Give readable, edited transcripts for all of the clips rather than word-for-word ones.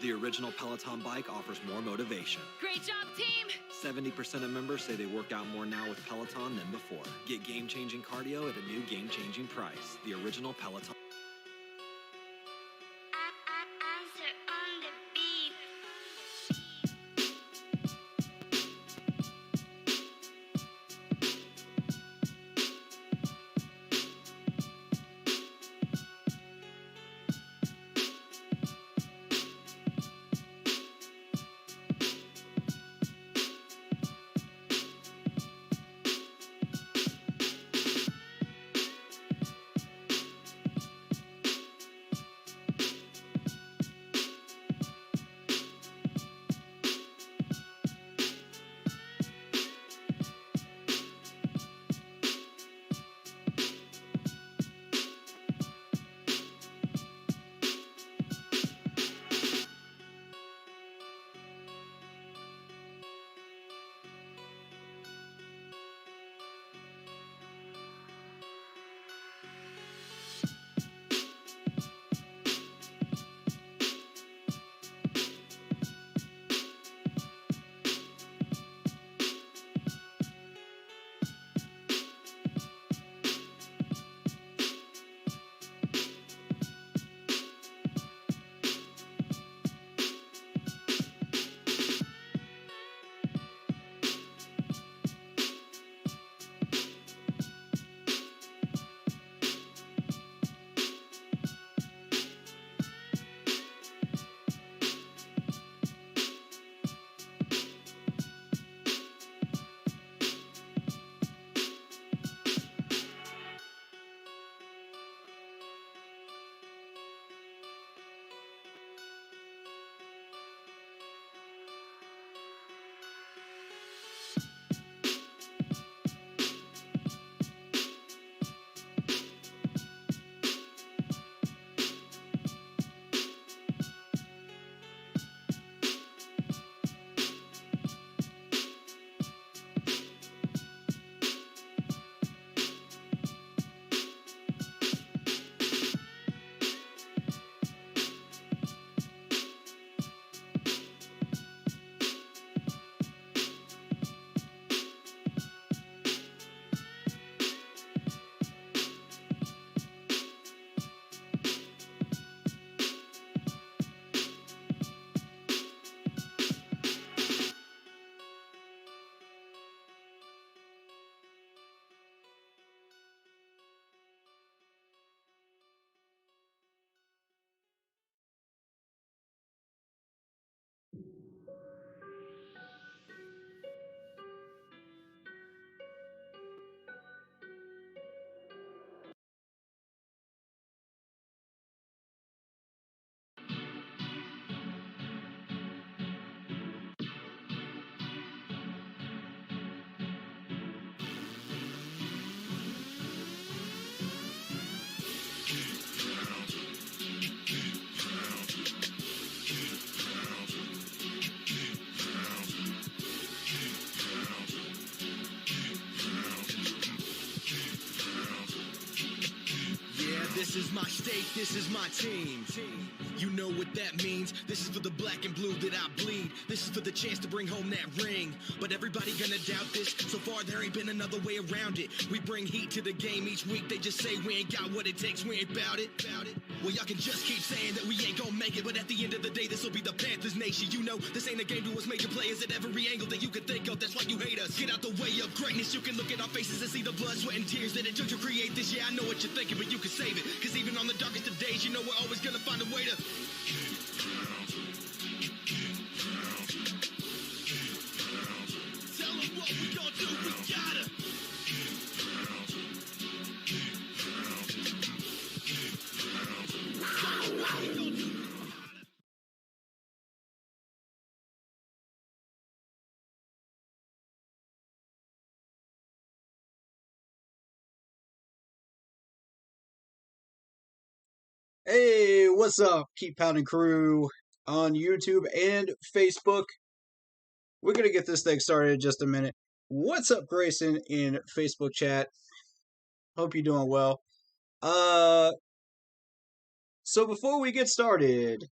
The original Peloton bike offers more motivation. Great job, team! 70% of members say they work out more now with Peloton than before. Get game-changing cardio at a new game-changing price. The original Peloton. Answer on the beat. This is my state, this is my team. You know what that means. This is for the black and blue that I bleed. This is for the chance to bring home that ring. But everybody gonna doubt this. So far there ain't been another way around it. We bring heat to the game each week. They just say we ain't got what it takes, we ain't bout it. Well, y'all can just keep saying that we ain't gonna make it, but at the end of the day, this will be the Panthers nation. You know, this ain't a game to us major players at every angle that you can think of. That's why you hate us. Get out the way of greatness. You can look at our faces and see the blood, sweat, and tears that it took to create this. Yeah, I know what you're thinking, but you can save it. Cause even on the darkest of days, you know we're always gonna find a way to tell them what we gonna do, we gotta Hey, what's up, Keep Pounding Crew on YouTube and Facebook? We're going to get this thing started in just a minute. What's up, Grayson, in Facebook chat? Hope you're doing well. So before we get started,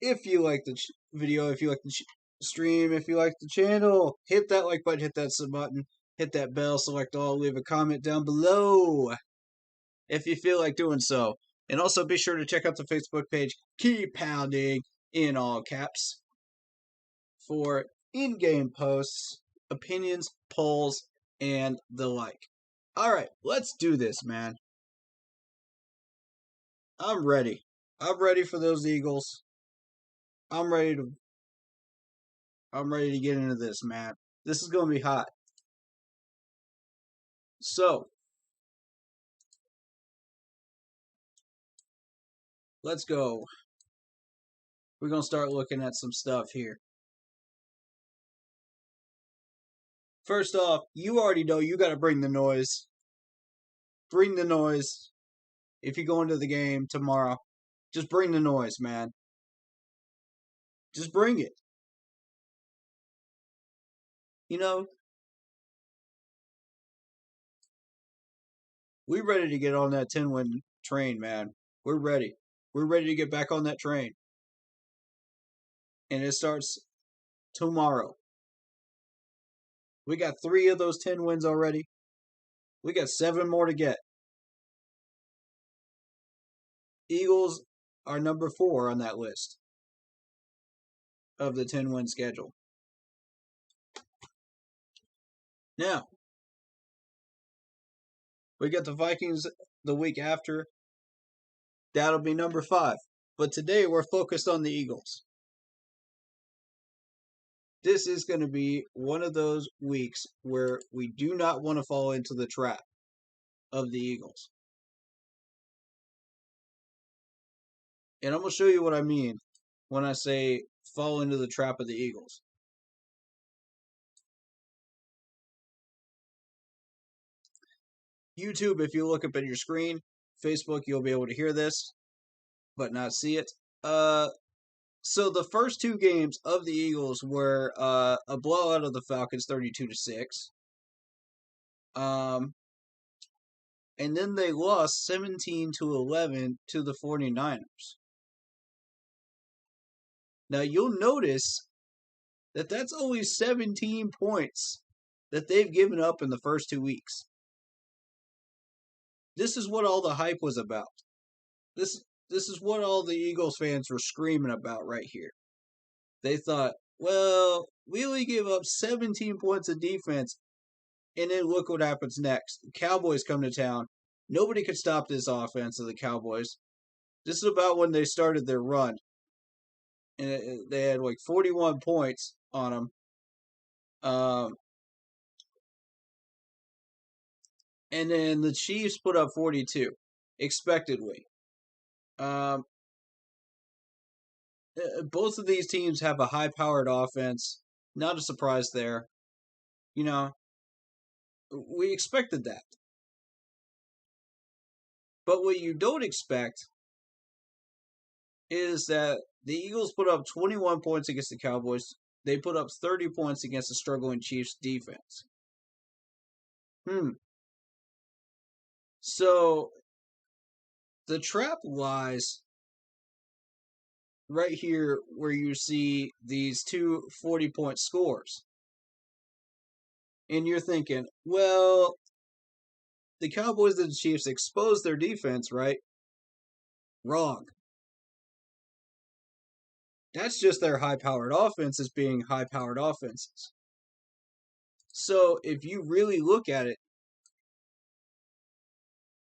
If you like the video, if you like the stream, if you like the channel, hit that like button, hit that sub button, hit that bell, select all, leave a comment down below if you feel like doing so. And also be sure to check out the Facebook page, Keep Pounding, in all caps, for in-game posts, opinions, polls, and the like. Alright, let's do this, man. I'm ready. I'm ready for those Eagles. I'm ready to get into this, man. This is gonna be hot. So, let's go. We're gonna start looking at some stuff here. First off, you already know you gotta bring the noise. Bring the noise. If you go into the game tomorrow, just bring the noise, man. Just bring it. You know, we're ready to get on that 10-win train, man. We're ready. We're ready to get back on that train. And it starts tomorrow. We got 3 of those 10 wins already. We got 7 more to get. Eagles are number 4 on that list of the 10-win schedule. Now, we got the Vikings the week after. That'll be number 5. But today we're focused on the Eagles. This is going to be one of those weeks where we do not want to fall into the trap of the Eagles. And I'm going to show you what I mean when I say fall into the trap of the Eagles. YouTube, if you look up at your screen, Facebook, you'll be able to hear this, but not see it. So the first 2 games of the Eagles were a blowout of the Falcons, 32-6. And then they lost 17-11 to the 49ers. Now you'll notice that that's only 17 points that they've given up in the first 2 weeks. This is what all the hype was about. This is what all the Eagles fans were screaming about right here. They thought, well, we only gave up 17 points of defense, and then look what happens next. The Cowboys come to town. Nobody could stop this offense of the Cowboys. This is about when they started their run. And they had like 41 points on them. And then the Chiefs put up 42, expectedly. Both of these teams have a high-powered offense. Not a surprise there. You know, we expected that. But what you don't expect is that the Eagles put up 21 points against the Cowboys. They put up 30 points against the struggling Chiefs defense. So, the trap lies right here where you see these 2 40-point scores. And you're thinking, well, the Cowboys and the Chiefs exposed their defense, right? Wrong. That's just their high-powered offenses being high-powered offenses. So, if you really look at it,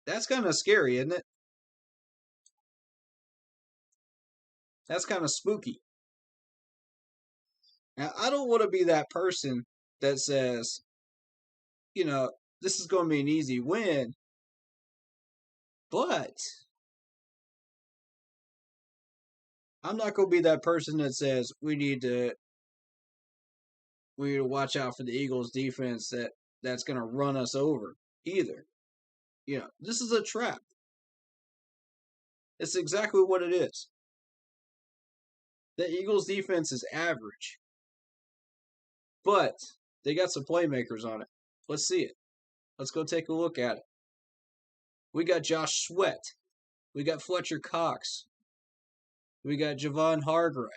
that's kind of scary, isn't it? That's kind of spooky. Now, I don't want to be that person that says, you know, this is going to be an easy win. But I'm not going to be that person that says we need to watch out for the Eagles defense that's going to run us over either. You know, this is a trap. It's exactly what it is. The Eagles defense is average. But they got some playmakers on it. Let's see it. Let's go take a look at it. We got Josh Sweat. We got Fletcher Cox. We got Javon Hargrave.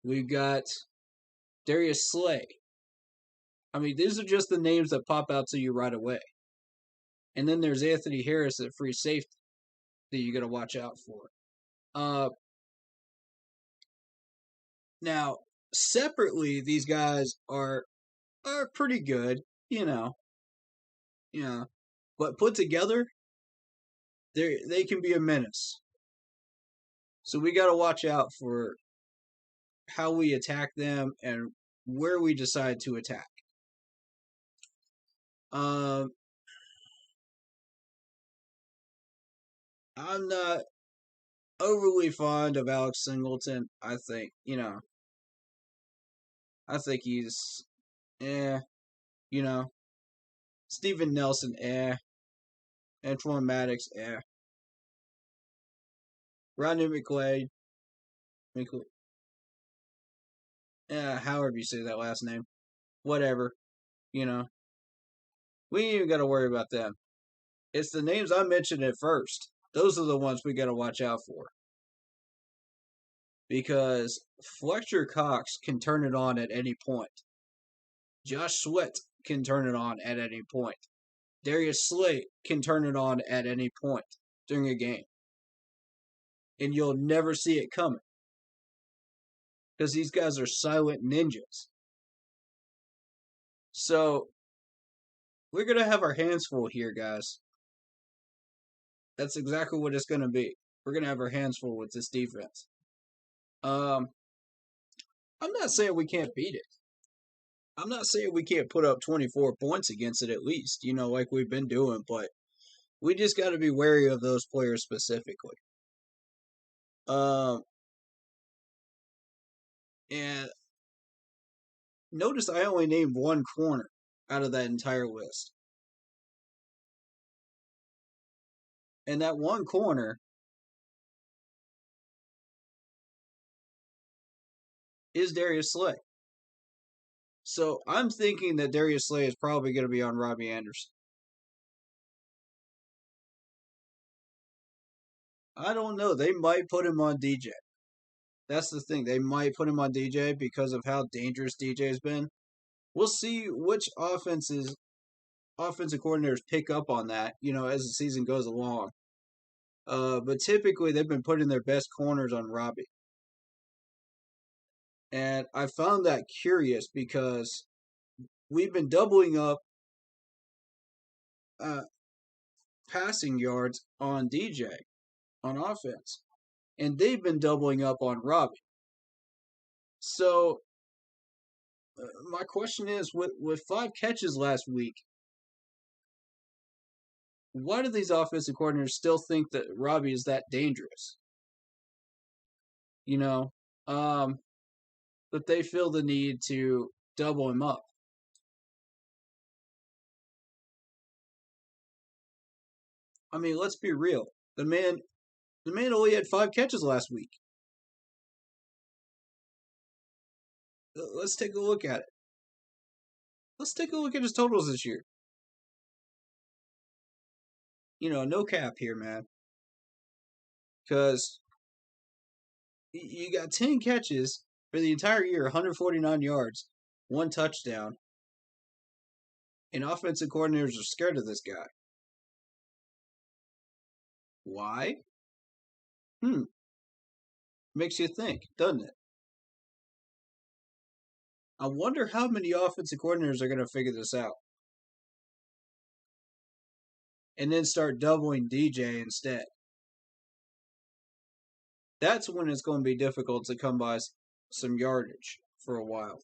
We got Darius Slay. I mean, these are just the names that pop out to you right away. And then there's Anthony Harris at free safety that you got to watch out for. Now, separately, these guys are pretty good, you know. Yeah. But put together, they can be a menace. So we got to watch out for how we attack them and where we decide to attack. I'm not overly fond of Alex Singleton. I think, I think he's, you know. Steven Nelson, Antoine Maddox, Rodney McLeod, however you say that last name. Whatever, you know. We ain't even got to worry about them. It's the names I mentioned at first. Those are the ones we got to watch out for. Because Fletcher Cox can turn it on at any point. Josh Sweat can turn it on at any point. Darius Slay can turn it on at any point during a game. And you'll never see it coming. Because these guys are silent ninjas. So, we're going to have our hands full here, guys. That's exactly what it's going to be. We're going to have our hands full with this defense. I'm not saying we can't beat it. I'm not saying we can't put up 24 points against it at least, like we've been doing, but we just got to be wary of those players specifically. And notice I only named one corner out of that entire list. And that one corner is Darius Slay. So I'm thinking that Darius Slay is probably going to be on Robbie Anderson. I don't know. They might put him on DJ. That's the thing. They might put him on DJ because of how dangerous DJ has been. We'll see which offensive coordinators pick up on that, as the season goes along. But typically, they've been putting their best corners on Robbie. And I found that curious because we've been doubling up passing yards on DJ on offense. And they've been doubling up on Robbie. So, my question is, with 5 catches last week, why do these offensive coordinators still think that Robbie is that dangerous? But they feel the need to double him up. I mean, let's be real. The man only had 5 catches last week. Let's take a look at it. Let's take a look at his totals this year. No cap here, man. Because you got 10 catches for the entire year, 149 yards, 1 touchdown. And offensive coordinators are scared of this guy. Why? Makes you think, doesn't it? I wonder how many offensive coordinators are going to figure this out. And then start doubling DJ instead. That's when it's going to be difficult to come by some yardage for a while.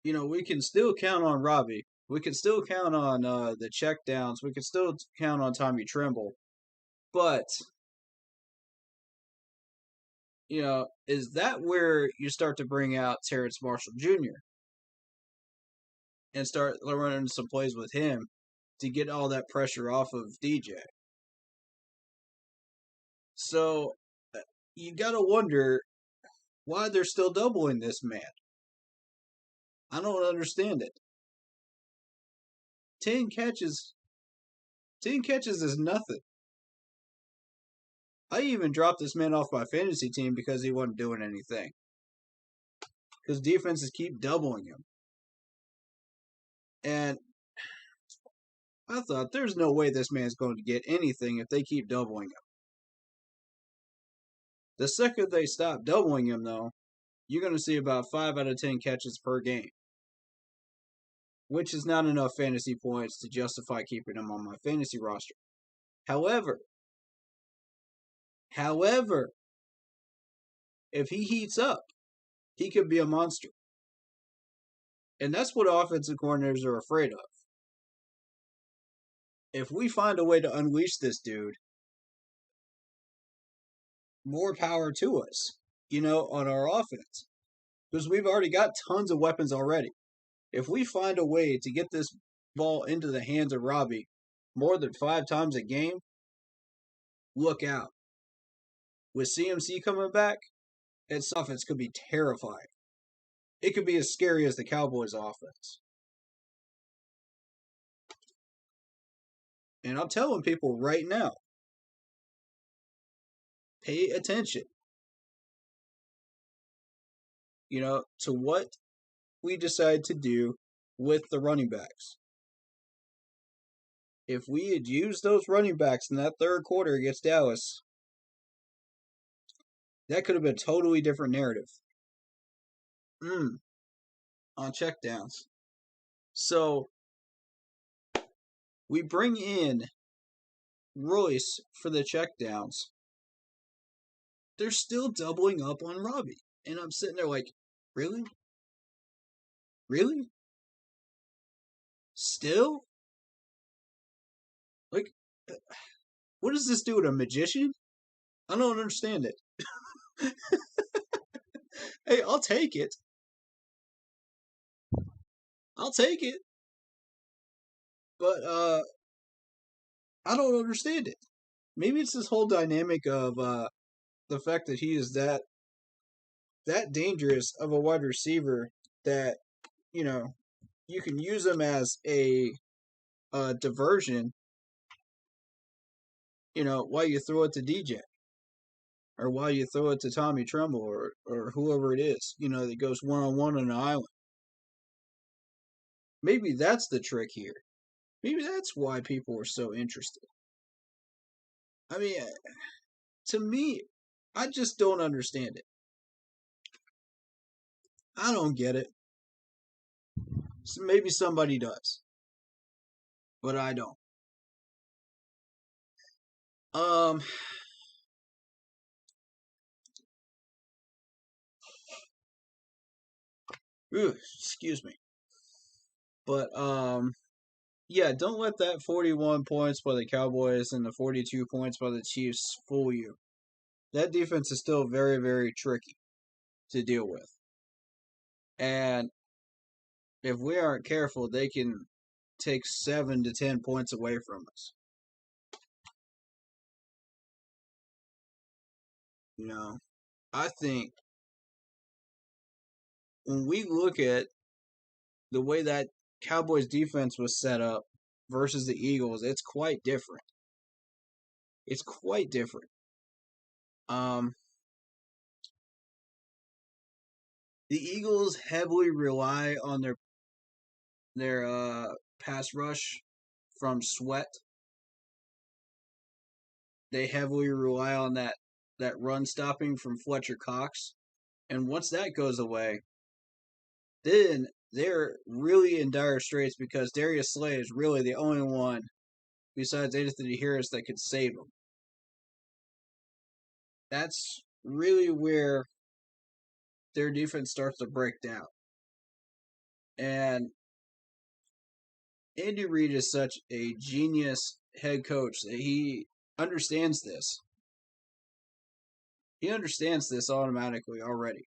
We can still count on Robbie. We can still count on the checkdowns. We can still count on Tommy Tremble. But, is that where you start to bring out Terrence Marshall Jr. and start running some plays with him to get all that pressure off of DJ? So, you got to wonder why they're still doubling this man. I don't understand it. 10 catches is nothing. I even dropped this man off my fantasy team because he wasn't doing anything. Because defenses keep doubling him. And I thought, there's no way this man's going to get anything if they keep doubling him. The second they stop doubling him, though, you're going to see about 5 out of 10 catches per game. Which is not enough fantasy points to justify keeping him on my fantasy roster. However, if he heats up, he could be a monster. And that's what offensive coordinators are afraid of. If we find a way to unleash this dude, more power to us, on our offense. Because we've already got tons of weapons already. If we find a way to get this ball into the hands of Robbie more than 5 times a game, look out. With CMC coming back, its offense could be terrifying. It could be as scary as the Cowboys' offense. And I'm telling people right now, pay attention, to what we decide to do with the running backs. If we had used those running backs in that third quarter against Dallas, that could have been a totally different narrative. On checkdowns. So, we bring in Royce for the checkdowns. They're still doubling up on Robbie. And I'm sitting there like, really? Really? Still? Like, what is this dude, a magician? I don't understand it. Hey, I'll take it. But, I don't understand it. Maybe it's this whole dynamic of, the fact that he is that dangerous of a wide receiver that, you can use him as a diversion, while you throw it to DJ. Or while you throw it to Tommy Tremble or whoever it is, that goes one-on-one on an island. Maybe that's the trick here. Maybe that's why people are so interested. I mean, to me, I just don't understand it. I don't get it. So maybe somebody does. But I don't. Excuse me. But, yeah, don't let that 41 points by the Cowboys and the 42 points by the Chiefs fool you. That defense is still very, very tricky to deal with. And if we aren't careful, they can take 7 to 10 points away from us. I think when we look at the way that Cowboys defense was set up versus the Eagles, it's quite different. It's quite different. The Eagles heavily rely on their pass rush from Sweat. They heavily rely on that run stopping from Fletcher Cox. And once that goes away, then they're really in dire straits because Darius Slay is really the only one besides Anthony Harris that could save them. That's really where their defense starts to break down. And Andy Reid is such a genius head coach that he understands this. He understands this automatically already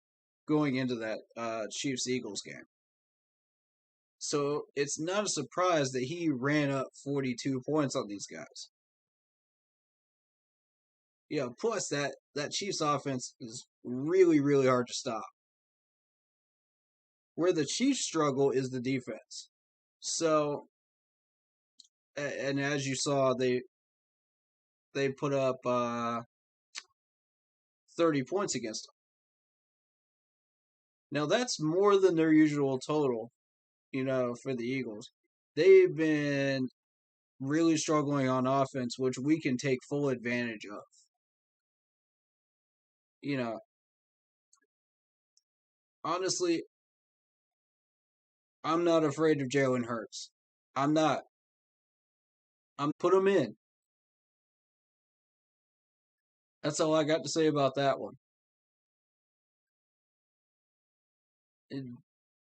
going into that Chiefs-Eagles game. So it's not a surprise that he ran up 42 points on these guys. Plus that Chiefs offense is really, really hard to stop. Where the Chiefs struggle is the defense. So, and as you saw, they put up 30 points against them. Now, that's more than their usual total, for the Eagles. They've been really struggling on offense, which we can take full advantage of. Honestly, I'm not afraid of Jalen Hurts. I'm not. I'm put him in. That's all I got to say about that one.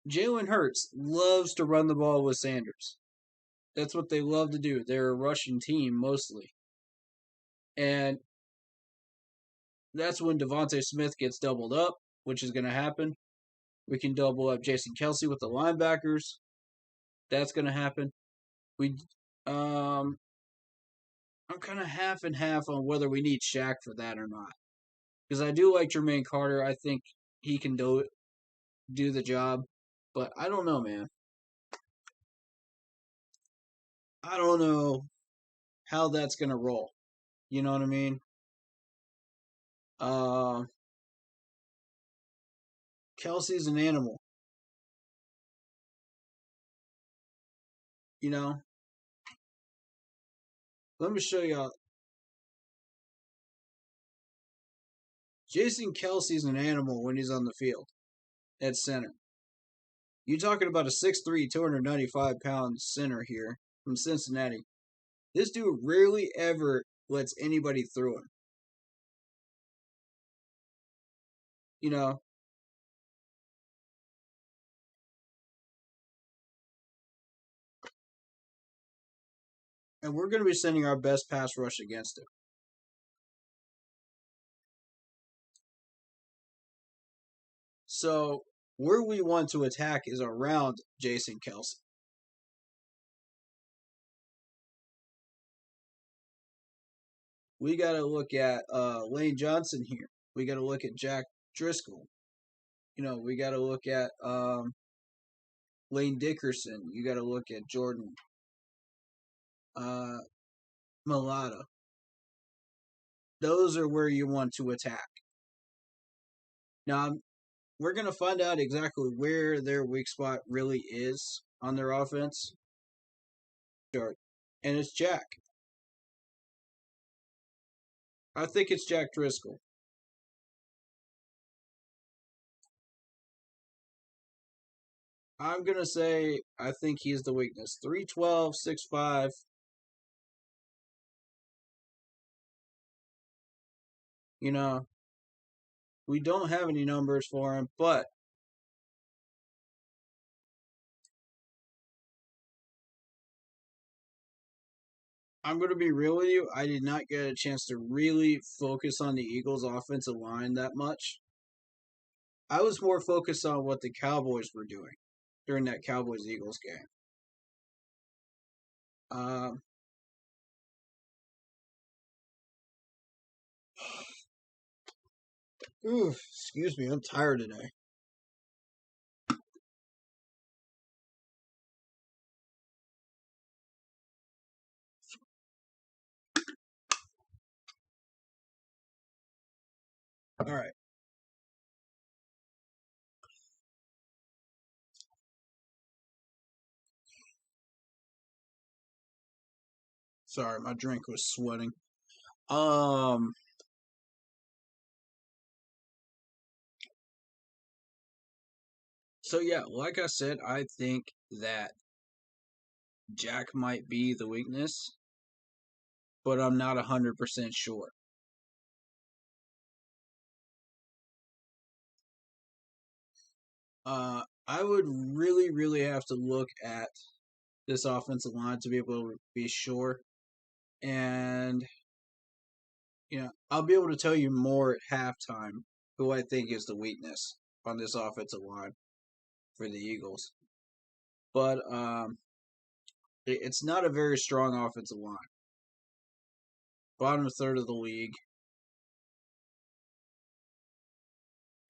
Jalen Hurts loves to run the ball with Sanders. That's what they love to do. They're a rushing team mostly. And that's when Devontae Smith gets doubled up, which is going to happen. We can double up Jason Kelce with the linebackers. That's going to happen. I'm kind of half and half on whether we need Shaq for that or not. Because I do like Jermaine Carter. I think he can do the job. But I don't know, man. I don't know how that's going to roll. You know what I mean? Kelsey's an animal. Let me show y'all. Jason Kelsey's an animal when he's on the field at center. You're talking about a 6'3", 295-pound center here from Cincinnati. This dude rarely ever lets anybody through him. And we're going to be sending our best pass rush against him. So, where we want to attack is around Jason Kelce. We got to look at Lane Johnson here. We got to look at Jack Driscoll. We got to look at Lane Dickerson. You got to look at Jordan Mailata. Those are where you want to attack. Now, we're going to find out exactly where their weak spot really is on their offense. And it's Jack. I think it's Jack Driscoll. I'm going to say I think he's the weakness. 3'12", 6'5". We don't have any numbers for him, but I'm going to be real with you. I did not get a chance to really focus on the Eagles' offensive line that much. I was more focused on what the Cowboys were doing during that Cowboys-Eagles game. Excuse me, I'm tired today. All right. Sorry, my drink was sweating. So yeah, like I said, I think that Jack might be the weakness, but I'm not 100% sure. I would really, really have to look at this offensive line to be able to be sure. And, I'll be able to tell you more at halftime who I think is the weakness on this offensive line for the Eagles. But it's not a very strong offensive line. Bottom third of the league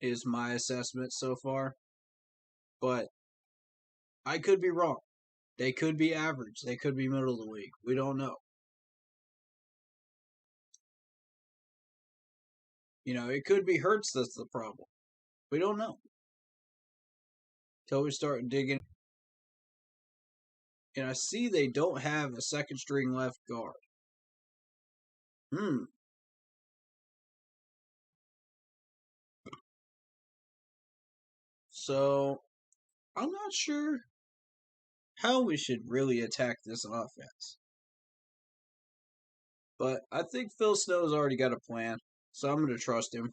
is my assessment so far. But I could be wrong. They could be average. They could be middle of the league. We don't know. It could be Hurts that's the problem. We don't know till we start digging. And I see they don't have a second string left guard. Hmm. So I'm not sure how we should really attack this offense. But I think Phil Snow's already got a plan, so I'm going to trust him.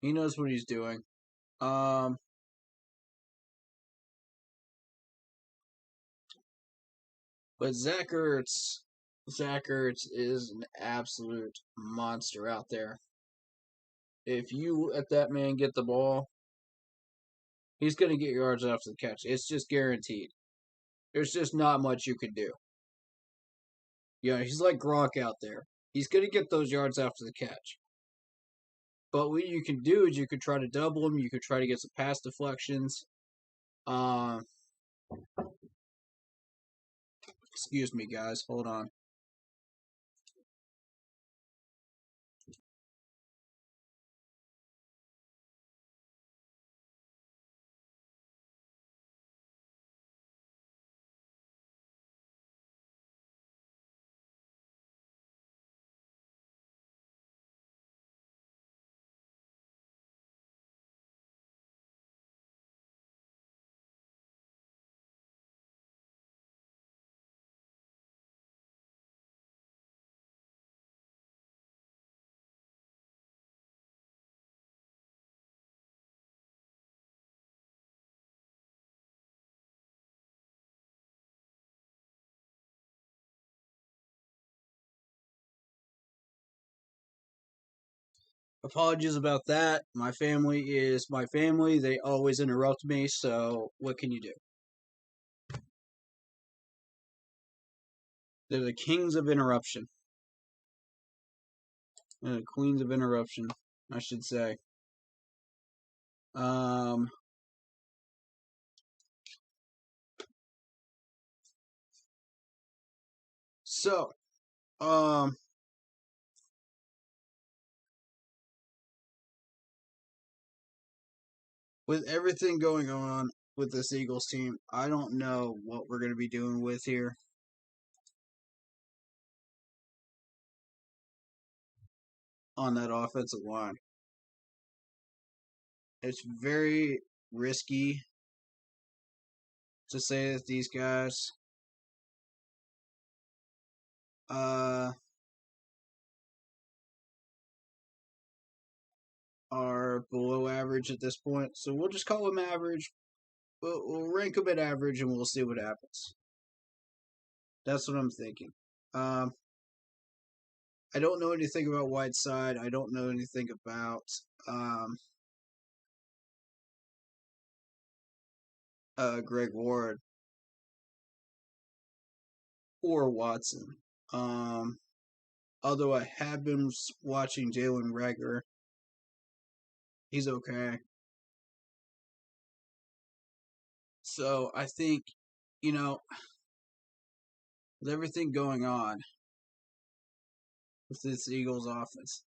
He knows what he's doing. But Zach Ertz is an absolute monster out there. If you let that man get the ball, he's going to get yards after the catch. It's just guaranteed. There's just not much you can do. He's like Gronk out there. He's going to get those yards after the catch. But what you can do is you could try to double him. You could try to get some pass deflections. Excuse me, guys. Hold on. Apologies about that. My family is my family. They always interrupt me, so what can you do? They're the kings of interruption. They're the queens of interruption, I should say. So, with everything going on with this Eagles team, I don't know what we're going to be doing with here. On that offensive line. It's very risky to say that these guys are below average at this point. So we'll just call them average. We'll rank them at average and we'll see what happens. That's what I'm thinking. I don't know anything about Whiteside. I don't know anything about Greg Ward or Watson. Although I have been watching Jalen Reagor. He's okay. So I think, with everything going on with this Eagles offense,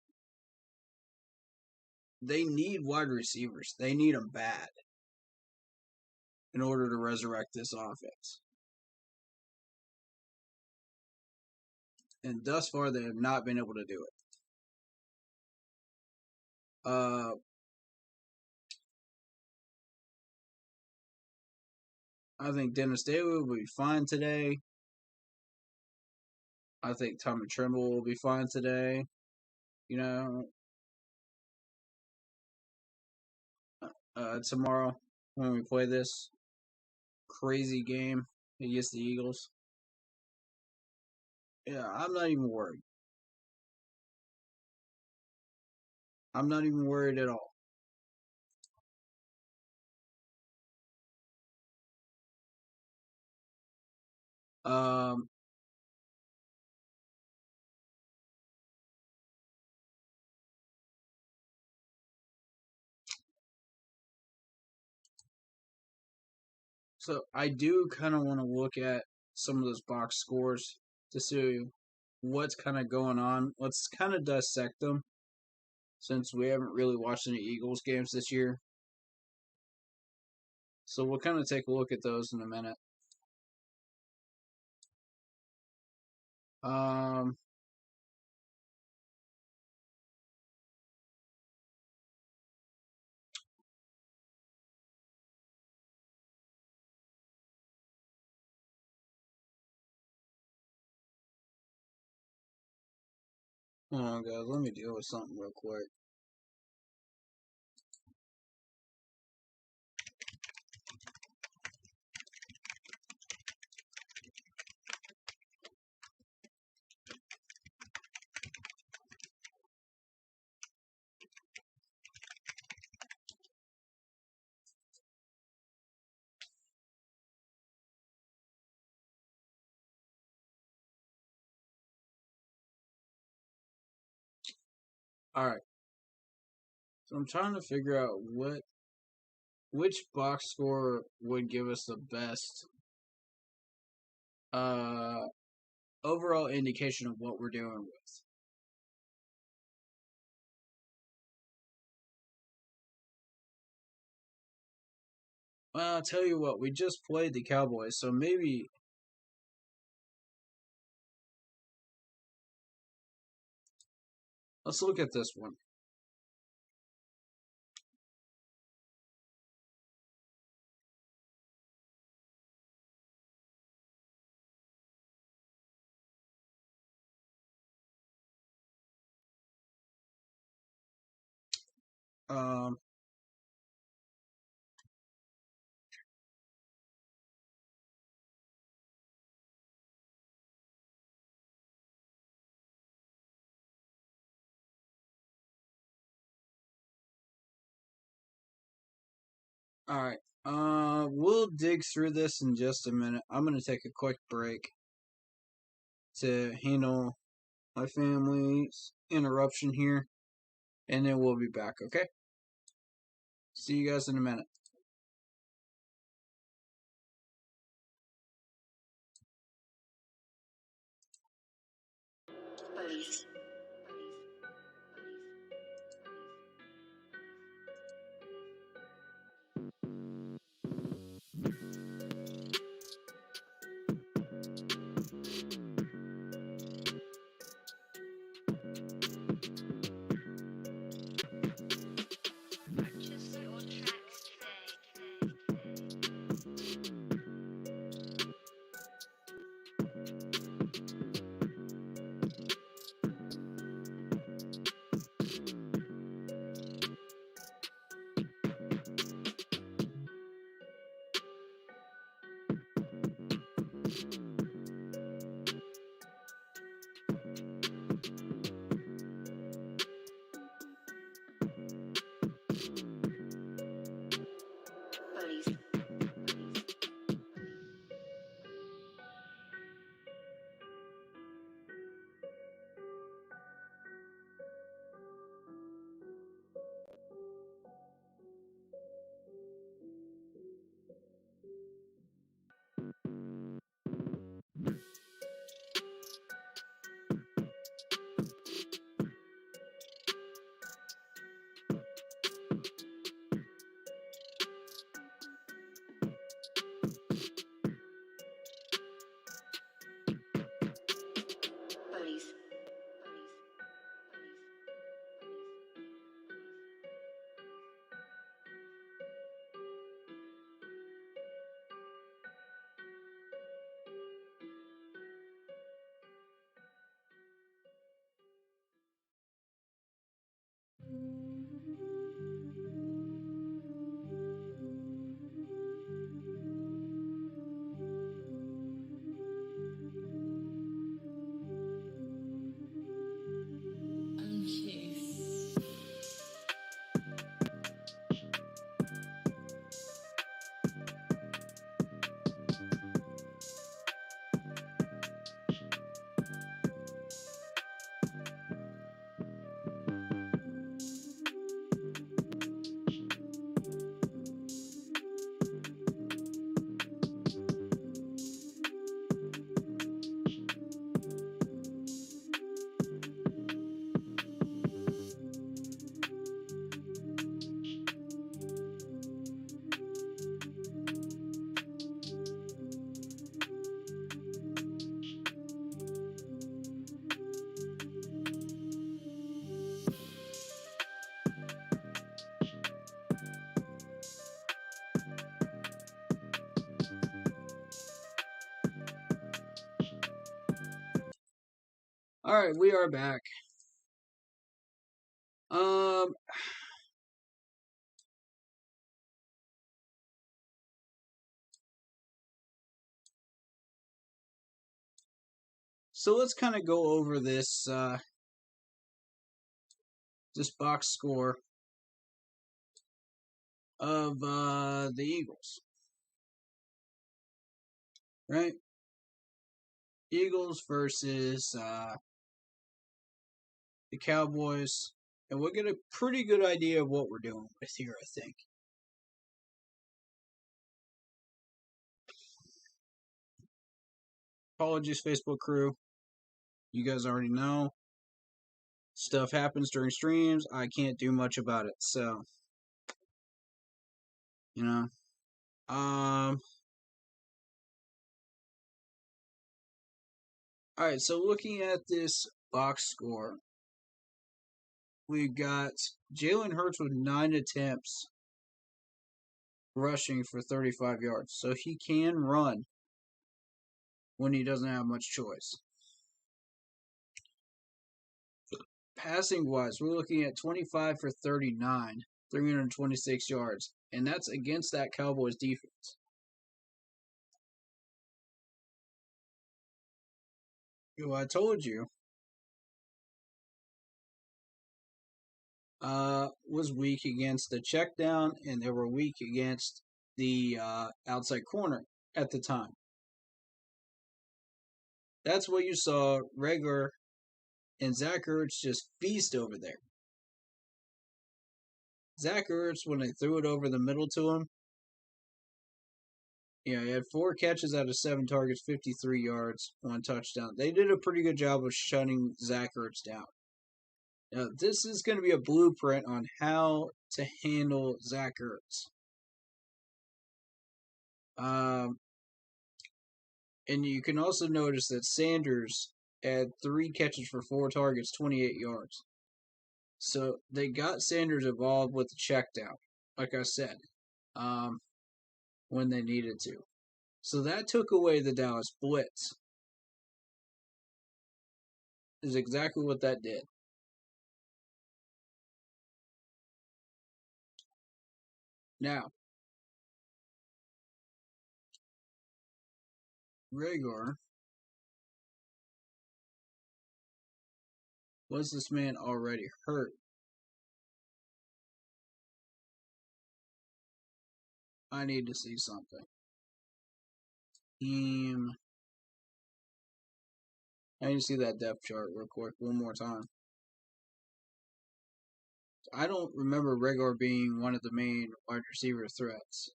they need wide receivers. They need them bad in order to resurrect this offense. And thus far, they have not been able to do it. I think Dennis Daly will be fine today. I think Tommy Tremble will be fine today. Tomorrow when we play this crazy game against the Eagles. Yeah, I'm not even worried. I'm not even worried at all. So I do kind of want to look at some of those box scores to see what's kind of going on. Let's kind of dissect them since we haven't really watched any Eagles games this year. So we'll kind of take a look at those in a minute. Hold on, guys. Let me deal with something real quick. Alright. So I'm trying to figure out which box score would give us the best overall indication of what we're doing with. Well, I'll tell you what, we just played the Cowboys, so maybe let's look at this one. Um, Alright. We'll dig through this in just a minute. I'm gonna take a quick break to handle my family's interruption here, and then we'll be back, okay? See you guys in a minute. Police. Purchase your tracks today. All right, we are back. So let's kind of go over this this box score of the Eagles, right? Eagles versus the Cowboys, and we'll get a pretty good idea of what we're doing with here, I think. Apologies, Facebook crew. You guys already know. Stuff happens during streams. I can't do much about it, so you know. All right, so looking at this box score, we got Jalen Hurts with 9 attempts rushing for 35 yards. So he can run when he doesn't have much choice. Passing wise, we're looking at 25 for 39, 326 yards. And that's against that Cowboys defense. Well, I told you. Was weak against the check down, and they were weak against the outside corner at the time. That's what you saw Reagor and Zach Ertz just feast over there. Zach Ertz, when they threw it over the middle to him, he had 4 catches out of 7 targets, 53 yards, 1 touchdown. They did a pretty good job of shutting Zach Ertz down. Now, this is going to be a blueprint on how to handle Zach Ertz. And you can also notice that Sanders had 3 catches for 4 targets, 28 yards. So they got Sanders involved with the check down, like I said, when they needed to. So that took away the Dallas blitz. Is exactly what that did. Now, Reagor, was this man already hurt? I need to see something. I need to see that depth chart real quick one more time. I don't remember Reagor being one of the main wide receiver threats.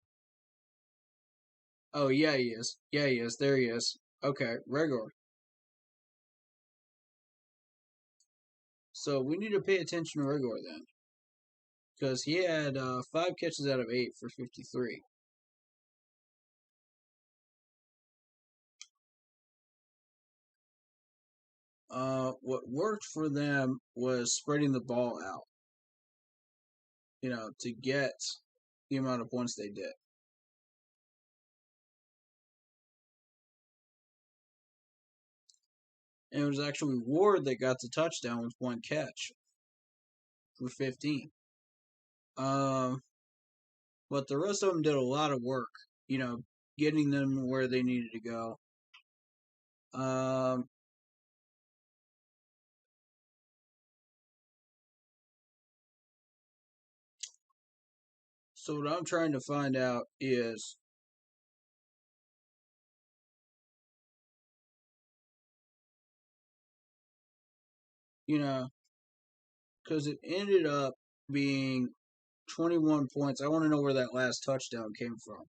Oh, yeah, he is. Yeah, he is. There he is. Okay, Reagor. So we need to pay attention to Reagor then. Because he had 5 catches out of 8 for 53. What worked for them was spreading the ball out, to get the amount of points they did. And it was actually Ward that got the touchdown with 1 catch for 15. But the rest of them did a lot of work, getting them where they needed to go. So what I'm trying to find out is because it ended up being 21 points. I want to know where that last touchdown came from.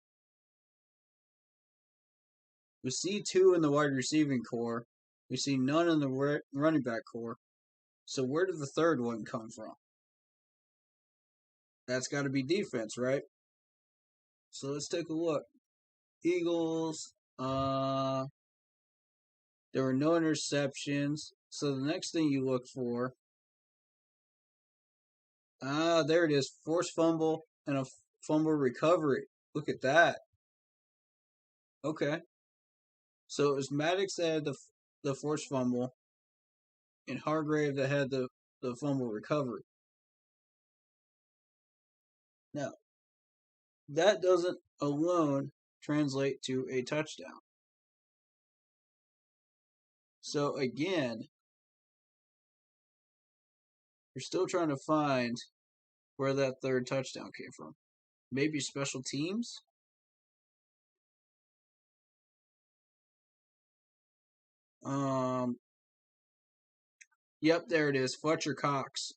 We see 2 in the wide receiving core. We see none in the running back core. So where did the third one come from? That's got to be defense, right? So let's take a look. Eagles, there were no interceptions. So the next thing you look for, there it is. Forced fumble and a fumble recovery. Look at that. Okay. So it was Maddox that had the forced fumble. and Hargrave that had the fumble recovery. Now, that doesn't alone translate to a touchdown. So again, you're still trying to find where that third touchdown came from. Maybe special teams? Yep, there it is. Fletcher Cox.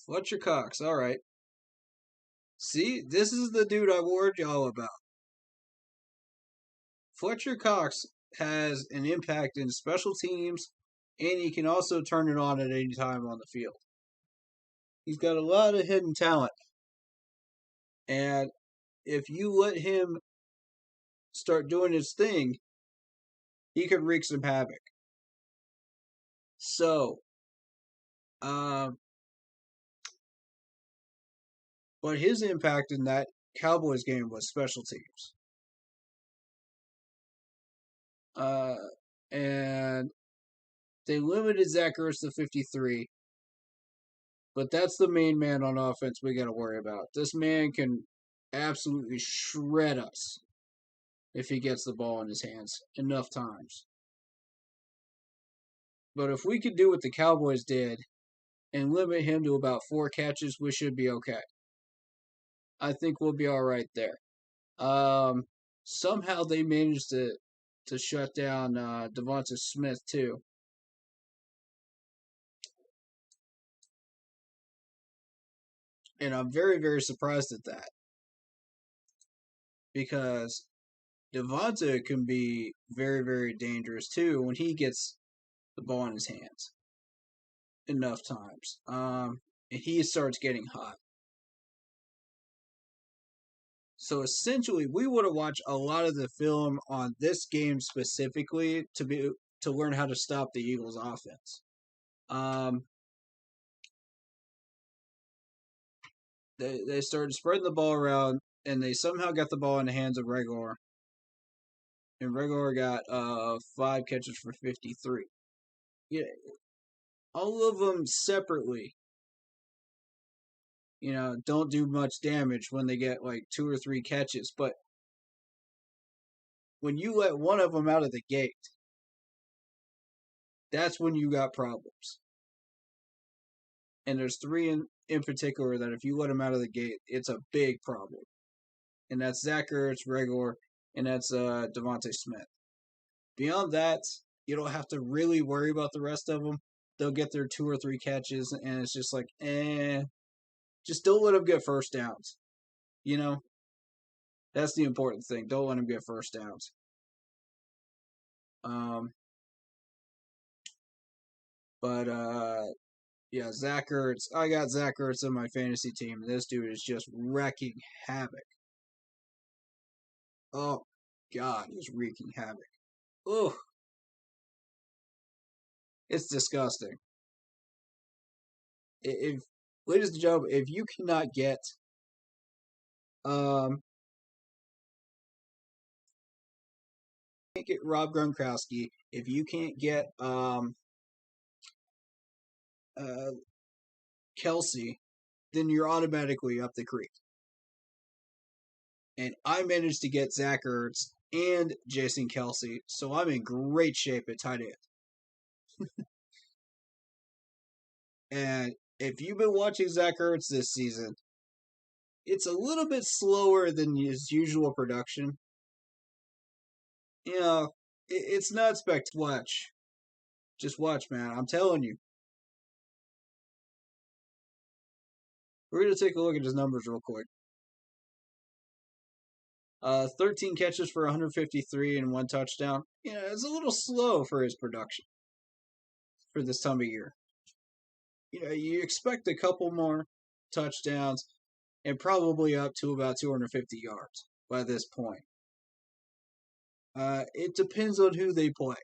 Fletcher Cox. All right. See, this is the dude I warned y'all about. Fletcher Cox has an impact in special teams, and he can also turn it on at any time on the field. He's got a lot of hidden talent. And if you let him start doing his thing, he could wreak some havoc. So, but his impact in that Cowboys game was special teams. And they limited Zach Ertz to 53. But that's the main man on offense we got to worry about. This man can absolutely shred us if he gets the ball in his hands enough times. But if we could do what the Cowboys did and limit him to about 4 catches, we should be okay. I think we'll be all right there. Somehow they managed to shut down Devonta Smith too. And I'm very, very surprised at that. Because Devonta can be very, very dangerous too when he gets the ball in his hands enough times. And he starts getting hot. So essentially, we would have watched a lot of the film on this game specifically to learn how to stop the Eagles' offense. They started spreading the ball around, and they somehow got the ball in the hands of Reagor. And Reagor got 5 catches for 53. Yeah, all of them separately, don't do much damage when they get like 2 or 3 catches. But when you let one of them out of the gate, that's when you got problems. And there's 3 in particular that if you let them out of the gate, it's a big problem. And that's Zach Ertz, Reagor, and that's Devonta Smith. Beyond that, you don't have to really worry about the rest of them. They'll get their 2 or 3 catches, and it's just like, just don't let them get first downs. That's the important thing. Don't let them get first downs. Yeah, Zach Ertz. I got Zach Ertz in my fantasy team. This dude is just wreaking havoc. Oh, God, he's wreaking havoc. Ugh. It's disgusting. Ladies and gentlemen, if you cannot get can't get Rob Gronkowski, if you can't get Kelsey, then you're automatically up the creek. And I managed to get Zach Ertz and Jason Kelsey, so I'm in great shape at tight end. And if you've been watching Zach Ertz this season, it's a little bit slower than his usual production. It's not spectacular. Just watch, man. I'm telling you. We're going to take a look at his numbers real quick. 13 catches for 153 and 1 touchdown. It's a little slow for his production for this time of year. You expect a couple more touchdowns and probably up to about 250 yards by this point. It depends on who they play.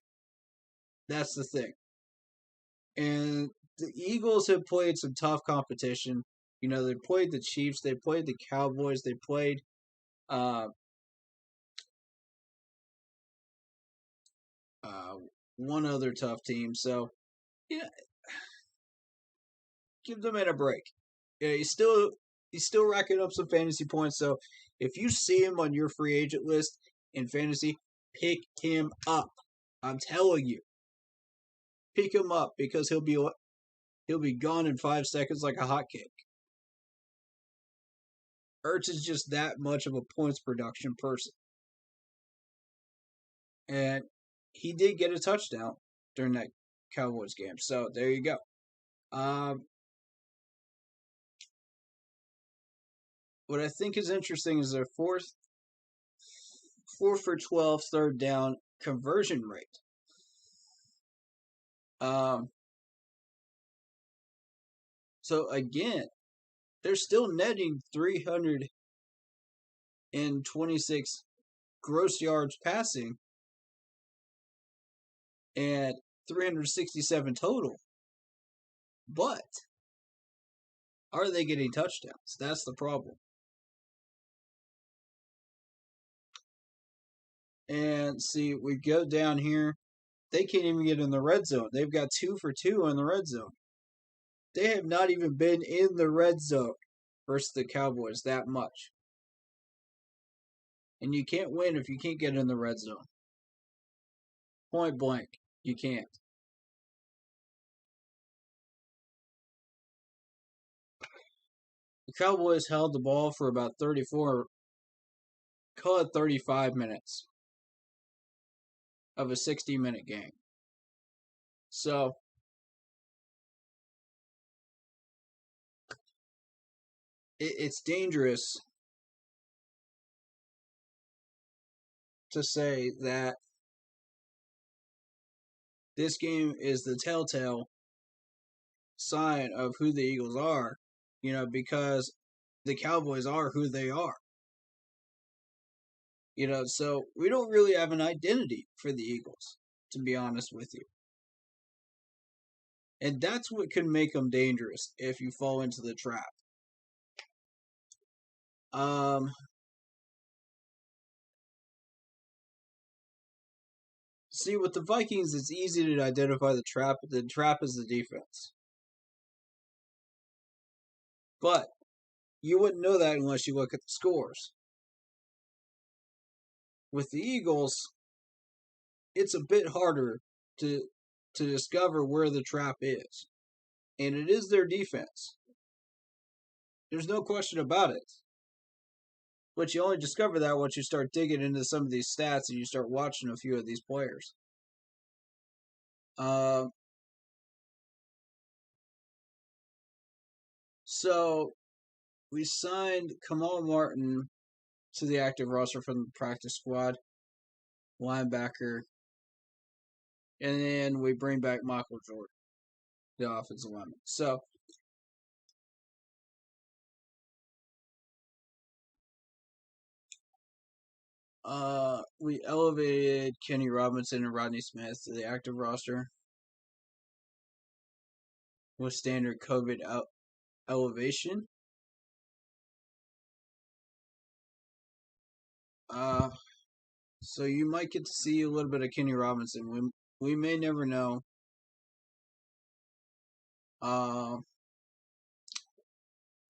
That's the thing. And the Eagles have played some tough competition. They played the Chiefs, they played the Cowboys, they played one other tough team. So, yeah, give the man a break. Yeah, he's still racking up some fantasy points. So, if you see him on your free agent list in fantasy, pick him up. I'm telling you, pick him up because he'll be gone in 5 seconds like a hotcake. Ertz is just that much of a points production person. And he did get a touchdown during that Cowboys game. So there you go. What I think is interesting is their 4 for 12 third down conversion rate. So again, they're still netting 326 gross yards passing and 367 total. But are they getting touchdowns? That's the problem. And see, we go down here. They can't even get in the red zone. They've got 2 for 2 in the red zone. They have not even been in the red zone versus the Cowboys that much. And you can't win if you can't get in the red zone. Point blank, you can't. The Cowboys held the ball for about 35 minutes of a 60-minute game. So, it's dangerous to say that this game is the telltale sign of who the Eagles are, because the Cowboys are who they are. So we don't really have an identity for the Eagles, to be honest with you. And that's what can make them dangerous if you fall into the trap. See, with the Vikings, it's easy to identify the trap. The trap is the defense. But you wouldn't know that unless you look at the scores. With the Eagles, it's a bit harder to discover where the trap is. And it is their defense. There's no question about it. But you only discover that once you start digging into some of these stats and you start watching a few of these players. So we signed Kamal Martin to the active roster from the practice squad, linebacker, and then we bring back Michael Jordan, the offensive lineman. So we elevated Kenny Robinson and Rodney Smith to the active roster with standard COVID elevation. So you might get to see a little bit of Kenny Robinson. We may never know.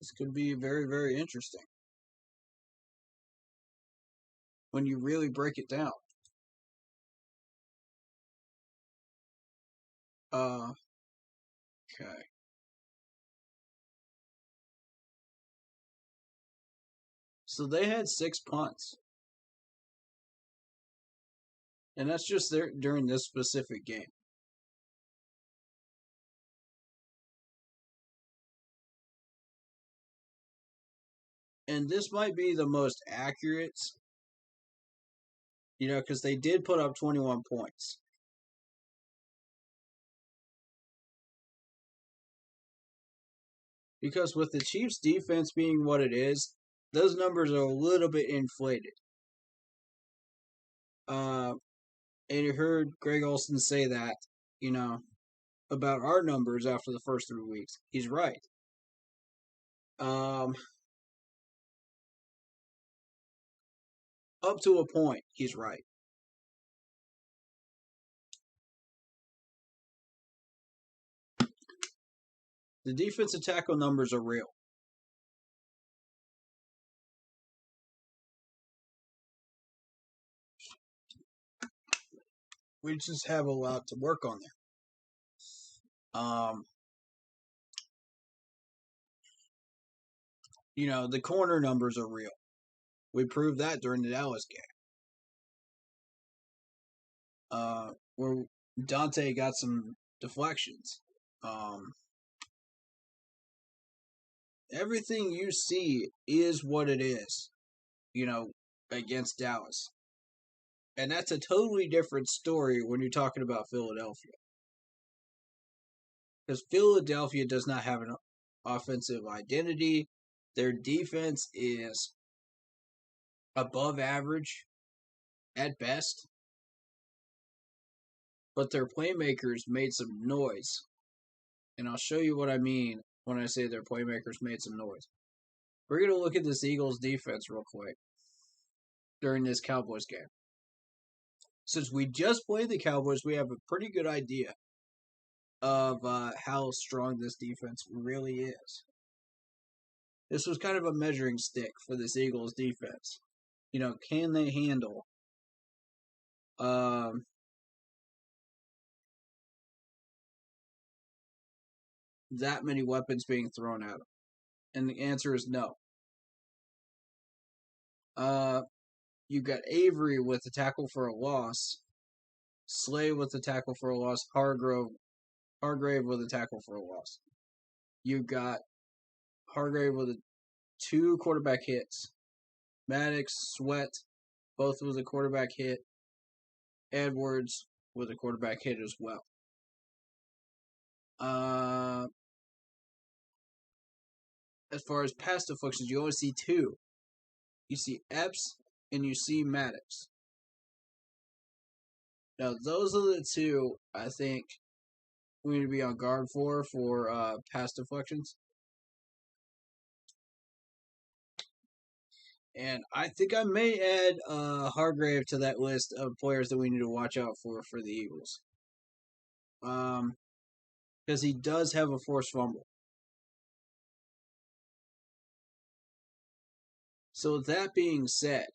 This could be very, very interesting when you really break it down. Okay. So they had 6 punts. And that's just there during this specific game. And this might be the most accurate, because they did put up 21 points. Because with the Chiefs' defense being what it is, those numbers are a little bit inflated. And you heard Greg Olsen say that, about our numbers after the first 3 weeks. He's right. Up to a point, he's right. The defensive tackle numbers are real. We just have a lot to work on there. The corner numbers are real. We proved that during the Dallas game. Where Dante got some deflections. Everything you see is what it is, against Dallas. And that's a totally different story when you're talking about Philadelphia. Because Philadelphia does not have an offensive identity. Their defense is above average at best. But their playmakers made some noise. And I'll show you what I mean when I say their playmakers made some noise. We're going to look at this Eagles defense real quick during this Cowboys game. Since we just played the Cowboys, we have a pretty good idea of how strong this defense really is. This was kind of a measuring stick for this Eagles defense. Can they handle that many weapons being thrown at them? And the answer is no. You got Avery with the tackle for a loss, Slay with the tackle for a loss, Hargrave with a tackle for a loss. You got Hargrave with 2 quarterback hits. Maddox, Sweat, both with a quarterback hit. Edwards with a quarterback hit as well. As far as pass deflections, you only see 2. You see Epps and you see Maddox. Now, those are the 2 I think we need to be on guard for pass deflections. And I think I may add Hargrave to that list of players that we need to watch out for the Eagles. Because he does have a forced fumble. So with that being said,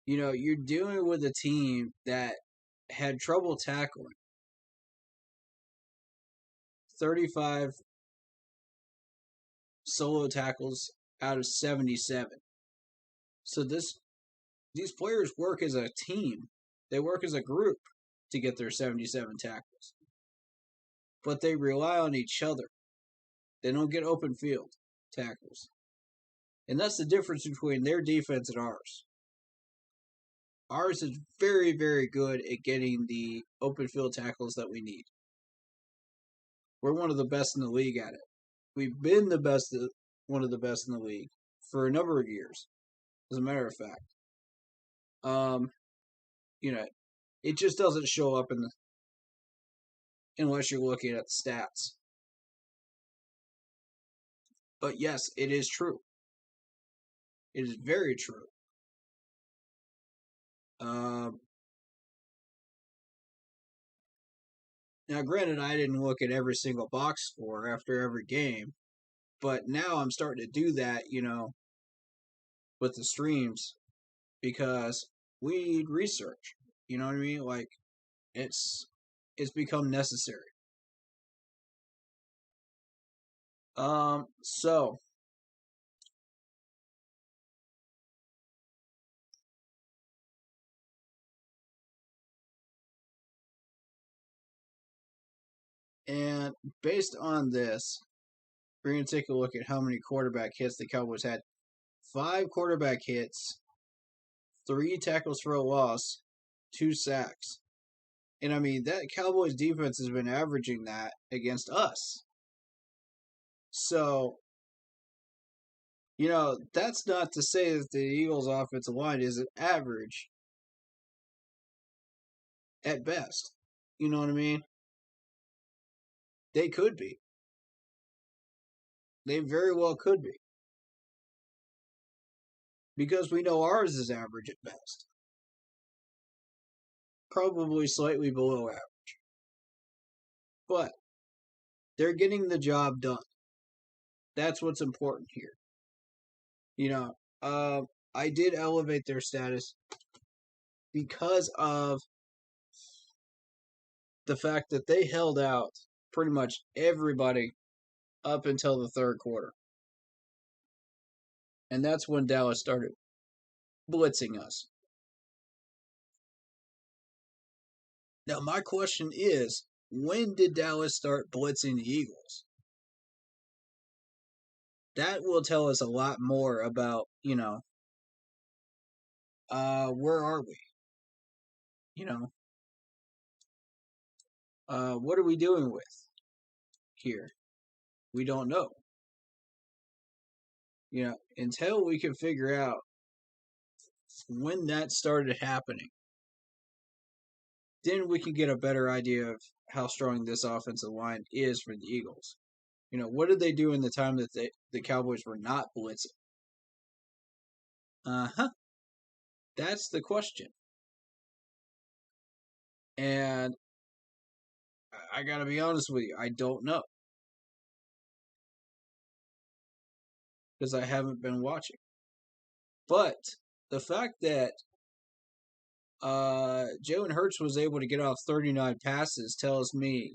you're dealing with a team that had trouble tackling. 35 solo tackles out of 77. So these players work as a team. They work as a group to get their 77 tackles. But they rely on each other. They don't get open field tackles. And that's the difference between their defense and ours. Ours is very, very good at getting the open field tackles that we need. We're one of the best in the league at it. We've been one of the best in the league for a number of years, as a matter of fact. It just doesn't show up unless you're looking at the stats. But yes, it is true. It is very true. Now, granted, I didn't look at every single box score after every game, but now I'm starting to do that, with the streams, because we need research. You know what I mean? Like, it's become necessary. So and based on this, we're going to take a look at how many quarterback hits the Cowboys had. 5 quarterback hits, 3 tackles for a loss, 2 sacks. And I mean, that Cowboys defense has been averaging that against us. So, that's not to say that the Eagles' offensive line isn't average at best. You know what I mean? They could be. They very well could be. Because we know ours is average at best. Probably slightly below average. But They're getting the job done. That's what's important here. You know, I did elevate their status because of the fact that they held out pretty much everybody up until the third quarter. And that's when Dallas started blitzing us. Now, my question is, when did Dallas start blitzing the Eagles? That will tell us a lot more about, where are we? What are we doing with here? We don't know. Until we can figure out when that started happening, then we can get a better idea of how strong this offensive line is for the Eagles. What did they do in the time that the Cowboys were not blitzing? That's the question. And I gotta be honest with you, I don't know. Because I haven't been watching. But the fact that Jalen Hurts was able to get off 39 passes tells me,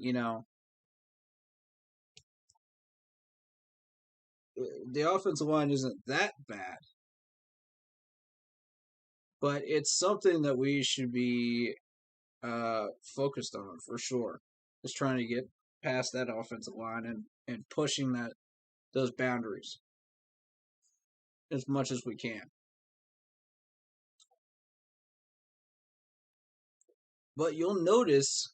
the offensive line isn't that bad. But it's something that we should be focused on for sure. Just trying to get past that offensive line and pushing those boundaries as much as we can. But you'll notice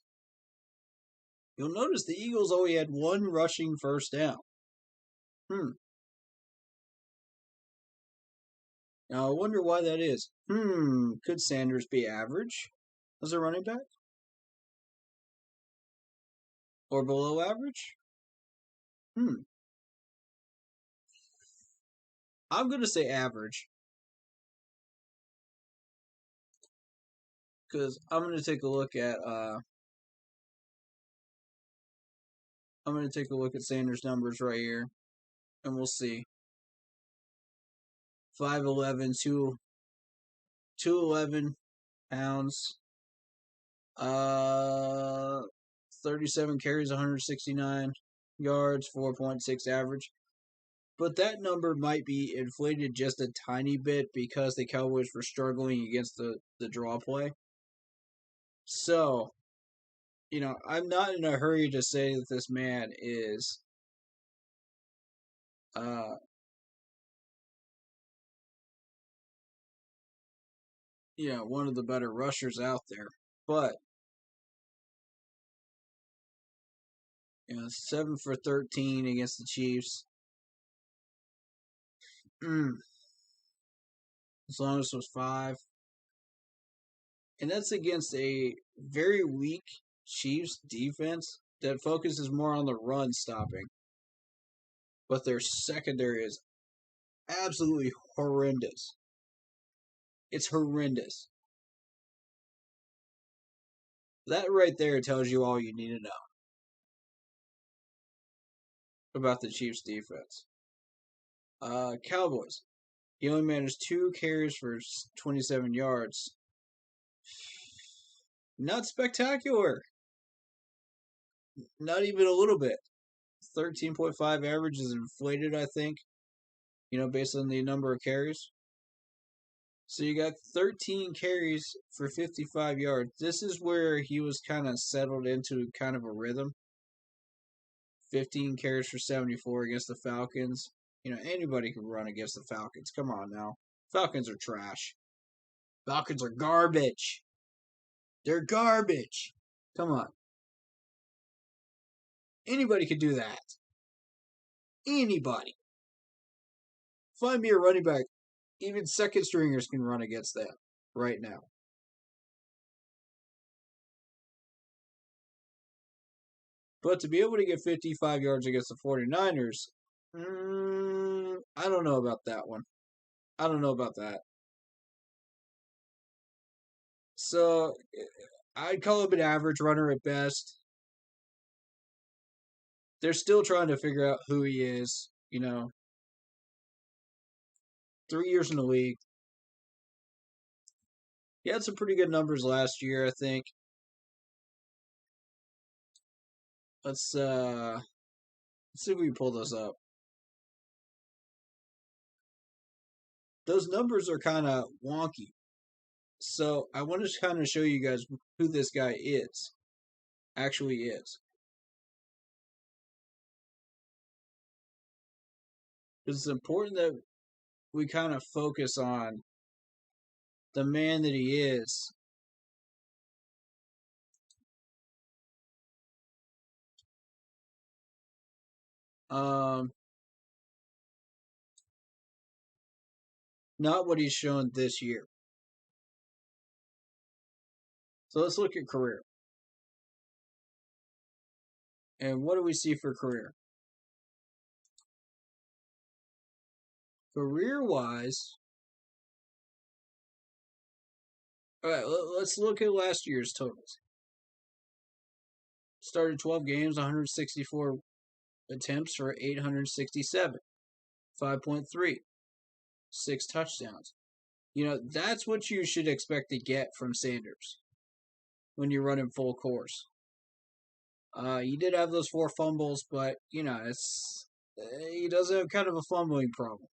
the Eagles only had one rushing first down. Now I wonder why that is. Could Sanders be average as a running back? Or below average? I'm going to say average. Because I'm going to take a look at Sanders' numbers right here, and we'll see. 5'11", 211 pounds. 37 carries, 169 yards, 4.6 average. But that number might be inflated just a tiny bit because the Cowboys were struggling against the draw play. So, I'm not in a hurry to say that this man is one of the better rushers out there. But 7 for 13 against the Chiefs. As long as it was 5. And that's against a very weak Chiefs defense that focuses more on the run stopping. But their secondary is absolutely horrendous. It's horrendous. That right there tells you all you need to know about the Chiefs defense. Cowboys. He only managed 2 carries for 27 yards. Not spectacular. Not even a little bit. 13.5 average is inflated, I think, based on the number of carries. So you got 13 carries for 55 yards. This is where he was kind of settled into kind of a rhythm. 15 carries for 74 against the Falcons. Anybody can run against the Falcons. Come on now. Falcons are trash. Falcons are garbage. They're garbage. Come on. Anybody could do that. Anybody. Find me a running back. Even second stringers can run against them right now. But to be able to get 55 yards against the 49ers, I don't know about that one. I don't know about that. So, I'd call him an average runner at best. they're still trying to figure out who he is. 3 years in the league. He had some pretty good numbers last year, I think. Let's see if we can pull those up. Those numbers are kind of wonky. So I want to kind of show you guys who this guy actually is. It's important that we kind of focus on the man that he is. Not what he's shown this year. So let's look at career. And what do we see for career? Career-wise, all right, let's look at last year's totals. Started 12 games, 164 attempts for 867, 5.3, 6 touchdowns. That's what you should expect to get from Sanders when you're running full course. He did have those 4 fumbles, but he does have kind of a fumbling problem.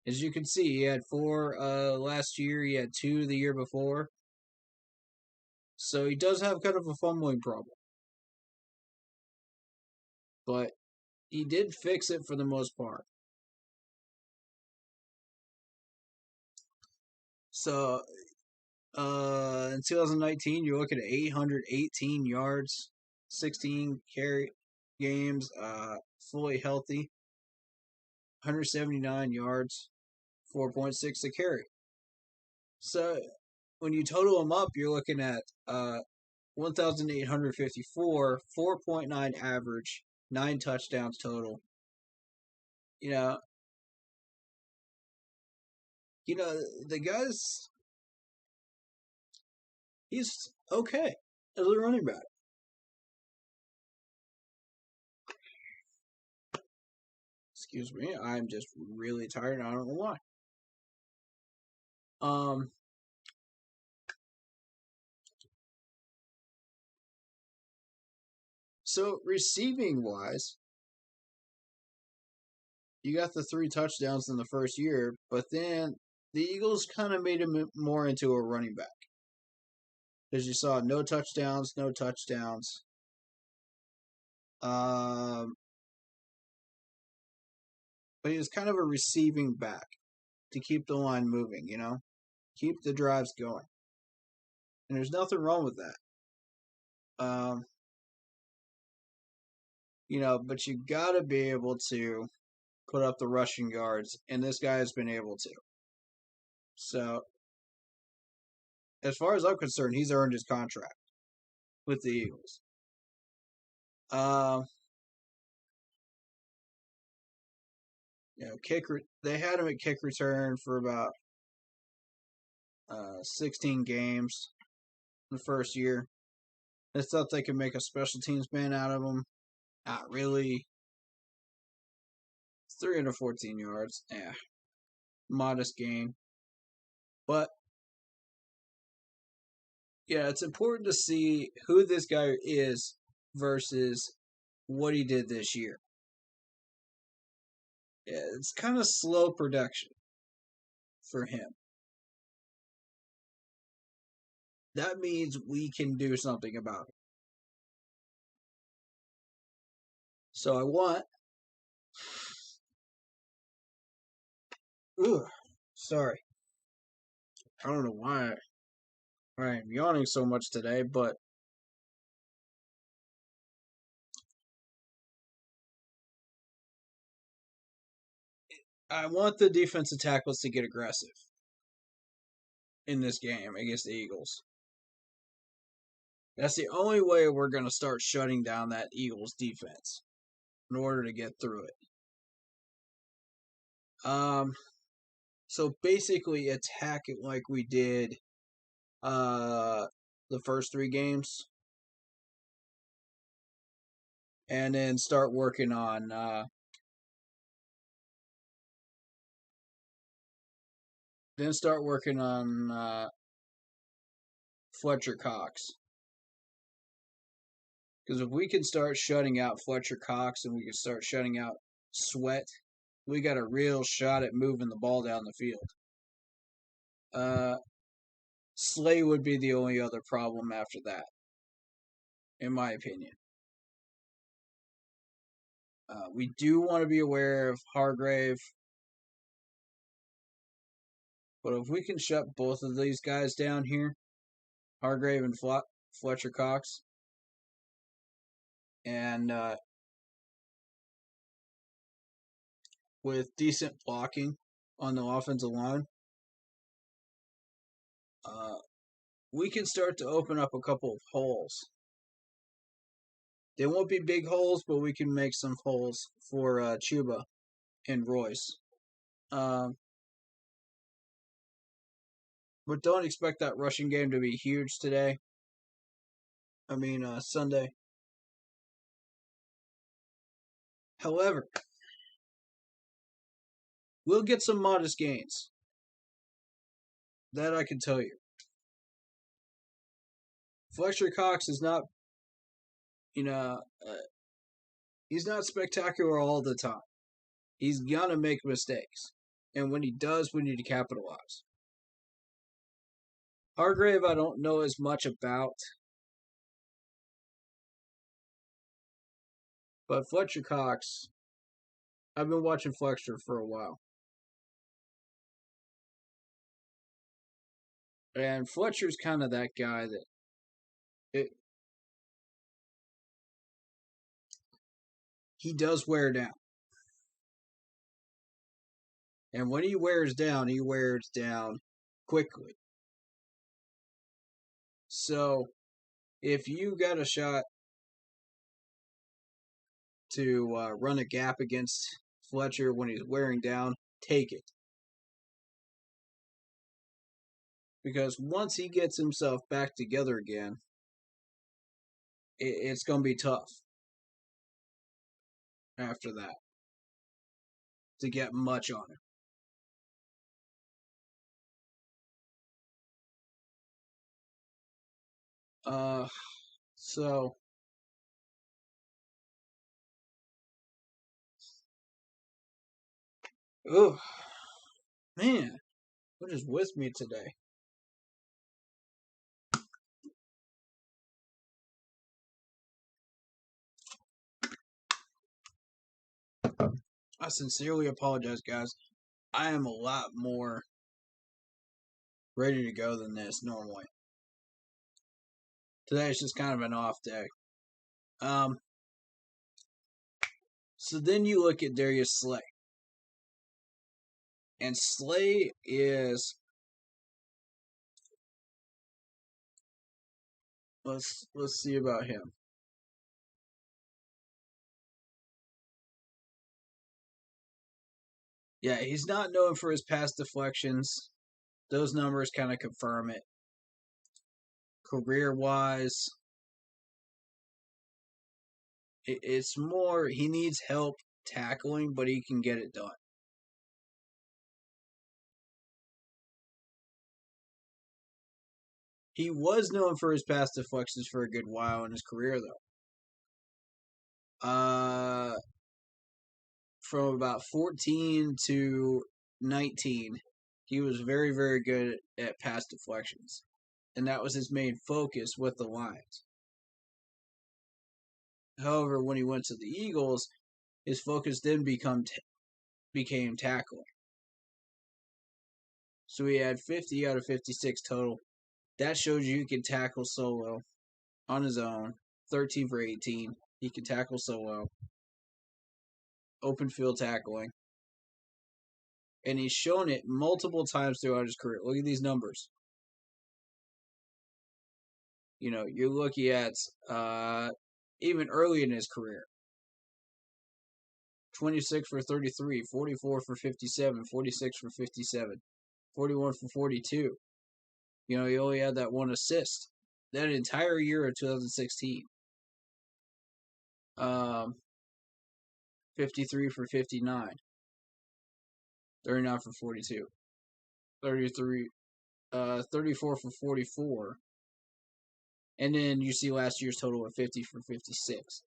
As you can see, he had 4 last year. He had 2 the year before. So he does have kind of a fumbling problem. But he did fix it for the most part. So in 2019, you're looking at 818 yards, 16 carry games, fully healthy, 179 yards, 4.6 a carry. So when you total them up, you're looking at 1,854, 4.9 average, 9 touchdowns total. The guy's he's okay as a running back. Excuse me, I'm just really tired. I don't know why. So receiving wise, you got the 3 touchdowns in the first year, but then the Eagles kind of made him more into a running back. Because you saw no touchdowns. But he was kind of a receiving back to keep the line moving, keep the drives going. And there's nothing wrong with that. But you got to be able to put up the rushing yards, and this guy has been able to. So, as far as I'm concerned, he's earned his contract with the Eagles. They had him at kick return for about 16 games in the first year. They thought they could make a special teams man out of him. Not really. 314 yards. Modest gain. But, it's important to see who this guy is versus what he did this year. It's kind of slow production for him. That means we can do something about it. So I want... Sorry. I don't know why I am yawning so much today, but I want the defensive tackles to get aggressive in this game against the Eagles. That's the only way we're going to start shutting down that Eagles defense in order to get through it. So basically attack it like we did the first 3 games. and then start working on Fletcher Cox. Because if we can start shutting out Fletcher Cox and we can start shutting out Sweat, we got a real shot at moving the ball down the field. Slay would be the only other problem after that, in my opinion. We do want to be aware of Hargrave, but if we can shut both of these guys down here, Hargrave and Fletcher Cox, and with decent blocking on the offensive line, we can start to open up a couple of holes. They won't be big holes, but we can make some holes for Chuba and Royce. But don't expect that rushing game to be huge today. Sunday. However, we'll get some modest gains. That I can tell you. Fletcher Cox is not, he's not spectacular all the time. He's gonna make mistakes. And when he does, we need to capitalize. Hargrave, I don't know as much about. But Fletcher Cox, I've been watching Fletcher for a while. And Fletcher's kind of that guy that he does wear down. And when he wears down quickly. So, if you got a shot to run a gap against Fletcher when he's wearing down, take it. Because once he gets himself back together again, it's going to be tough after that to get much on him. So oh man, what is with me today? I sincerely apologize, guys. I am a lot more ready to go than this normally. Today is just kind of an off day. So then you look at Darius Slay. And Slay is, let's see about him. Yeah, he's not known for his pass deflections. Those numbers kind of confirm it. Career-wise, it's more he needs help tackling, but he can get it done. He was known for his pass deflections for a good while in his career, though. From about 14 to 19, he was very, very good at pass deflections. And that was his main focus with the Lions. However, when he went to the Eagles, his focus then became tackling. So he had 50 out of 56 total. That shows you he can tackle solo on his own. 13 for 18. He can tackle solo. Open field tackling. And he's shown it multiple times throughout his career. Look at these numbers. You're looking at even early in his career. 26 for 33, 44 for 57, 46 for 57, 41 for 42. He only had that one assist that entire year of 2016. Um, 53 for 59. 39 for 42. 34 for 44. And then you see last year's total of 50 for 56.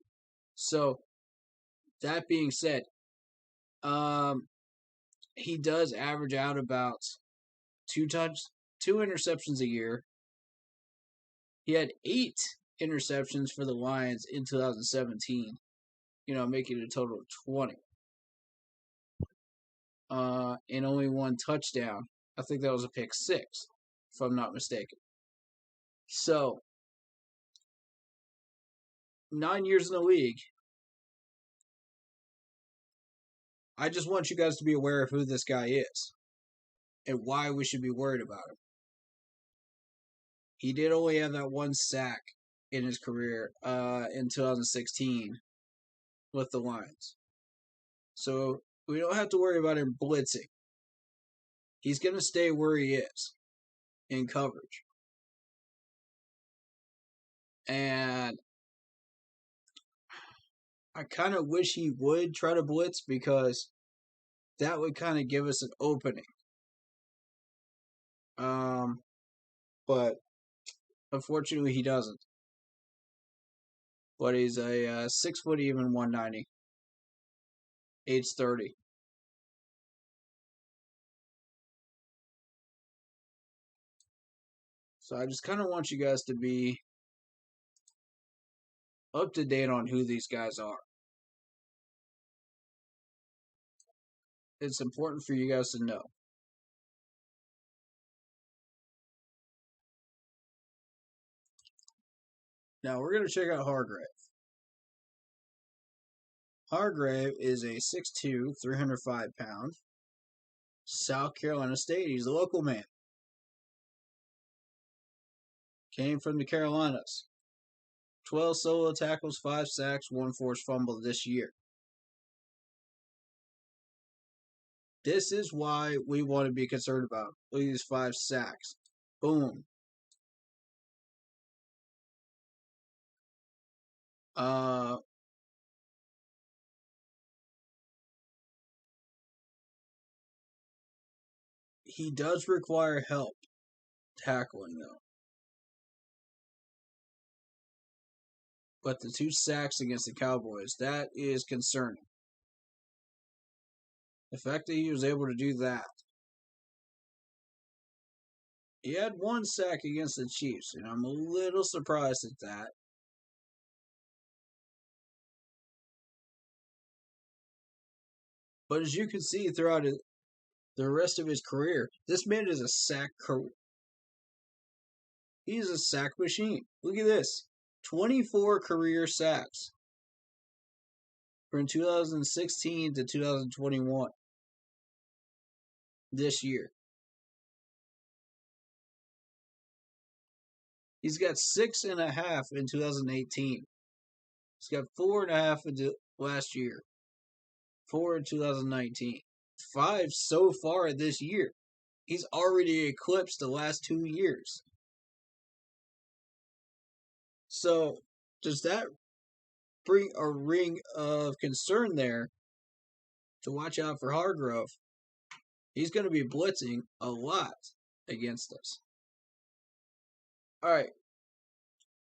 So, that being said, he does average out about two interceptions a year. He had 8 interceptions for the Lions in 2017, making it a total of 20. And only 1 touchdown. I think that was a pick 6, if I'm not mistaken. So, 9 years in the league. I just want you guys to be aware of who this guy is and why we should be worried about him. He did only have that 1 sack in his career in 2016 with the Lions. So we don't have to worry about him blitzing. He's going to stay where he is in coverage. And I kind of wish he would try to blitz because that would kind of give us an opening. But unfortunately he doesn't. But he's a 6 foot even 190. Age 30. So I just kind of want you guys to be up to date on who these guys are. It's important for you guys to know. Now we're going to check out Hargrave. Hargrave is a 6'2", 305 pound South Carolina State. He's a local man. Came from the Carolinas. 12 solo tackles, 5 sacks, 1 forced fumble this year. This is why we want to be concerned about him. Look at these 5 sacks. Boom. He does require help tackling, though. But the 2 sacks against the Cowboys, that is concerning. The fact that he was able to do that. He had 1 sack against the Chiefs, and I'm a little surprised at that. But as you can see throughout the rest of his career, this man is a sack career. He's a sack machine. Look at this. 24 career sacks from 2016 to 2021 this year. He's got 6.5 in 2018. He's got 4.5 into last year. 4 in 2019. 5 so far this year. He's already eclipsed the last 2 years. So, does that bring a ring of concern there to watch out for Hargrove? He's going to be blitzing a lot against us. All right.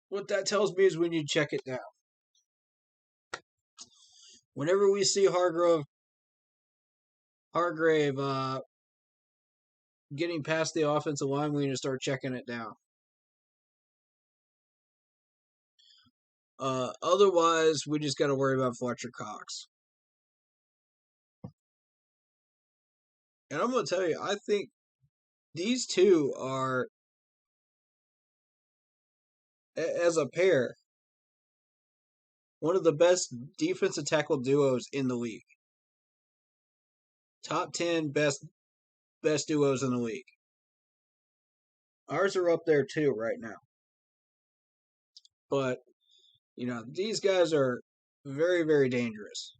What that tells me is we need to check it down. Whenever we see Hargrave getting past the offensive line, we need to start checking it down. Otherwise, we just got to worry about Fletcher Cox. And I'm going to tell you, I think these two are, as a pair, one of the best defensive tackle duos in the league. Top 10 best duos in the league. Ours are up there too right now. But, these guys are very, very dangerous.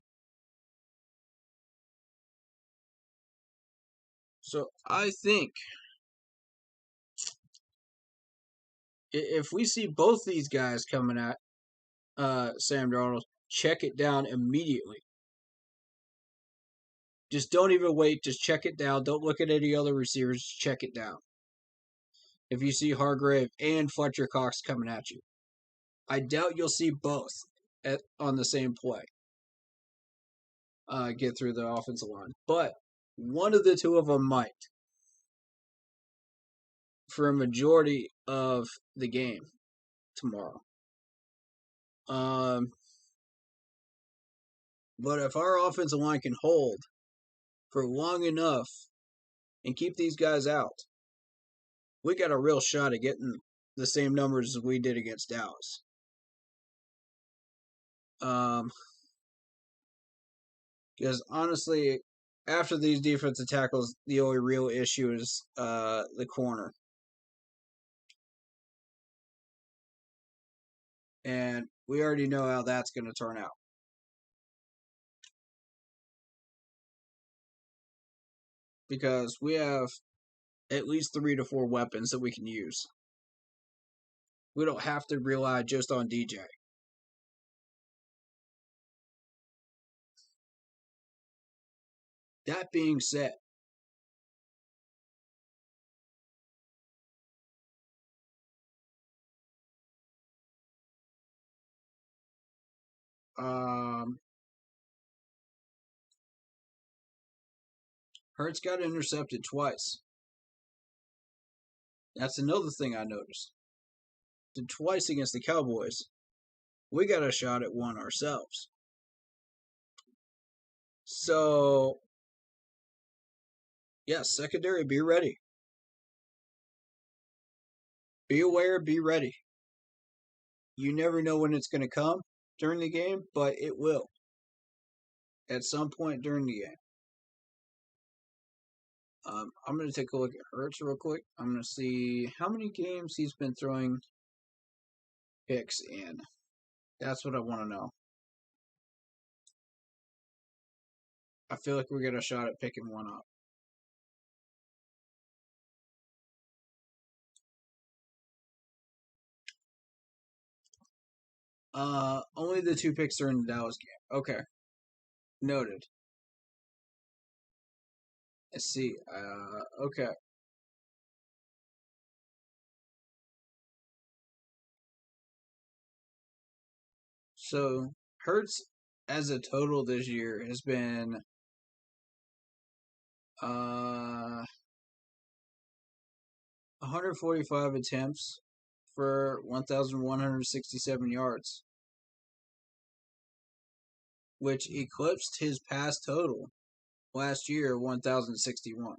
So I think if we see both these guys coming at Sam Darnold, check it down immediately. Just don't even wait. Just check it down. Don't look at any other receivers. Just check it down. If you see Hargrave and Fletcher Cox coming at you, I doubt you'll see both on the same play. Get through the offensive line. But one of the two of them might for a majority of the game tomorrow. But if our offensive line can hold for long enough and keep these guys out, we got a real shot at getting the same numbers as we did against Dallas. Because honestly, after these defensive tackles, the only real issue is the corner. And we already know how that's going to turn out. Because we have at least 3 to 4 weapons that we can use. We don't have to rely just on DJ. That being said, Hurts got intercepted twice. That's another thing I noticed. Did twice against the Cowboys. We got a shot at one ourselves. So, yes, secondary, be ready. Be aware, be ready. You never know when it's going to come during the game, but it will. At some point during the game. I'm going to take a look at Hurts real quick. I'm going to see how many games he's been throwing picks in. That's what I want to know. I feel like we got a shot at picking one up. Only the 2 picks are in the Dallas game. Okay. Noted. Let's see. Okay. So, Hurts as a total this year has been 145 attempts for 1,167 yards, which eclipsed his past total last year, 1,061.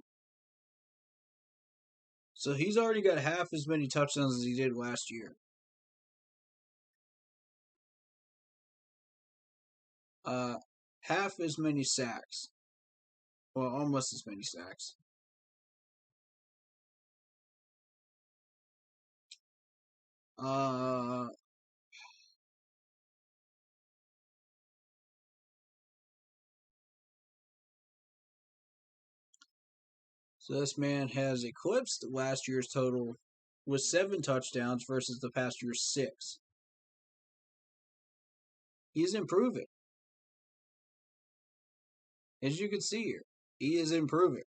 So he's already got half as many touchdowns as he did last year. Half as many sacks. Well, almost as many sacks. So this man has eclipsed last year's total with 7 touchdowns versus the past year's 6. He's improving. As you can see here, he is improving.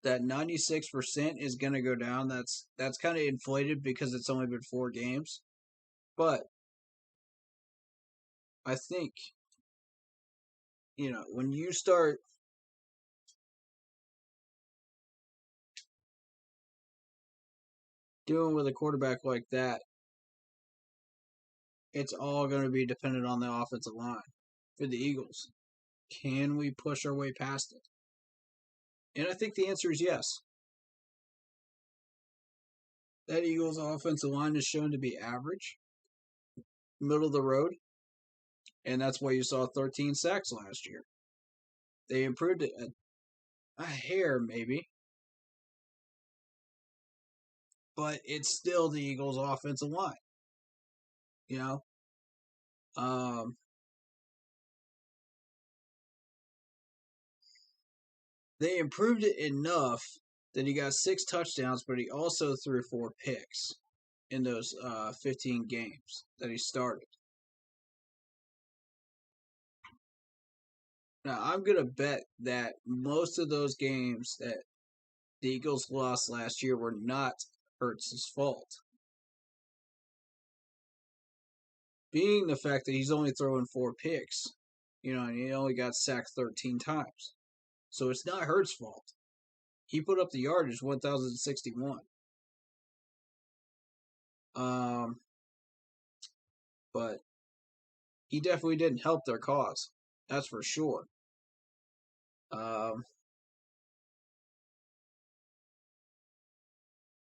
That 96% is going to go down. That's kind of inflated because it's only been 4 games. But I think, when you start doing with a quarterback like that, it's all going to be dependent on the offensive line for the Eagles. Can we push our way past it? And I think the answer is yes. That Eagles offensive line is shown to be average, middle of the road, and that's why you saw 13 sacks last year. They improved it a hair, maybe, but it's still the Eagles offensive line. They improved it enough that he got 6 touchdowns, but he also threw 4 picks in those 15 games that he started. Now, I'm going to bet that most of those games that the Eagles lost last year were not Hurts' fault. Being the fact that he's only throwing 4 picks, and he only got sacked 13 times. So it's not Hurts' fault. He put up the yardage, 1,061. But he definitely didn't help their cause. That's for sure.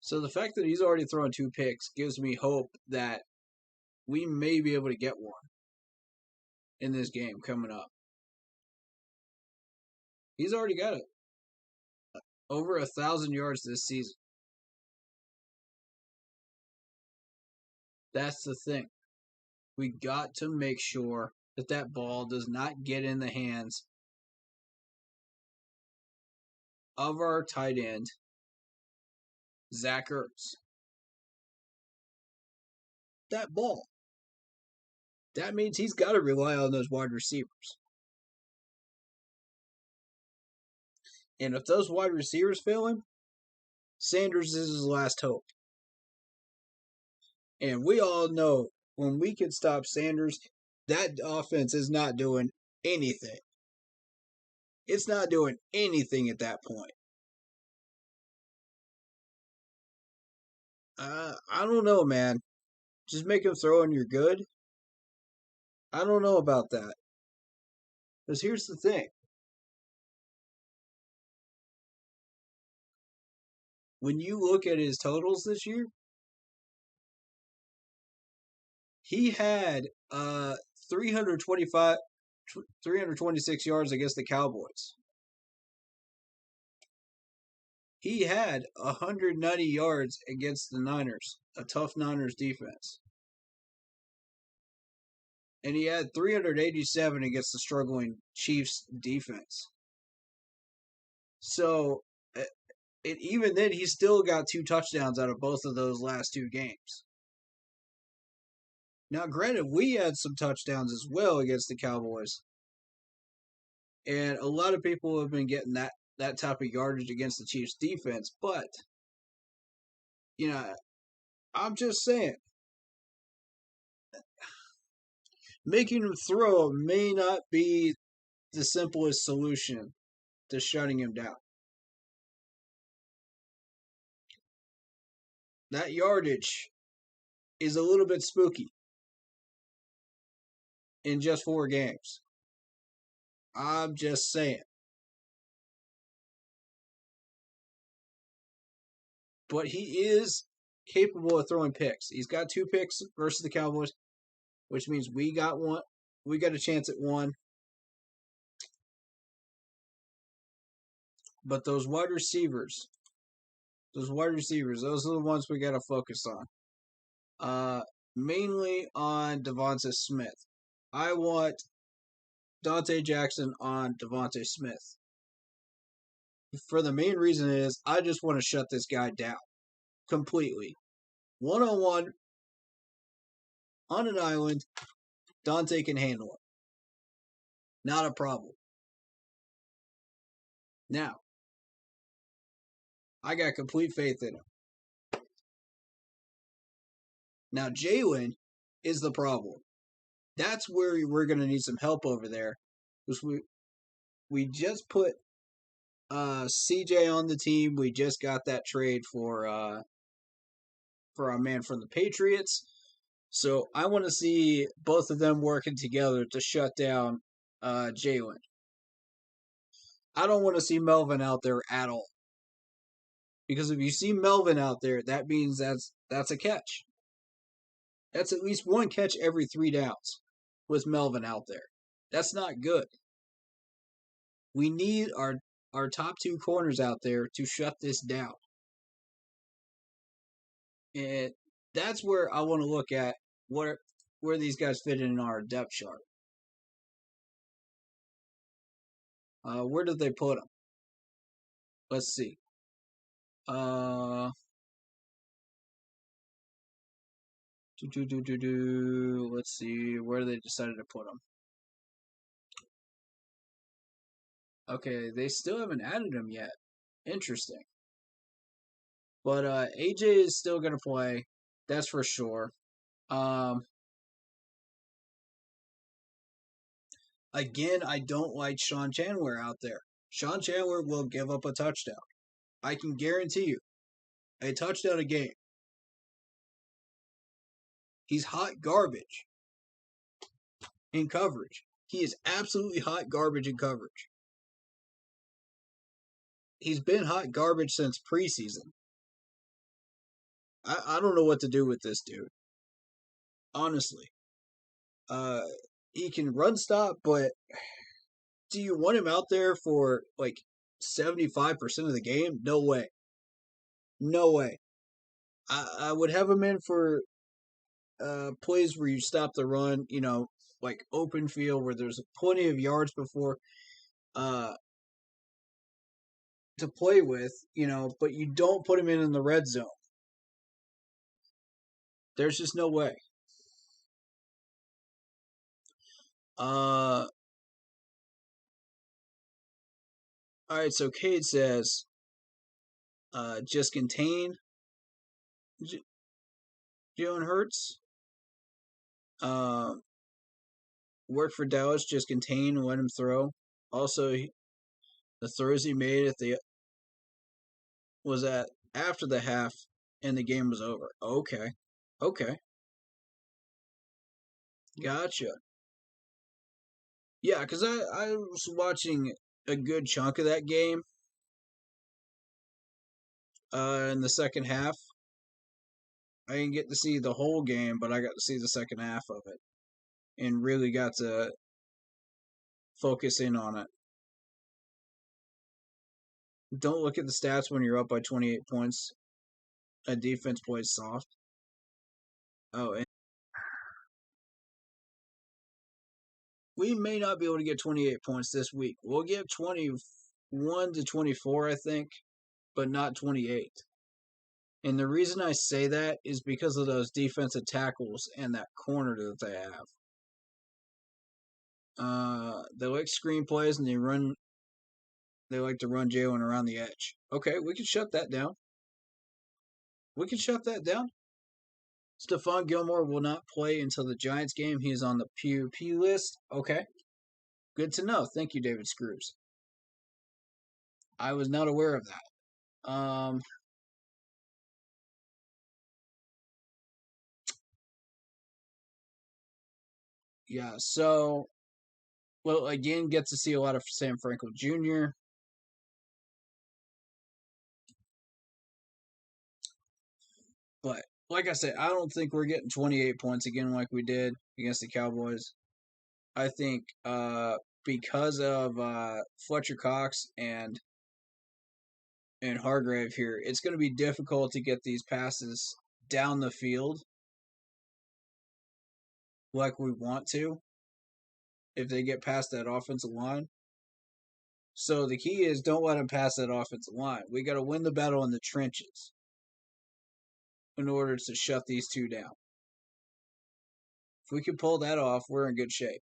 So the fact that he's already thrown 2 picks gives me hope that we may be able to get one in this game coming up. He's already got it. Over 1,000 yards this season. That's the thing. We got to make sure that that ball does not get in the hands of our tight end, Zach Ertz. That ball. That means he's got to rely on those wide receivers. And if those wide receivers fail him, Sanders is his last hope. And we all know when we can stop Sanders, that offense is not doing anything. It's not doing anything at that point. I don't know, man. Just make him throw and you're good. I don't know about that. Because here's the thing. When you look at his totals this year, he had 326 yards against the Cowboys. He had 190 yards against the Niners, a tough Niners defense. And he had 387 against the struggling Chiefs defense. So, even then, he still got 2 touchdowns out of both of those last 2 games. Now, granted, we had some touchdowns as well against the Cowboys. And a lot of people have been getting that type of yardage against the Chiefs defense. But, I'm just saying, making him throw may not be the simplest solution to shutting him down. That yardage is a little bit spooky in just 4 games. I'm just saying. But he is capable of throwing picks. He's got 2 picks versus the Cowboys, which means we got one. We got a chance at 1. But those wide receivers, those are the ones we got to focus on. Mainly on Devonta Smith. I want Dante Jackson on Devonta Smith. For the main reason is I just want to shut this guy down completely. 1-on-1 on an island, Dante can handle it. Not a problem. Now, I got complete faith in him. Now, Jalen is the problem. That's where we're going to need some help over there. Because we just put CJ on the team. We just got that trade for our man from the Patriots. So I want to see both of them working together to shut down Jalen. I don't want to see Melvin out there at all. Because if you see Melvin out there, that means that's a catch. That's at least 1 catch every 3 downs with Melvin out there. That's not good. We need our top 2 corners out there to shut this down. And that's where I want to look at where these guys fit in our depth chart. Where did they put them? Let's see. Let's see where they decided to put him. Okay, they still haven't added him yet. Interesting. But AJ is still gonna play. That's for sure. Again, I don't like Sean Chandler out there. Sean Chandler will give up a touchdown. I can guarantee you, a touchdown a game. He's hot garbage in coverage. He is absolutely hot garbage in coverage. He's been hot garbage since preseason. I don't know what to do with this dude. Honestly. He can run stop, but do you want him out there for like 75% of the game? No way. No way. I would have him in for plays where you stop the run, like open field where there's plenty of yards before uh, to play with, but you don't put him in the red zone. There's just no way. All right, so Cade says, just contain Jalen Hurts. Work for Dallas, just contain and let him throw. Also, the throws he made was at after the half and the game was over. Okay. Gotcha. Yeah, because I was watching a good chunk of that game in the second half. I didn't get to see the whole game, but I got to see the second half of it and really got to focus in on it. Don't look at the stats when you're up by 28 points. A defense plays soft. Oh, and we may not be able to get 28 points this week. We'll get 21 to 24, I think, but not 28. And the reason I say that is because of those defensive tackles and that corner that they have. They like screen plays and they like to run Jalen around the edge. Okay, we can shut that down. Stephon Gilmore will not play until the Giants game. He is on the PUP list. Okay. Good to know. Thank you, David Screws. I was not aware of that. Yeah, so we'll again get to see a lot of Sam Franco Jr. But like I said, I don't think we're getting 28 points again like we did against the Cowboys. I think because of Fletcher Cox and Hargrave here, it's going to be difficult to get these passes down the field like we want to if they get past that offensive line. So the key is don't let them pass that offensive line. We got to win the battle in the trenches in order to shut these two down. If we can pull that off, we're in good shape.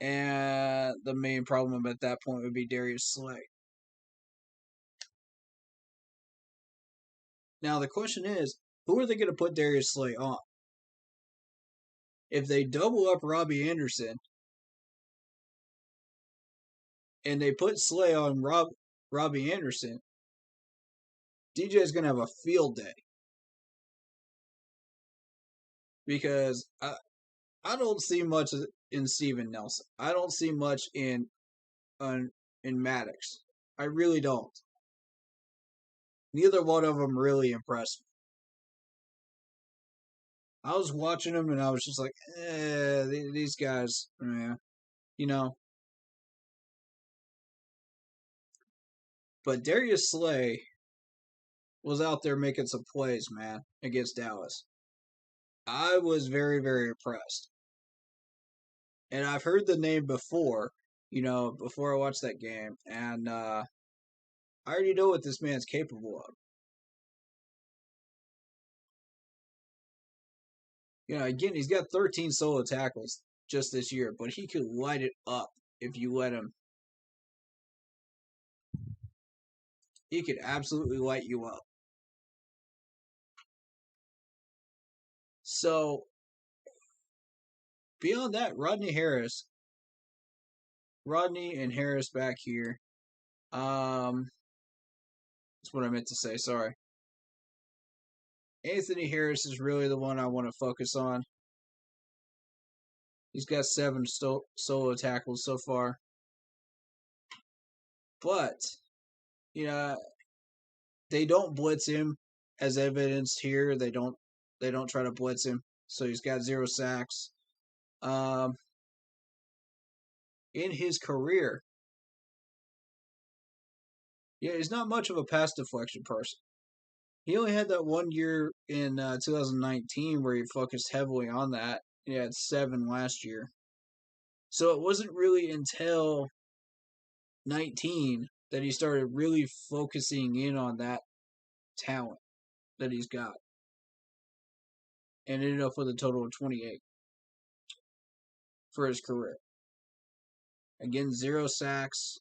And the main problem at that point would be Darius Slay. Now the question is, who are they going to put Darius Slay on? If they double up Robbie Anderson and they put Slay on Robbie Anderson, DJ is going to have a field day. Because I don't see much in Steven Nelson. I don't see much in Maddox. I really don't. Neither one of them really impressed me. I was watching them and I was just like, these guys, But Darius Slay was out there making some plays, man, against Dallas. I was very, very impressed. And I've heard the name before, before I watched that game. And I already know what this man's capable of. Again, he's got 13 solo tackles just this year, but he could light it up if you let him. He could absolutely light you up. So, beyond that, Rodney and Harris back here. That's what I meant to say. Sorry. Anthony Harris is really the one I want to focus on. He's got 7 solo tackles so far. But, they don't blitz him, as evidenced here. They don't try to blitz him. So he's got 0 sacks. In his career, he's not much of a pass deflection person. He only had that 1 year in 2019 where he focused heavily on that. He had 7 last year. So it wasn't really until 19 that he started really focusing in on that talent that he's got. And ended up with a total of 28 for his career. Again, 0 sacks,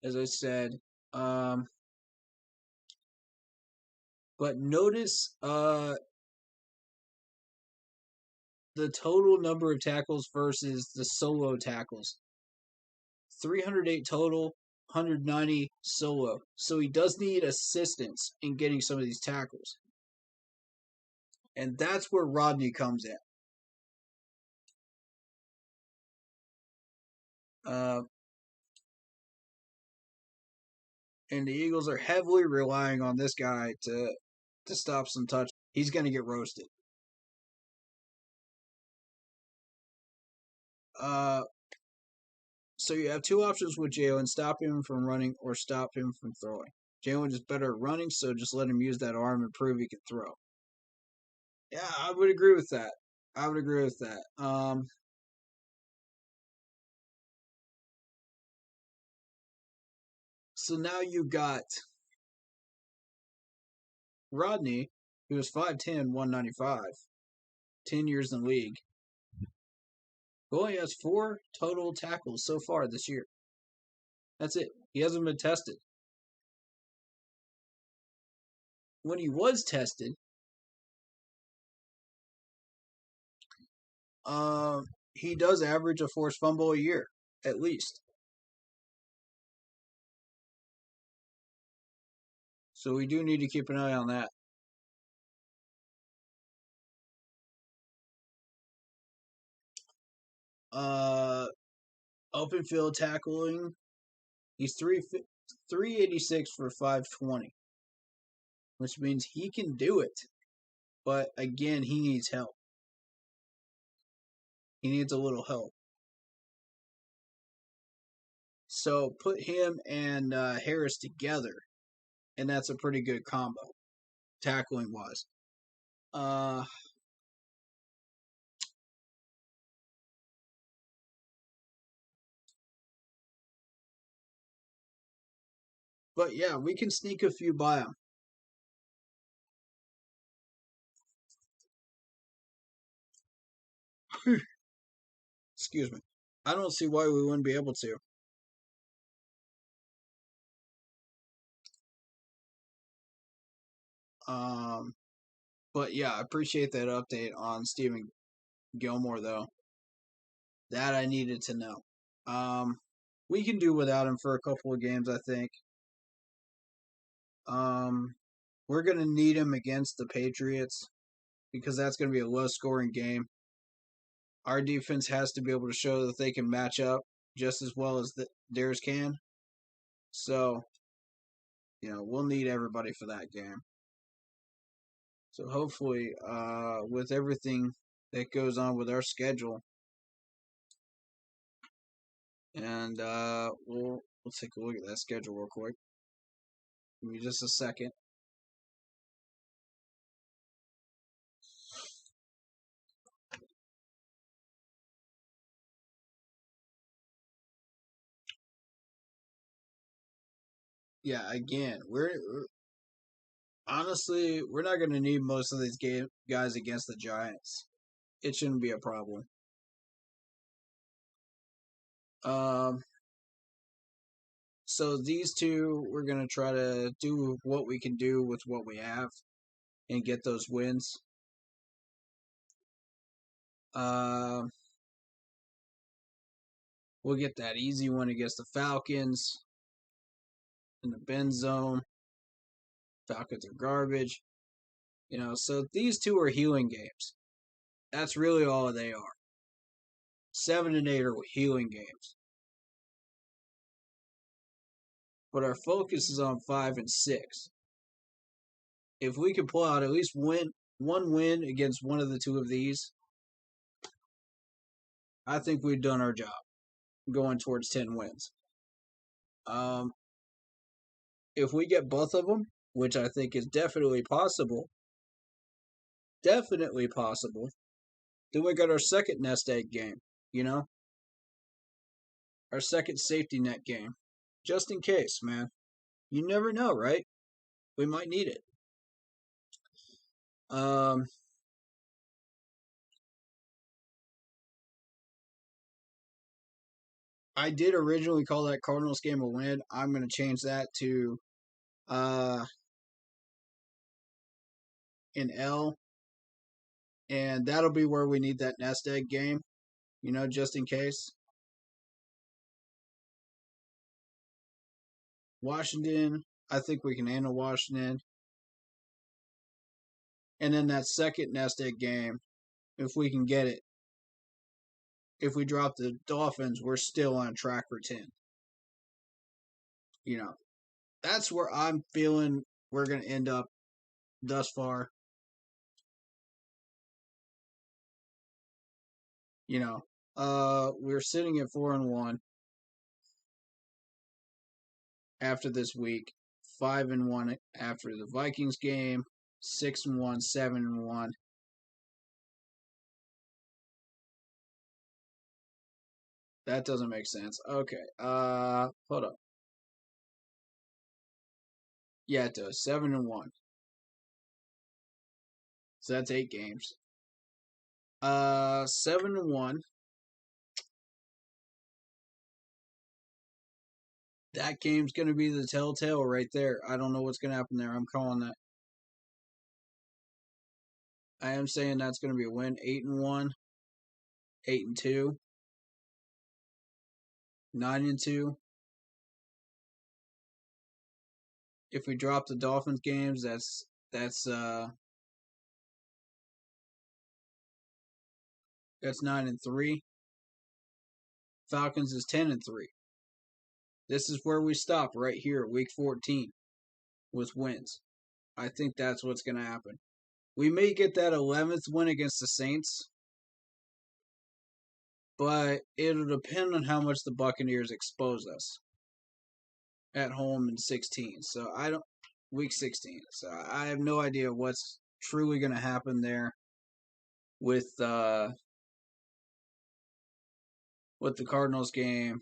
as I said. But notice the total number of tackles versus the solo tackles. 308 total, 190 solo. So he does need assistance in getting some of these tackles. And that's where Rodney comes in. And the Eagles are heavily relying on this guy to stop some touch. He's going to get roasted. So you have 2 options with Jalen: stop him from running or stop him from throwing. Jalen is better at running, so just let him use that arm and prove he can throw. Yeah, I would agree with that. So now you got Rodney, who is 5'10", 195, 10 years in the league, who only has 4 total tackles so far this year. That's it. He hasn't been tested. When he was tested, he does average a forced fumble a year, at least. So we do need to keep an eye on that. Open field tackling, he's 386 for 520, which means he can do it. But again, he needs help. He needs a little help. So put him and Harris together, and that's a pretty good combo, tackling wise. But yeah, we can sneak a few by him. Excuse me. I don't see why we wouldn't be able to. But yeah, I appreciate that update on Stephen Gilmore, though. That I needed to know. We can do without him for a couple of games, I think. We're going to need him against the Patriots because that's going to be a low-scoring game. Our defense has to be able to show that they can match up just as well as theirs can. So, we'll need everybody for that game. So hopefully, with everything that goes on with our schedule, and we'll take a look at that schedule real quick. Give me just a second. Yeah, again, we're honestly, we're not going to need most of these guys against the Giants. it shouldn't be a problem. Um, so these two, we're gonna try to do what we can do with what we have and get those wins. We'll get that easy one against the Falcons in the bend zone. Falcons are garbage. So these two are healing games. That's really all they are. 7 and 8 are healing games. But our focus is on 5 and 6. If we can pull out at least one win against one of the two of these, I think we've done our job going towards 10 wins. If we get both of them, which I think is definitely possible, then we got our second nest egg game, our second safety net game. Just in case, man. You never know, right? We might need it. I did originally call that Cardinals game a win. I'm going to change that to an L. And that'll be where we need that nest egg game, just in case. Washington, I think we can handle Washington. And then that second nest egg game, if we can get it, if we drop the Dolphins, we're still on track for 10. That's where I'm feeling we're going to end up thus far. We're sitting at 4-1 after this week, 5-1 after the Vikings game, 6-1, 7-1. That doesn't make sense. Okay. Hold up. Yeah, it does. 7-1. So that's 8 games. 7-1. That game's going to be the telltale right there. I don't know what's going to happen there. I'm calling that. I am saying that's going to be a win. 8-1, 8-2, 9-2. If we drop the Dolphins games, that's 9-3. Falcons is 10-3. This is where we stop right here, week 14, with wins. I think that's what's going to happen. We may get that 11th win against the Saints, but it'll depend on how much the Buccaneers expose us at home in 16. So week 16. So I have no idea what's truly going to happen there with the Cardinals game,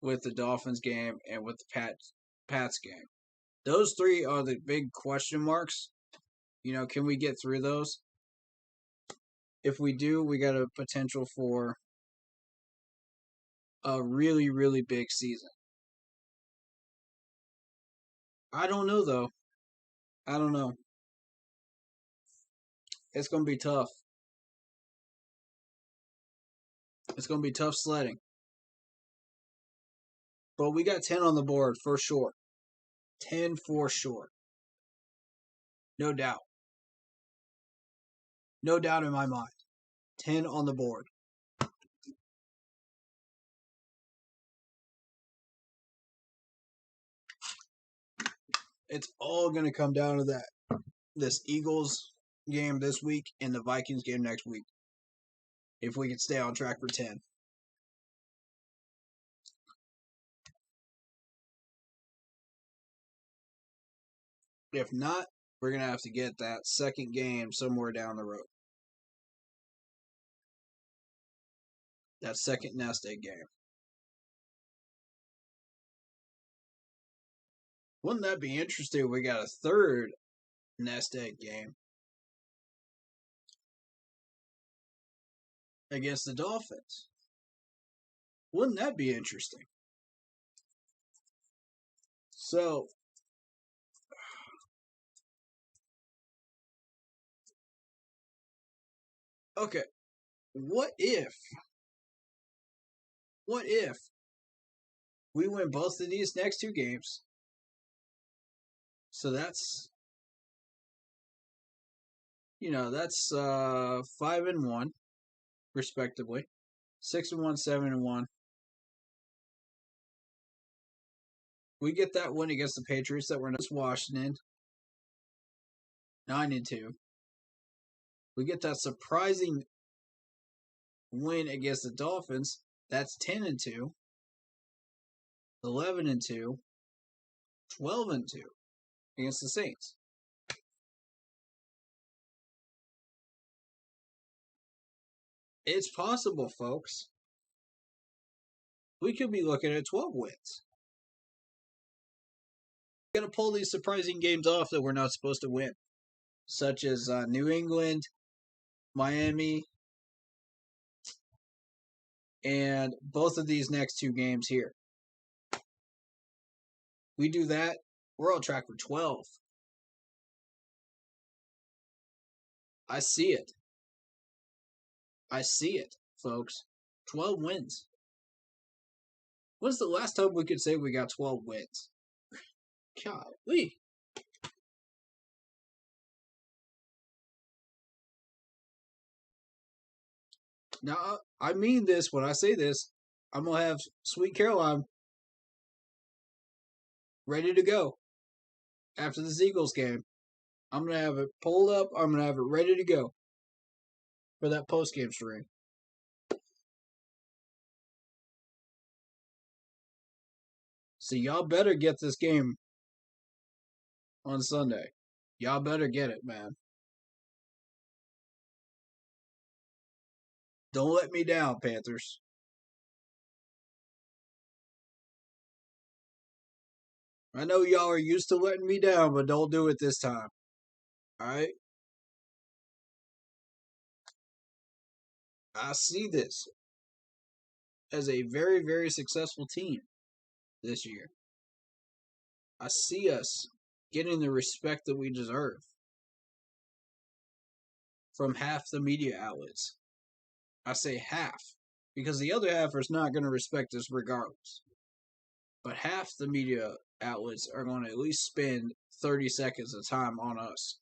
with the Dolphins game, and with the Pats game. Those three are the big question marks. Can we get through those? If we do, we got a potential for a really, really big season. I don't know, though. I don't know. It's going to be tough. It's going to be tough sledding. But we got 10 on the board for sure. 10 for sure. No doubt. No doubt in my mind. 10 on the board. It's all going to come down to that. This Eagles game this week and the Vikings game next week. If we can stay on track for 10. If not, we're going to have to get that second game somewhere down the road. That second nest egg game. Wouldn't that be interesting if we got a third nest egg game? against the Dolphins. Wouldn't that be interesting? So, okay, what if we win both of these next two games? So that's that's 5-1 respectively, 6-1, 7-1. We get that win against the Patriots that were not Washington, 9-2. We get that surprising win against the Dolphins. That's 10-2, 11-2, 12-2 against the Saints. It's possible, folks. We could be looking at 12 wins. We're going to pull these surprising games off that we're not supposed to win, such as New England, Miami, and both of these next two games here. We do that, we're on track for 12. I see it. I see it, folks. 12 wins. When's the last time we could say we got 12 wins? Golly. Now, I mean this when I say this. I'm going to have Sweet Caroline ready to go after this Eagles game. I'm going to have it pulled up. I'm going to have it ready to go for that post-game stream. So y'all better get this game on Sunday. Y'all better get it, man. Don't let me down, Panthers. I know y'all are used to letting me down, but don't do it this time. Alright? I see this as a very, very successful team this year. I see us getting the respect that we deserve from half the media outlets. I say half, because the other half is not going to respect us regardless. But half the media outlets are going to at least spend 30 seconds of time on us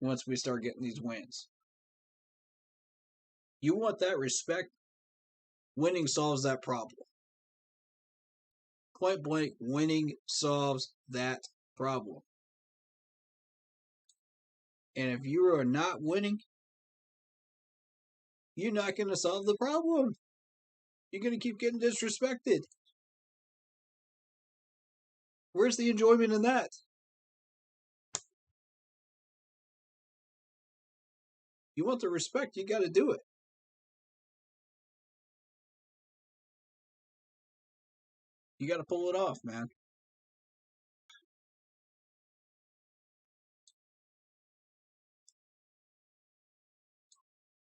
once we start getting these wins. You want that respect? Winning solves that problem. Point blank, winning solves that problem. And if you are not winning, you're not going to solve the problem. You're going to keep getting disrespected. Where's the enjoyment in that? You want the respect, you got to do it. You got to pull it off, man.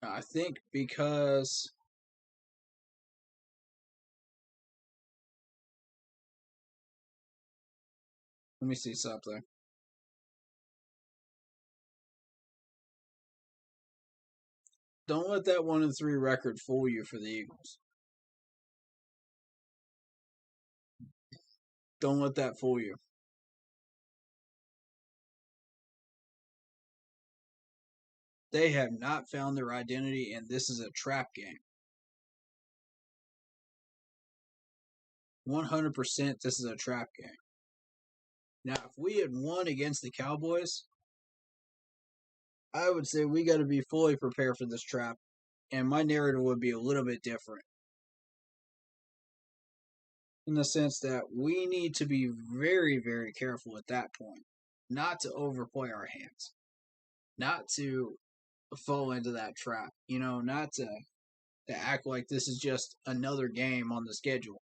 I think because let me see something. Don't let that 1-3 record fool you for the Eagles. Don't let that fool you. They have not found their identity, and this is a trap game. 100% this is a trap game. Now, if we had won against the Cowboys, I would say we got to be fully prepared for this trap, and my narrative would be a little bit different. In the sense that we need to be very, very careful at that point. Not to overplay our hands. Not to fall into that trap. Not to act like this is just another game on the schedule.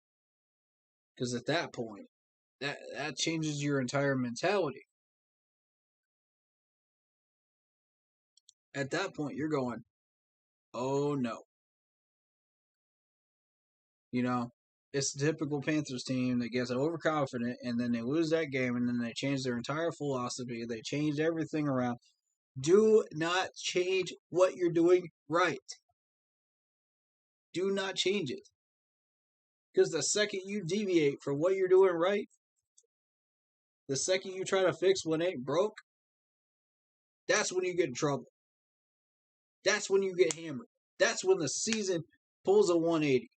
Because at that point, that changes your entire mentality. At that point, you're going, Oh no. You know, it's the typical Panthers team that gets overconfident and then they lose that game and then they change their entire philosophy. They change everything around. Do not change what you're doing right. Do not change it. Because the second you deviate from what you're doing right, the second you try to fix what ain't broke, that's when you get in trouble. That's when you get hammered. That's when the season pulls a 180.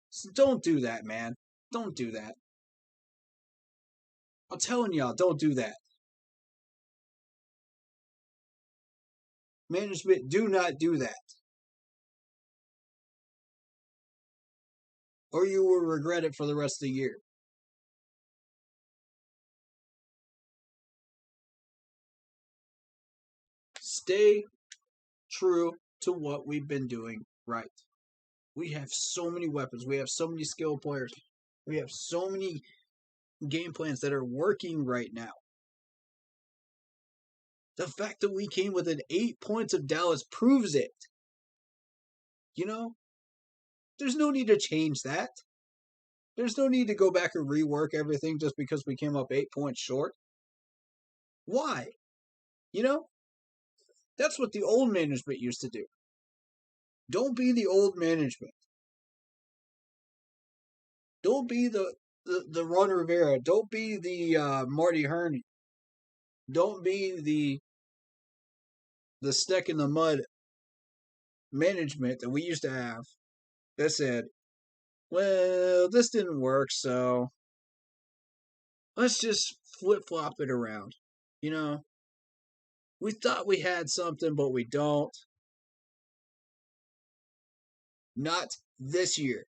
So don't do that, man. Don't do that. I'm telling y'all, don't do that. Management, do not do that. Or you will regret it for the rest of the year. Stay true to what we've been doing right. We have so many weapons. We have so many skilled players. We have so many game plans that are working right now. The fact that we came within 8 points of Dallas proves it. You know, there's no need to change that. There's no need to go back and rework everything just because we came up 8 points short. Why? You know, that's what the old management used to do. Don't be the old management. Don't be the Ron Rivera. Don't be the Marty Herney. Don't be the stuck in the mud management that we used to have that said, well, this didn't work, so let's just flip flop it around. You know, we thought we had something, but we don't. Not this year.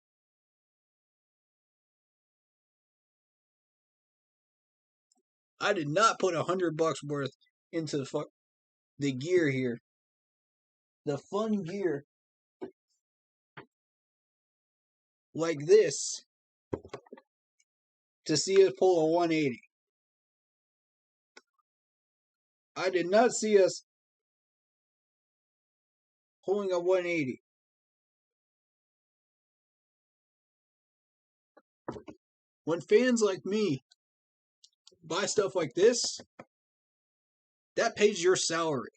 I did not put $100 worth into the gear here. The fun gear like this to see us pull a 180. I did not see us pulling a 180. When fans like me buy stuff like this, that pays your salary.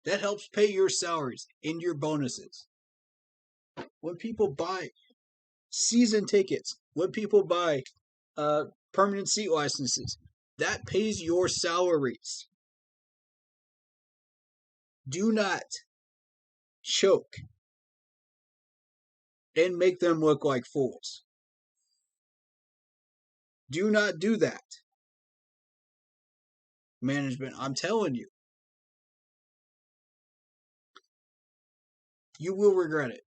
That helps pay your salaries and your bonuses. When people buy season tickets, when people buy permanent seat licenses, that pays your salaries. Do not choke and make them look like fools. Do not do that. Management, I'm telling you. You will regret it.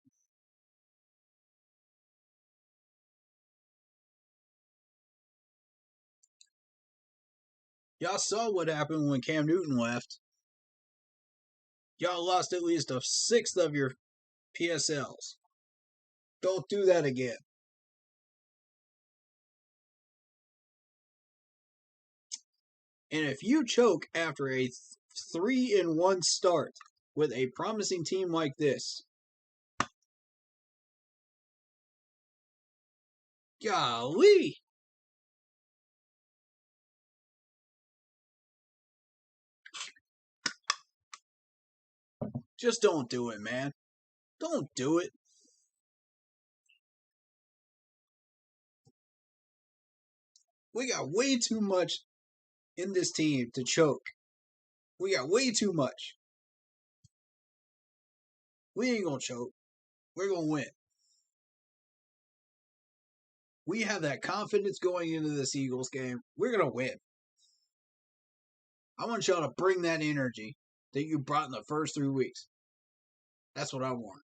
Y'all saw what happened when Cam Newton left. Y'all lost at least a sixth of your PSLs. Don't do that again. And if you choke after a 3-1 start with a promising team like this, golly. Just don't do it, man. Don't do it. We got way too much in this team to choke. We got way too much. We ain't gonna choke. We're gonna win. We have that confidence going into this Eagles game. We're gonna win. I want y'all to bring that energy that you brought in the first 3 weeks. That's what I want.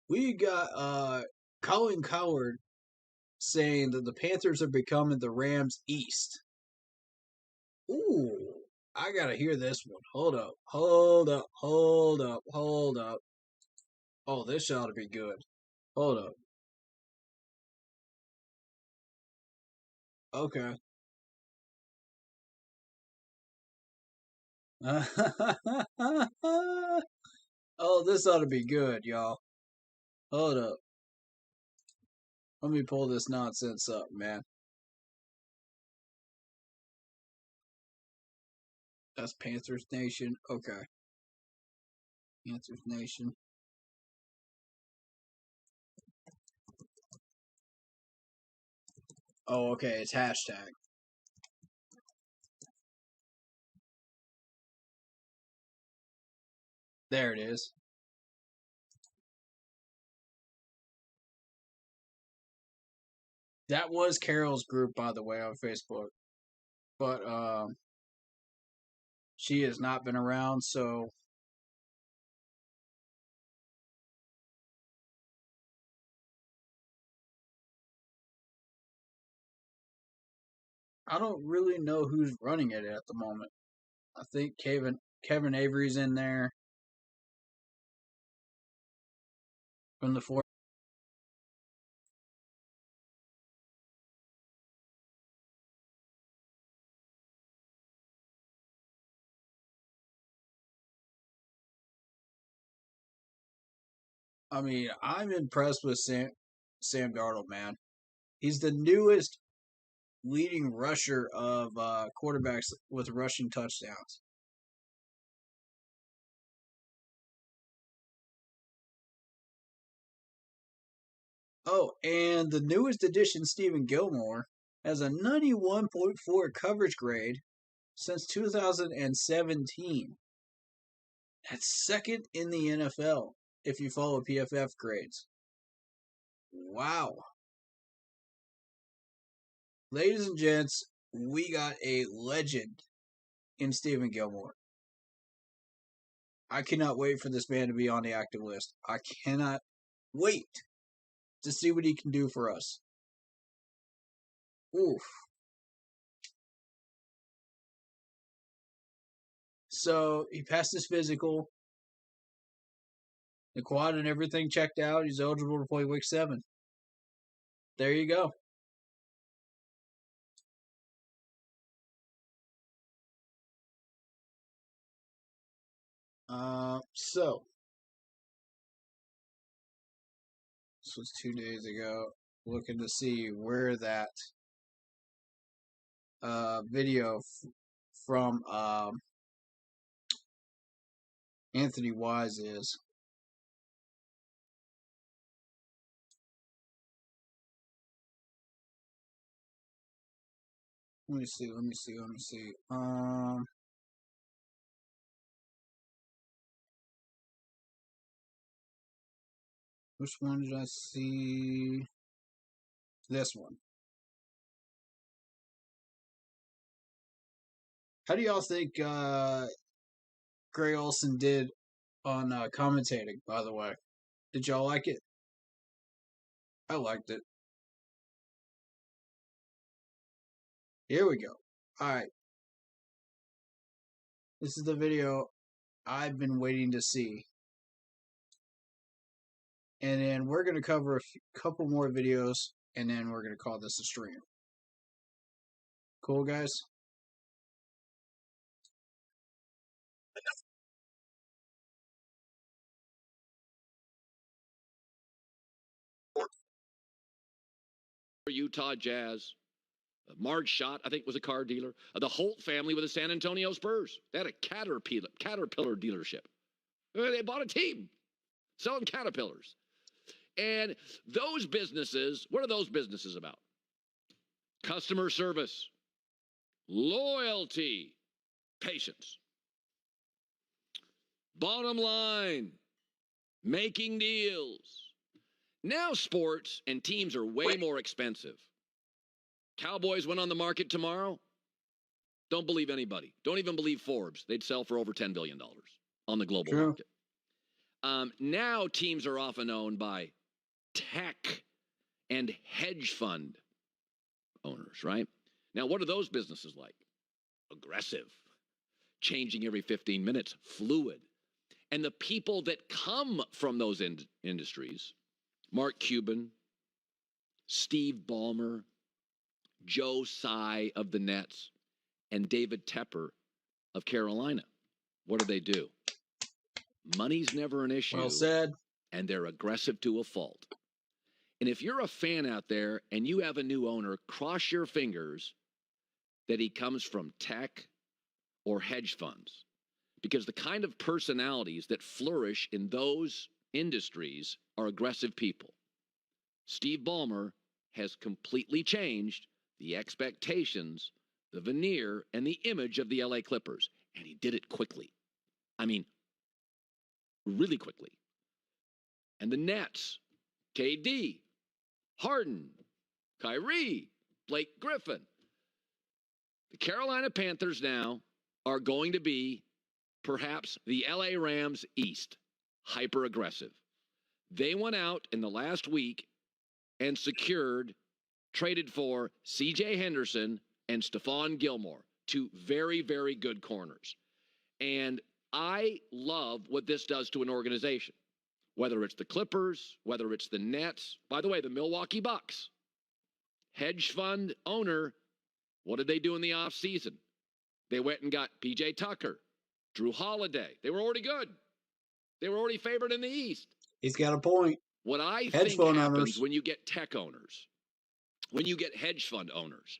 We got Colin Coward saying that the Panthers are becoming the Rams East. Ooh, I gotta hear this one. Hold up. Oh, this ought to be good. Hold up. Okay. Oh, this ought to be good, y'all. Hold up. Let me pull this nonsense up, man. That's Panthers Nation. Okay. Panthers Nation. Oh, okay. It's hashtag. There it is. That was Carol's group, by the way, on Facebook. But she has not been around, so I don't really know who's running it at the moment. I think Kevin Avery's in there from the four. I mean, I'm impressed with Sam Darnold, man. He's the newest leading rusher of quarterbacks with rushing touchdowns. Oh, and the newest addition, Stephen Gilmore, has a 91.4 coverage grade since 2017. That's second in the NFL if you follow PFF grades. Wow. Ladies and gents, we got a legend in Stephen Gilmore. I cannot wait for this man to be on the active list. I cannot wait to see what he can do for us. Oof. So he passed his physical. The quad and everything checked out. He's eligible to play week 7. There you go. So this was 2 days ago. Looking to see where that video from Anthony Wise is. Let me see. Which one did I see? This one. How do y'all think Gray Olson did on commentating, by the way? Did y'all like it? I liked it. Here we go. Alright. This is the video I've been waiting to see. And then we're going to cover a couple more videos, and then we're going to call this a stream. Cool, guys? Utah Jazz. Marge Schott, I think, was a car dealer. The Holt family with the San Antonio Spurs. They had a Caterpillar dealership. They bought a team selling Caterpillars. And those businesses, what are those businesses about? Customer service, loyalty, patience. Bottom line, making deals. Now sports and teams are way more expensive. Cowboys went on the market tomorrow. Don't believe anybody. Don't even believe Forbes. They'd sell for over $10 billion on the global market. Now teams are often owned by tech and hedge fund owners, right? Now, what are those businesses like? Aggressive, changing every 15 minutes, fluid. And the people that come from those industries, Mark Cuban, Steve Ballmer, Joe Tsai of the Nets, and David Tepper of Carolina. What do? Money's never an issue. Well said. And they're aggressive to a fault. And if you're a fan out there and you have a new owner, cross your fingers that he comes from tech or hedge funds. Because the kind of personalities that flourish in those industries are aggressive people. Steve Ballmer has completely changed the expectations, the veneer, and the image of the LA Clippers. And he did it quickly. I mean, really quickly. And the Nets, KD, Harden, Kyrie, Blake Griffin. The Carolina Panthers now are going to be perhaps the LA Rams East, hyper aggressive. They went out in the last week and traded for C.J. Henderson and Stephon Gilmore, two very, very good corners. And I love what this does to an organization, whether it's the Clippers, whether it's the Nets. By the way, the Milwaukee Bucks, hedge fund owner, what did they do in the offseason? They went and got P.J. Tucker, Drew Holiday. They were already good. They were already favored in the East. He's got a point. What I Hedge think fund happens owners. when you get tech owners, when you get hedge fund owners,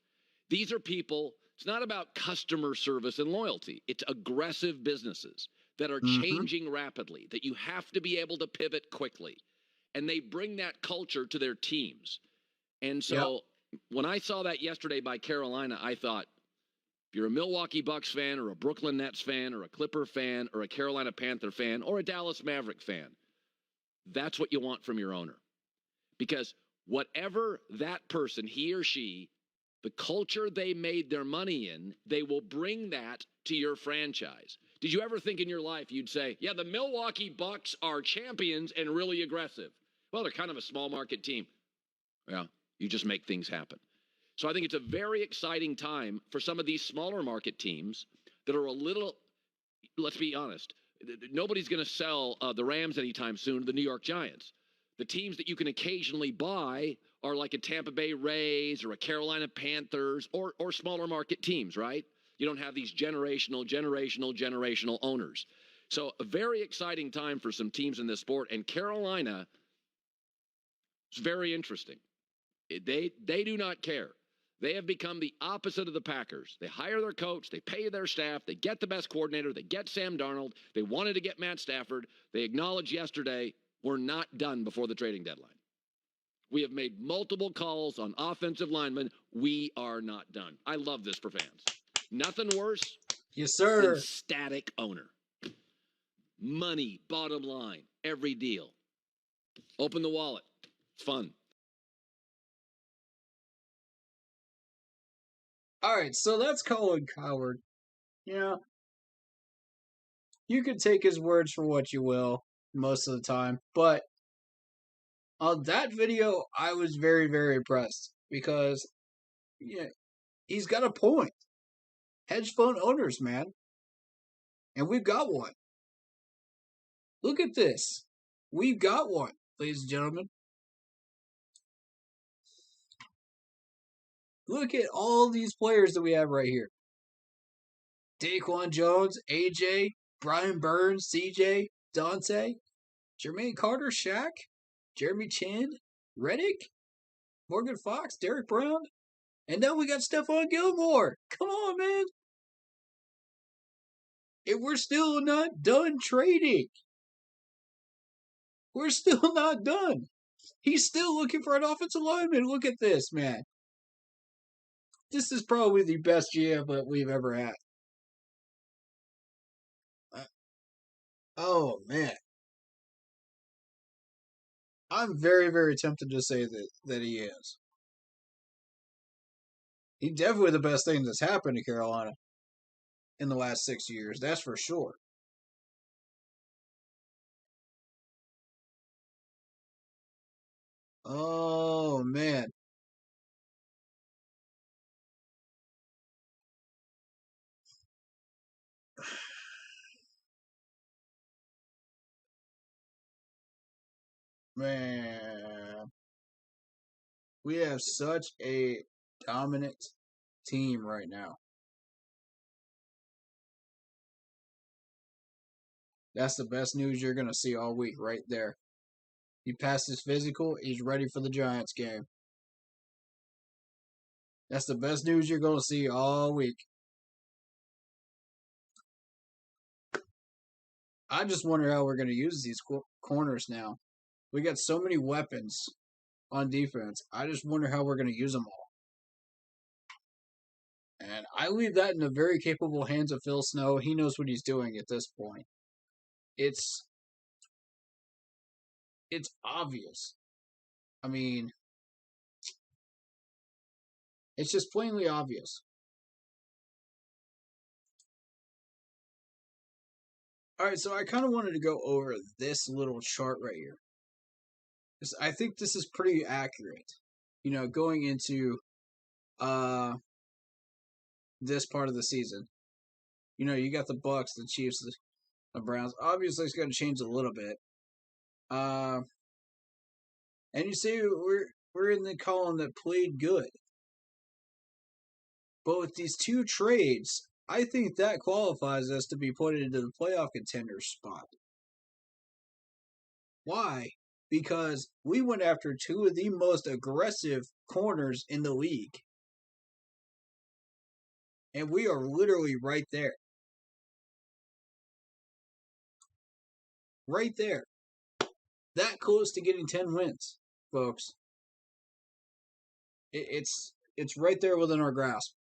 these are people, it's not about customer service and loyalty. It's aggressive businesses that are changing rapidly, that you have to be able to pivot quickly. And they bring that culture to their teams. And so when I saw that yesterday by Carolina, I thought, if you're a Milwaukee Bucks fan or a Brooklyn Nets fan or a Clipper fan or a Carolina Panther fan or a Dallas Maverick fan, that's what you want from your owner. Because whatever that person, he or she, the culture they made their money in, they will bring that to your franchise. Did you ever think in your life you'd say, yeah, the Milwaukee Bucks are champions and really aggressive? Well, they're kind of a small market team. Yeah, you just make things happen. So I think it's a very exciting time for some of these smaller market teams that are a little, let's be honest, nobody's going to sell the Rams anytime soon to the New York Giants. The teams that you can occasionally buy are like a Tampa Bay Rays or a Carolina Panthers or smaller market teams, right? You don't have these generational owners. So a very exciting time for some teams in this sport. And Carolina is very interesting. They do not care. They have become the opposite of the Packers. They hire their coach. They pay their staff. They get the best coordinator. They get Sam Darnold. They wanted to get Matt Stafford. They acknowledged yesterday, we're not done before the trading deadline. We have made multiple calls on offensive linemen. We are not done. I love this for fans. Nothing worse Yes, than sir. static owner. Money, bottom line, every deal. Open the wallet. It's fun. All right, so that's Colin Cowherd. Yeah, you can take his words for what you will most of the time, but on that video, I was very, very impressed because he's got a point. Hedge fund owners, man, and we've got one. Look at this. We've got one, ladies and gentlemen. Look at all these players that we have right here. Daquan Jones, AJ, Brian Burns, CJ, Dante, Jermaine Carter, Shaq, Jeremy Chin, Reddick, Morgan Fox, Derek Brown, and now we got Stephon Gilmore. Come on, man. And we're still not done trading. We're still not done. He's still looking for an offensive lineman. Look at this, man. This is probably the best GM that we've ever had. Oh, man. I'm very, very tempted to say that he is. He's definitely the best thing that's happened to Carolina in the last 6 years. That's for sure. Oh, man. Man. We have such a dominant team right now. That's the best news you're going to see all week right there. He passed his physical. He's ready for the Giants game. That's the best news you're going to see all week. I just wonder how we're going to use these corners now. We got so many weapons on defense. I just wonder how we're going to use them all. And I leave that in the very capable hands of Phil Snow. He knows what he's doing at this point. It's obvious. I mean, it's just plainly obvious. All right, so I kind of wanted to go over this little chart right here. I think this is pretty accurate. You know, going into this part of the season. You know, you got the Bucks, the Chiefs, the Browns. Obviously, it's going to change a little bit. And you see, we're in the column that played good. But with these two trades, I think that qualifies us to be put into the playoff contender spot. Why? Because we went after two of the most aggressive corners in the league. And we are literally right there. Right there. That close to getting 10 wins, folks. It's right there within our grasp.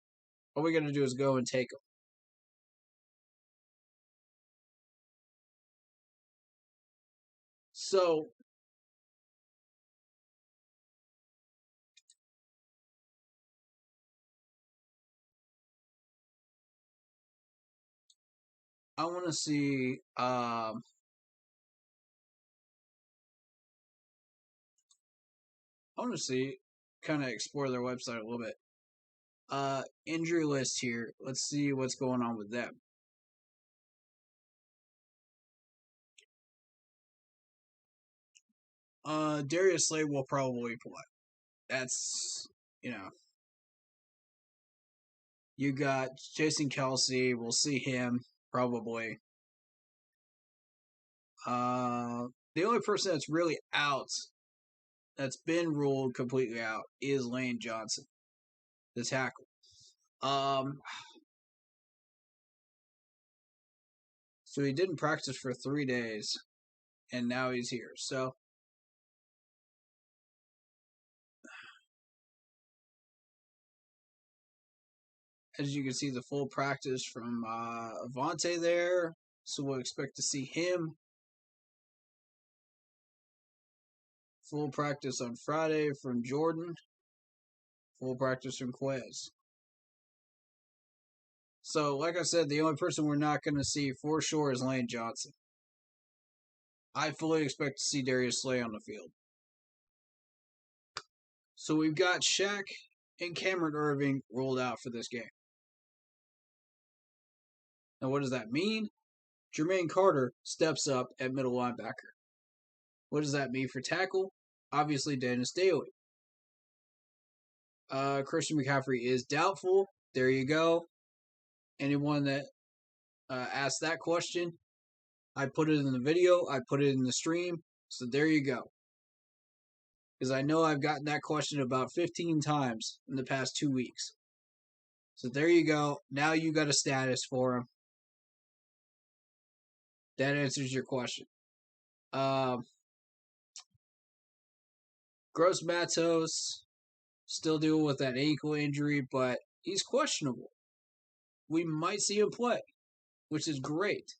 All we got to do is go and take them. So, I want to see. I want to see, kind of explore their website a little bit. Injury list here. Let's see what's going on with them. Darius Slay will probably play. That's, you know. You got Jason Kelsey. We'll see him probably. The only person that's really out, that's been ruled completely out, is Lane Johnson, the tackle. So he didn't practice for 3 days, and now he's here. So as you can see, the full practice from Avante there. So we'll expect to see him. Full practice on Friday from Jordan. Full practice from Quez. So, like I said, the only person we're not going to see for sure is Lane Johnson. I fully expect to see Darius Slay on the field. So we've got Shaq and Cameron Irving rolled out for this game. Now, what does that mean? Jermaine Carter steps up at middle linebacker. What does that mean for tackle? Obviously, Dennis Daly. Christian McCaffrey is doubtful. There you go. Anyone that asked that question, I put it in the video. I put it in the stream. So there you go. Because I know I've gotten that question about 15 times in the past 2 weeks. So there you go. Now you got a status for him. That answers your question. Gross Matos still dealing with that ankle injury, but he's questionable. We might see him play, which is great.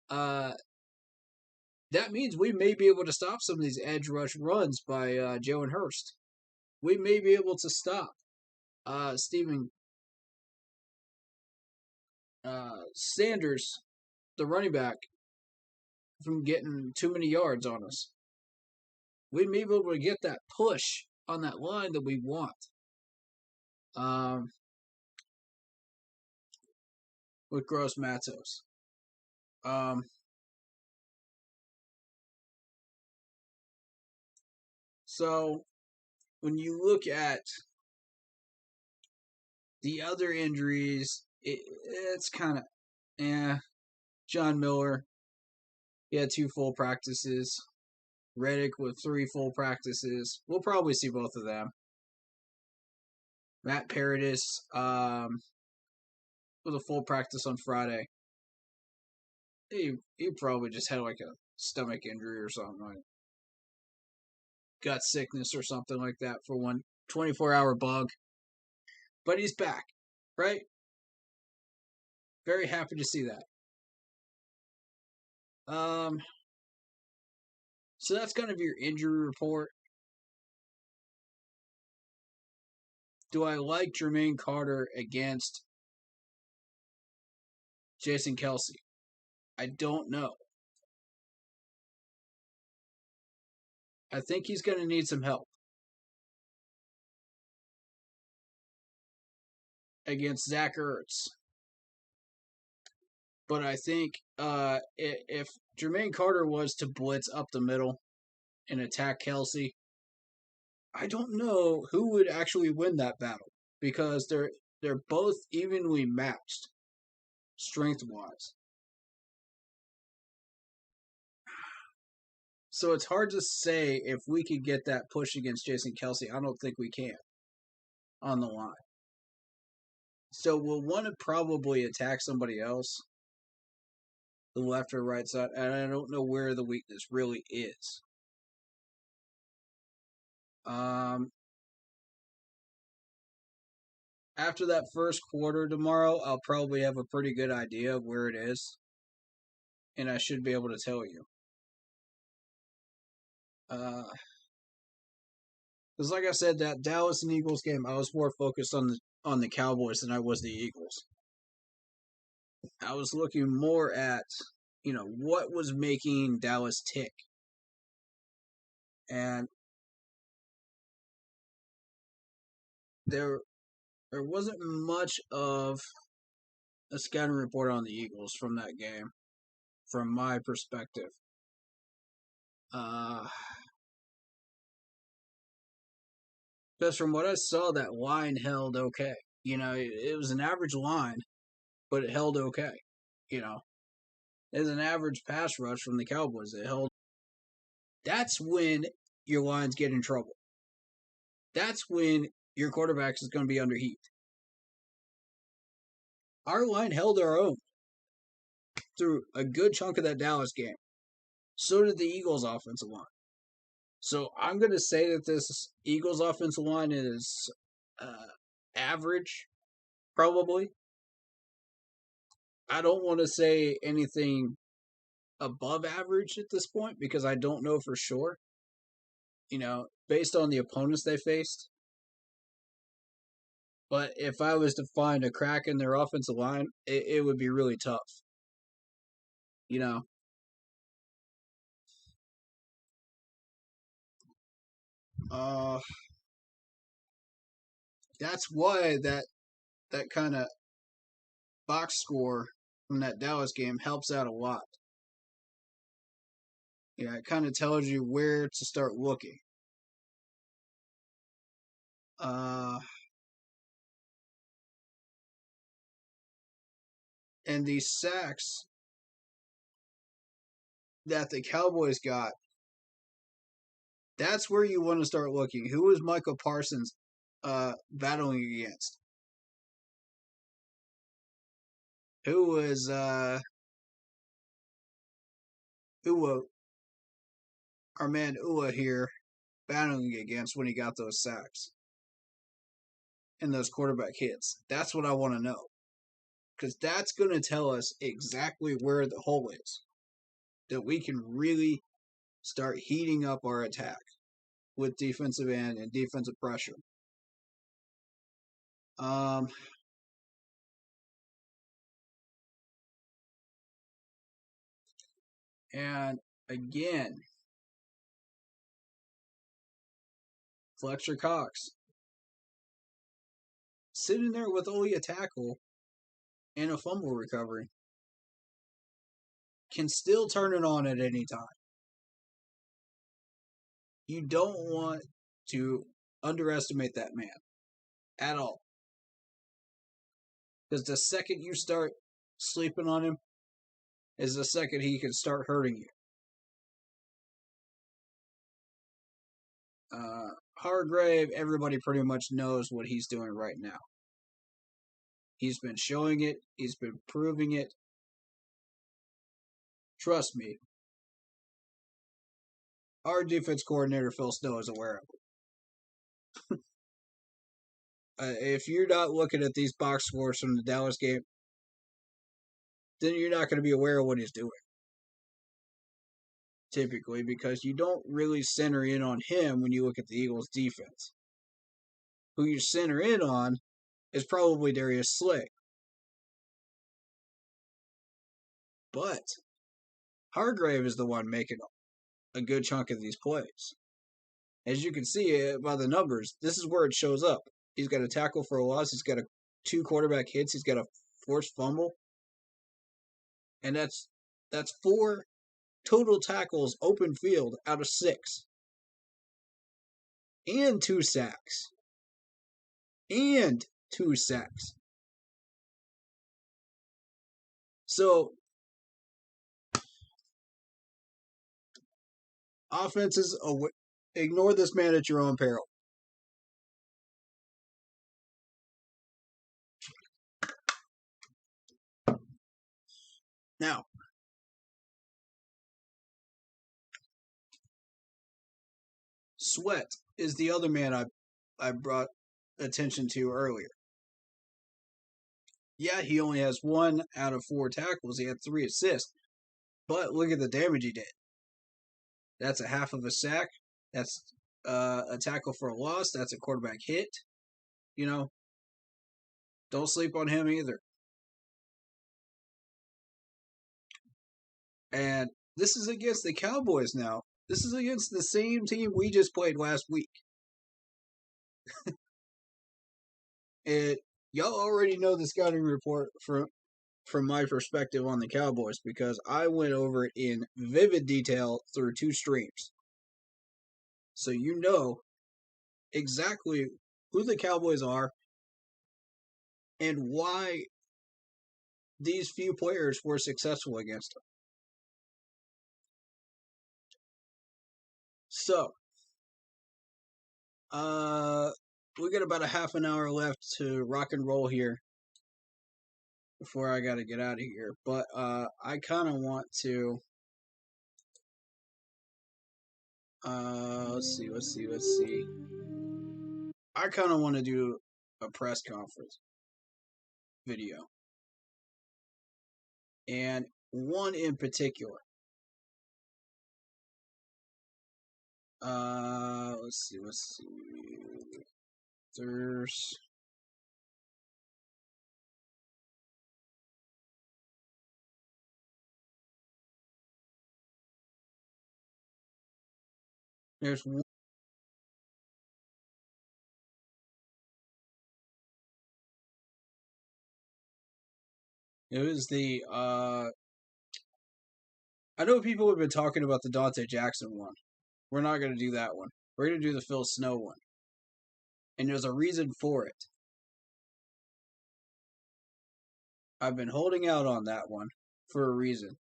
That means we may be able to stop some of these edge rush runs by Jalen Hurst. We may be able to stop Steven Sanders, the running back, from getting too many yards on us. We may be able to get that push on that line that we want. With Gross Matos. So when you look at The other injuries, it's kind of, John Miller, he had 2 full practices. Reddick with 3 full practices. We'll probably see both of them. Matt Paradis with a full practice on Friday. He probably just had like a stomach injury or something, like gut sickness or something like that for one 24-hour bug. But he's back, right? Very happy to see that. So that's kind of your injury report. Do I like Jermaine Carter against Jason Kelsey? I don't know. I think he's going to need some help against Zach Ertz. But I think if Jermaine Carter was to blitz up the middle and attack Kelsey, I don't know who would actually win that battle because they're both evenly matched strength-wise. So it's hard to say if we could get that push against Jason Kelsey. I don't think we can on the line. So we'll want to probably attack somebody else, the left or right side, and I don't know where the weakness really is. After that first quarter tomorrow, I'll probably have a pretty good idea of where it is, and I should be able to tell you. Because like I said, that Dallas and Eagles game, I was more focused on the Cowboys than I was the Eagles. I was looking more at, what was making Dallas tick. And there wasn't much of a scouting report on the Eagles from that game, from my perspective. Because from what I saw, that line held okay. It was an average line, but it held okay. There's an average pass rush from the Cowboys. It held. That's when your lines get in trouble. That's when your quarterback is going to be under heat. Our line held our own through a good chunk of that Dallas game. So did the Eagles' offensive line. So I'm going to say that this Eagles' offensive line is average, probably. I don't want to say anything above average at this point because I don't know for sure. Based on the opponents they faced. But if I was to find a crack in their offensive line, it would be really tough. That's why that kind of box score from that Dallas game helps out a lot. It kind of tells you where to start looking. And these sacks that the Cowboys got, that's where you want to start looking. Who was Michael Parsons battling against? Who was Ua, our man Ua here, battling against when he got those sacks and those quarterback hits? That's what I want to know. Because that's going to tell us exactly where the hole is. That we can really start heating up our attack with defensive end and defensive pressure. And again, Fletcher Cox sitting there with only a tackle and a fumble recovery can still turn it on at any time. You don't want to underestimate that man at all. Because the second you start sleeping on him is the second he can start hurting you. Hargrave, everybody pretty much knows what he's doing right now. He's been showing it. He's been proving it. Trust me. Our defense coordinator, Phil Snow, is aware of it. If you're not looking at these box scores from the Dallas game, then you're not going to be aware of what he's doing. Typically, because you don't really center in on him when you look at the Eagles' defense. Who you center in on is probably Darius Slay. But Hargrave is the one making a good chunk of these plays. As you can see by the numbers, this is where it shows up. He's got a tackle for a loss. He's got 2 quarterback hits. He's got a forced fumble. And that's 4 total tackles open field out of 6. And 2 sacks. So, offenses, ignore this man at your own peril. Now, Sweat is the other man I brought attention to earlier. Yeah, he only has 1 out of 4 tackles. He had 3 assists. But look at the damage he did. That's a half of a sack. That's a tackle for a loss. That's a quarterback hit. Don't sleep on him either. And this is against the Cowboys now. This is against the same team we just played last week. Y'all already know the scouting report from my perspective on the Cowboys because I went over it in vivid detail through 2 streams. So you know exactly who the Cowboys are and why these few players were successful against them. So, we got about a half an hour left to rock and roll here before I got to get out of here. But I kind of want to. Let's see. I kind of want to do a press conference video. And one in particular. Let's see. There's one. It was the I know people have been talking about the Dante Jackson one. We're not going to do that one. We're going to do the Phil Snow one. And there's a reason for it. I've been holding out on that one for a reason.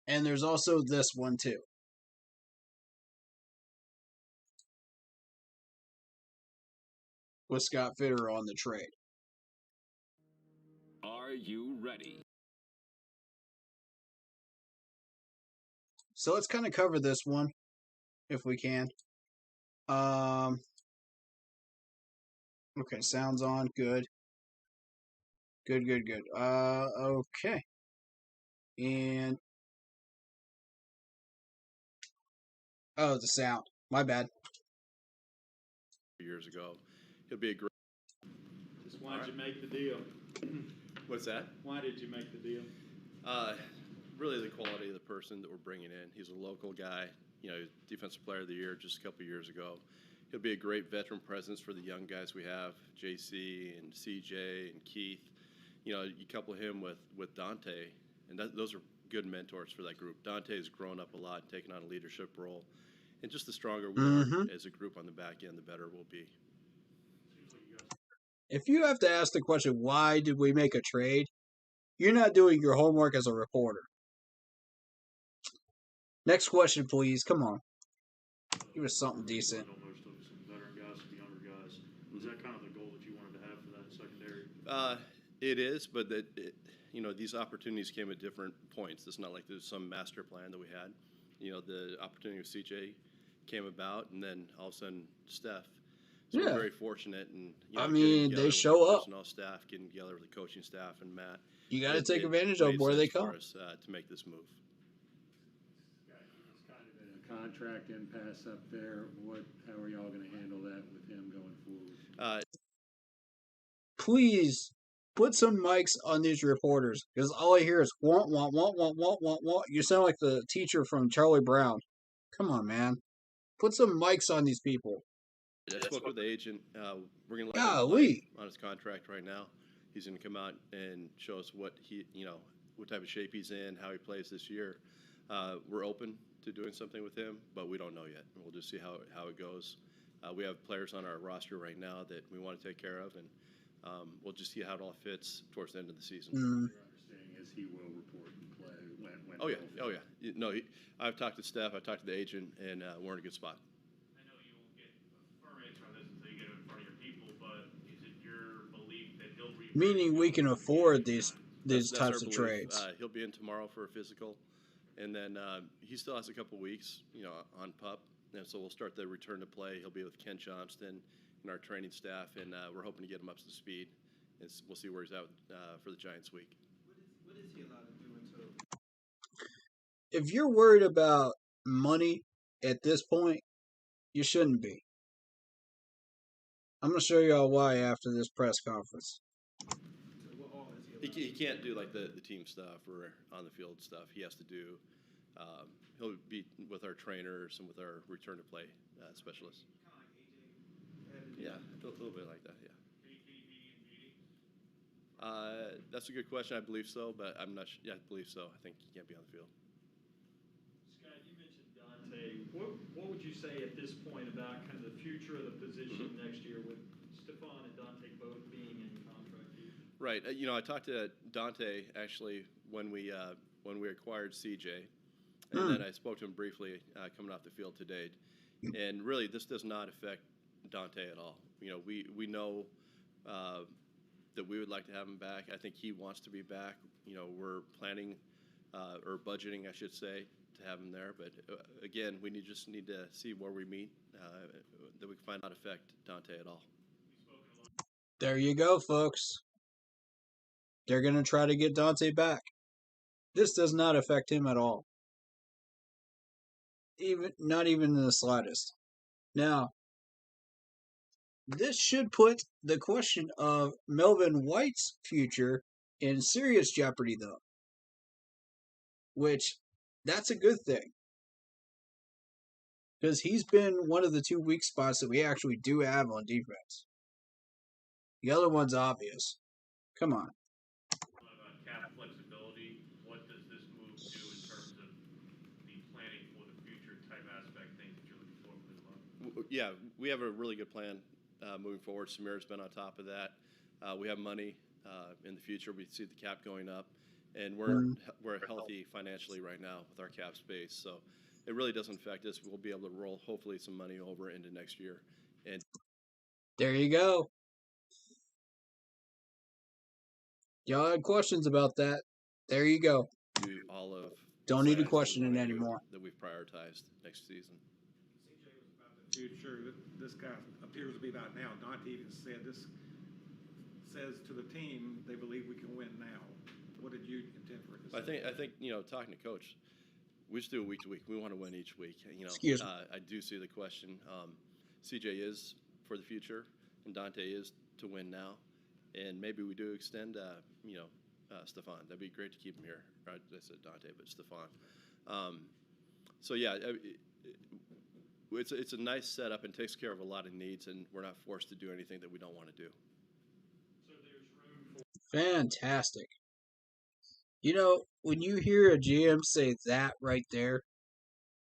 And there's also this one too. With Scott Fitter on the trade. Are you ready? So let's kind of cover this one, if we can. Okay, sounds on. Good. Good. Okay. And oh, the sound. My bad. Years ago, he'll be a great. Just why did you make the deal? What's that? Why did you make the deal? Really the quality of the person that we're bringing in. He's a local guy. Defensive Player of the Year just a couple of years ago. He'll be a great veteran presence for the young guys we have, JC and CJ and Keith. You couple him with Dante, and those are good mentors for that group. Dante has grown up a lot, taken on a leadership role, And just the stronger we are Mhm. as a group on the back end, the better we'll be. If you have to ask the question, why did we make a trade? You're not doing your homework as a reporter. Next question, please. Come on. Give us something decent. Most of some veteran guys, some younger guys. Was that kind of the goal that you wanted to have for that secondary? It is, but these opportunities came at different points. It's not like there's some master plan that we had. The opportunity with CJ came about, and then all of a sudden, Steph. So Yeah. we're very fortunate, and I getting mean, together they with show the up. personnel staff, getting together with the coaching staff, and Matt. You got to it- take it advantage of them made where they sense for come. us to make this move. It's kind of been a contract impasse up there. How are y'all going to handle that with him going forward? Please put some mics on these reporters because all I hear is want, want, want, want, want, want, want. You sound like the teacher from Charlie Brown. Come on, man. Put some mics on these people. I spoke with the agent. We're going to let him Golly. play on his contract right now. He's going to come out and show us what type of shape he's in, how he plays this year. We're open to doing something with him, but we don't know yet. We'll just see how it goes. We have players on our roster right now that we want to take care of, and we'll just see how it all fits towards the end of the season. Your understanding is he will report and play when Oh yeah. No, I've talked to Steph. I've talked to the agent, and we're in a good spot. I know you won't get a firm answer on this until you get it in front of your people, but is it your belief that he'll Meaning we can afford these That's types our of belief. trades. He'll be in tomorrow for a physical, and then he still has a couple weeks, on PUP, and so we'll start the return to play. He'll be with Ken Johnston and our training staff, and we're hoping to get him up to speed. And we'll see where he's at for the Giants week. What is he allowed to do until? If you're worried about money at this point, you shouldn't be. I'm going to show y'all why after this press conference. What all is he allowed? He can't do like the team stuff or on the field stuff. He has to do. He'll be with our trainers and with our return to play specialists. Kind of like AJ had to do. Yeah, a little bit like that. Yeah. Can he be in meetings? That's a good question. I believe so, but I'm not. Yeah, I believe so. I think he can't be on the field. Scott, you mentioned Dante. What would you say at this point about kind of the future of the position next year with Stephon and Dante both being in contract years? Right. I talked to Dante actually when we acquired CJ, and then I spoke to him briefly coming off the field today. And really, this does not affect Dante at all. We know that we would like to have him back. I think he wants to be back. We're planning or budgeting, I should say, to have him there. But again, we just need to see where we meet that we can find out affect Dante at all. There you go, folks. They're going to try to get Dante back. This does not affect him at all. Not even in the slightest. Now, this should put the question of Melvin White's future in serious jeopardy, though. Which, that's a good thing. Because he's been one of the two weak spots that we actually do have on defense. The other one's obvious. Come on. About cap flexibility, what does this move do in terms of the planning for the future type aspect things that you're looking for this month? Yeah, we have a really good plan moving forward. Samir's been on top of that. We have money in the future. We see the cap going up, and we're healthy financially right now with our cap space. So it really doesn't affect us. We'll be able to roll hopefully some money over into next year. And there you go. Y'all had questions about that. There you go. do all of. Don't need to plans that we question it wanna do anymore. That we've prioritized next season. CJ was about the future. This guy appears to be about now. Dante even said this says to the team they believe we can win now. What did you intend for it to say? I think talking to coach, we just do it week to week. We want to win each week. Excuse me. I do see the question. CJ is for the future, and Dante is to win now, and maybe we do extend. Stephon. That'd be great to keep him here. Right? I said Dante, but Stephon. So yeah, it's a nice setup and takes care of a lot of needs, and we're not forced to do anything that we don't want to do. So there's room for Fantastic. When you hear a GM say that right there,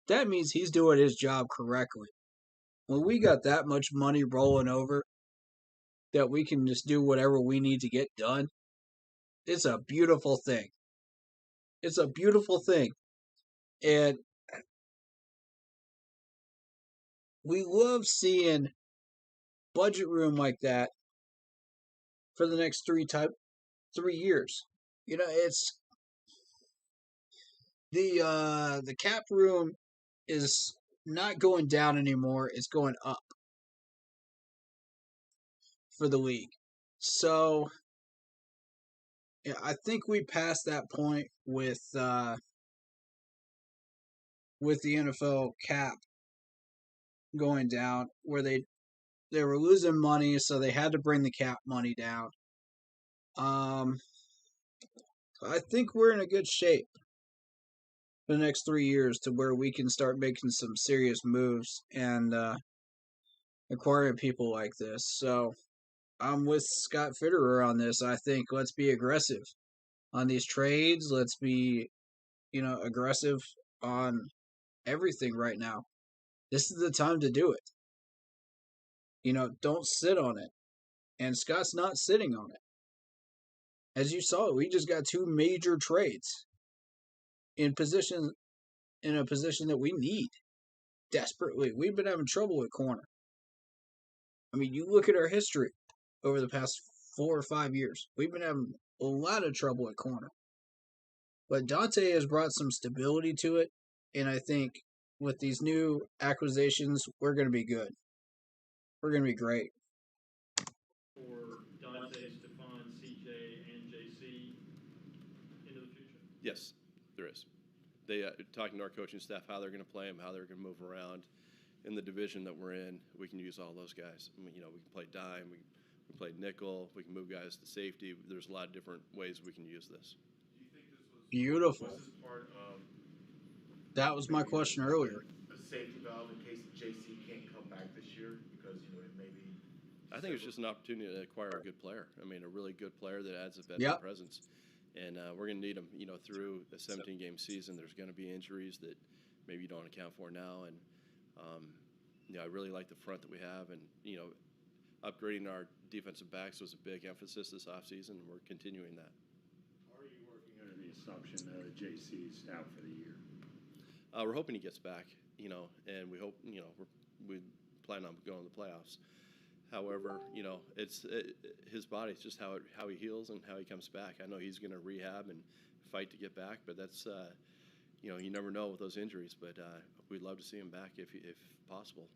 that means he's doing his job correctly. When we got that much money rolling over that we can just do whatever we need to get done, it's a beautiful thing. It's a beautiful thing. And we love seeing budget room like that for the next 3 years. You know, it's the cap room is not going down anymore, it's going up for the league. So yeah, I think we passed that point with the NFL cap going down, where they were losing money, so they had to bring the cap money down. I think we're in a good shape for the next 3 years to where we can start making some serious moves and acquiring people like this. So I'm with Scott Fitterer on this. I think let's be aggressive on these trades. Let's be, aggressive on everything right now. This is the time to do it. Don't sit on it. And Scott's not sitting on it. As you saw, we just got 2 major trades in a position that we need desperately. We've been having trouble with corner. I mean, you look at our history over the past 4 or 5 years. We've been having a lot of trouble at corner. But Dante has brought some stability to it, and I think with these new acquisitions, we're going to be good. We're going to be great. For Dante, Stephon, CJ, and JC into the future? Yes, there is. They talking to our coaching staff how they're going to play them, how they're going to move around. In the division that we're in, we can use all those guys. I mean, we can play dime, we can play nickel, we can move guys to safety. There's a lot of different ways we can use this. Do you think this was Beautiful. Was this part of That was my question earlier. a safety valve in case JC can't come back this year because it may be? I think it's just an opportunity to acquire a good player. I mean, a really good player that adds a veteran presence. And we're going to need them, through a 17-game season. There's going to be injuries that maybe you don't account for now. And, I really like the front that we have. And, upgrading our defensive backs was a big emphasis this offseason, and we're continuing that. Are you working under the assumption that JC's out for the year? We're hoping he gets back, and we hope, we plan on going to the playoffs. However, it's his body. It's just how he heals and how he comes back. I know he's going to rehab and fight to get back, but that's you never know with those injuries. But we'd love to see him back if possible.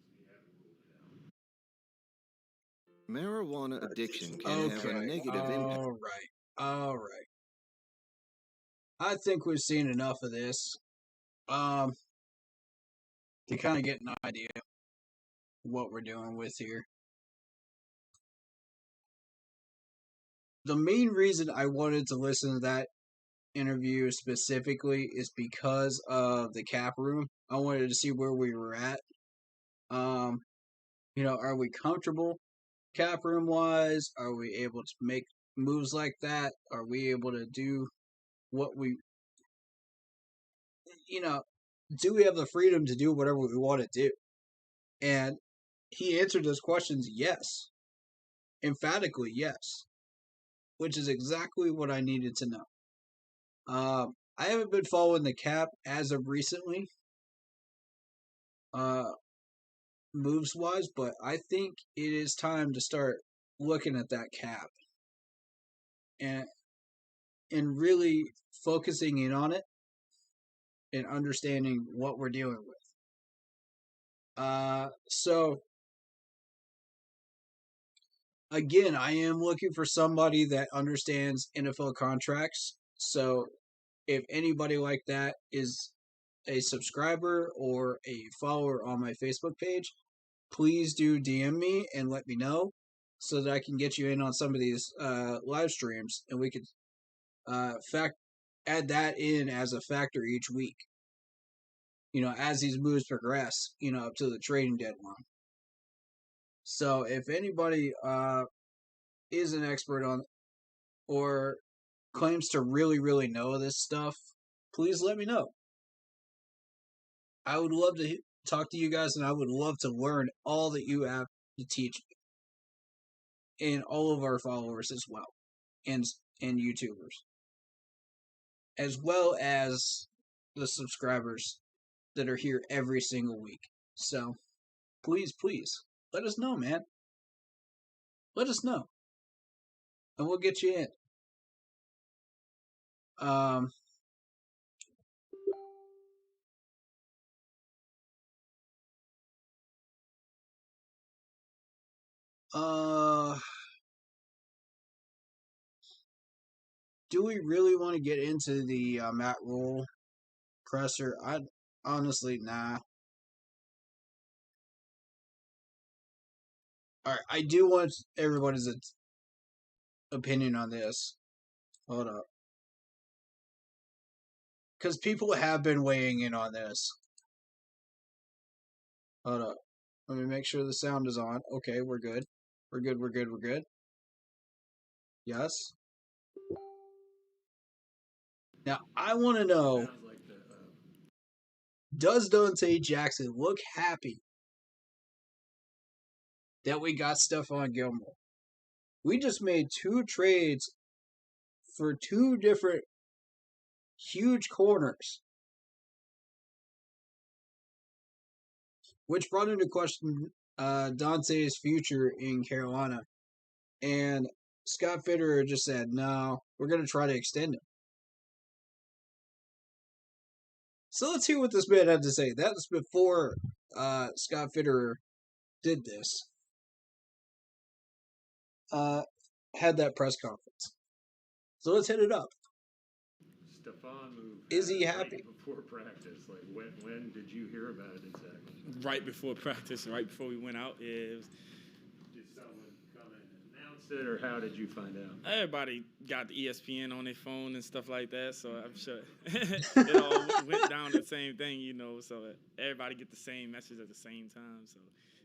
Marijuana addiction can have a negative impact. All right. I think we've seen enough of this to kind of get an idea of what we're dealing with here. The main reason I wanted to listen to that interview specifically is because of the cap room. I wanted to see where we were at. Are we comfortable cap room wise? Are we able to make moves like that? Are we able to do what we, do we have the freedom to do whatever we want to do? And he answered those questions, yes. Emphatically, yes. Which is exactly what I needed to know. I haven't been following the cap as of recently, moves-wise, but I think it is time to start looking at that cap and really focusing in on it and understanding what we're dealing with. So again, I am looking for somebody that understands NFL contracts. So if anybody like that is a subscriber or a follower on my Facebook page, please do DM me and let me know so that I can get you in on some of these live streams and we could add that in as a factor each week. As these moves progress, up to the trading deadline. So if anybody is an expert on or claims to really, really know this stuff, please let me know. I would love to talk to you guys, and I would love to learn all that you have to teach me, and all of our followers as well, and YouTubers, as well as the subscribers that are here every single week. So, please, let us know, man. Let us know, and we'll get you in. Do we really want to get into the Matt Rule presser? I honestly, nah. All right, I do want everybody's opinion on this. Hold up. Because people have been weighing in on this. Hold up. Let me make sure the sound is on. Okay, we're good. We're good. Yes. Now, I want to know, does Dante Jackson look happy that we got Stephon Gilmore? We just made 2 trades for 2 different huge corners, which brought into question Dante's future in Carolina. And Scott Fitterer just said, no, we're going to try to extend him. So let's hear what this man had to say. That's before Scott Fitterer did this. Had that press conference. So let's hit it up. Stephon moved. Is he happy? Right before practice. Like, when did you hear about it exactly? Right before practice, right before we went out. It was, did someone come in and announce it, or how did you find out? Everybody got the ESPN on their phone and stuff like that, so I'm sure it all went down the same thing, you know, so everybody get the same message at the same time. So,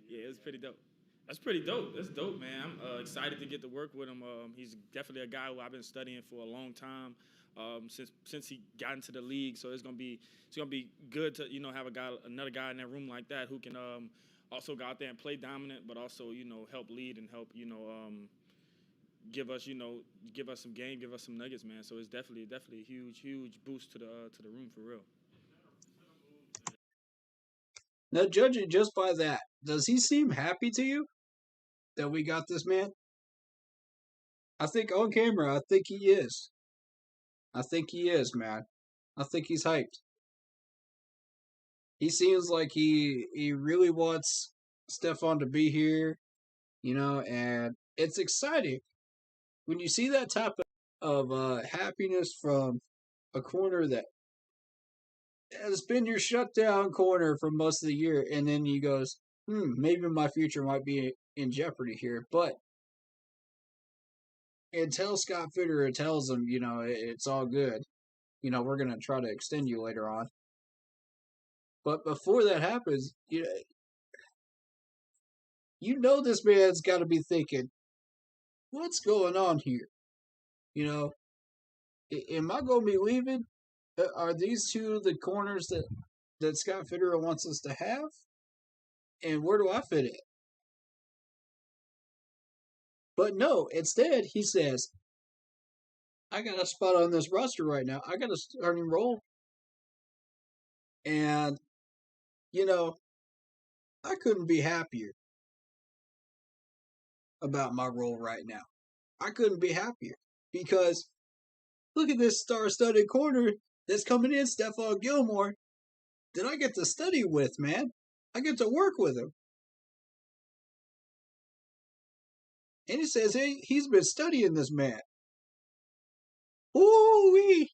yeah, it was pretty dope. That's pretty dope. That's dope, man. I'm excited to get to work with him. He's definitely a guy who I've been studying for a long time, since he got into the league. So it's gonna be good to have another guy in that room like that who can also go out there and play dominant, but also help lead and help give us some game, give us some nuggets, man. So it's definitely a huge boost to the room for real. Now, judging just by that, does he seem happy to you that we got this man? I think on camera, I think he is. I think he is, man. I think he's hyped. He seems like he really wants Stephon to be here, and it's exciting when you see that type of happiness from a corner that has been your shutdown corner for most of the year, and then he goes, maybe my future might be in jeopardy here, but until Scott Fitterer tells him, it's all good, we're going to try to extend you later on. But before that happens, this man's got to be thinking, what's going on here? Am I going to be leaving? Are these 2 the corners that Scott Fitterer wants us to have? And where do I fit in? But no, instead, he says, I got a spot on this roster right now. I got a starting role. And, I couldn't be happier about my role right now. I couldn't be happier because look at this star-studded corner that's coming in, Stephon Gilmore, that I get to study with, man. I get to work with him. And he says, hey, he's been studying this man. Ooh-wee.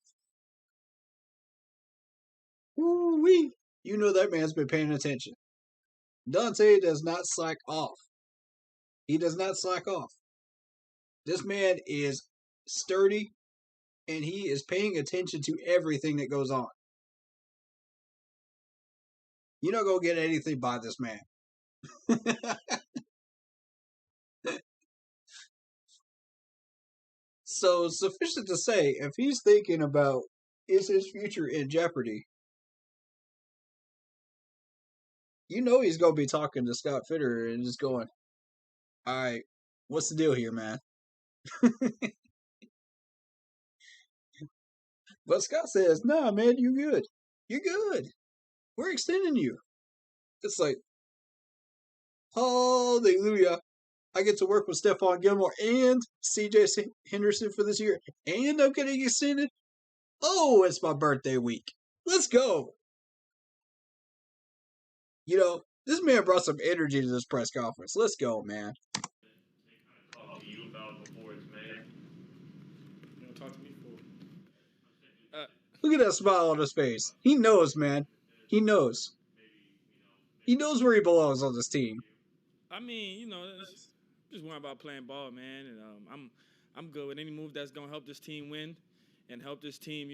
Ooh-wee. That man's been paying attention. Dante does not slack off. He does not slack off. This man is sturdy, and he is paying attention to everything that goes on. You're not going to get anything by this man. So, sufficient to say, if he's thinking about, is his future in jeopardy, You know he's gonna be talking to Scott Fitterer and just going, "All right, what's the deal here, man?" But Scott says, "Nah, man, you good. You're good. We're extending you." It's like, hallelujah. I get to work with Stephon Gilmore and CJ Henderson for this year, and I'm getting extended. Oh, it's my birthday week. Let's go. You know, this man brought some energy to this press conference. Let's go, man. Talk to you about before it's made. You don't talk to me for. Look at that smile on his face. He knows, man. He knows. He knows where he belongs on this team. I mean, just worrying about playing ball, man, and I'm good with any move that's gonna help this team win, and help this team,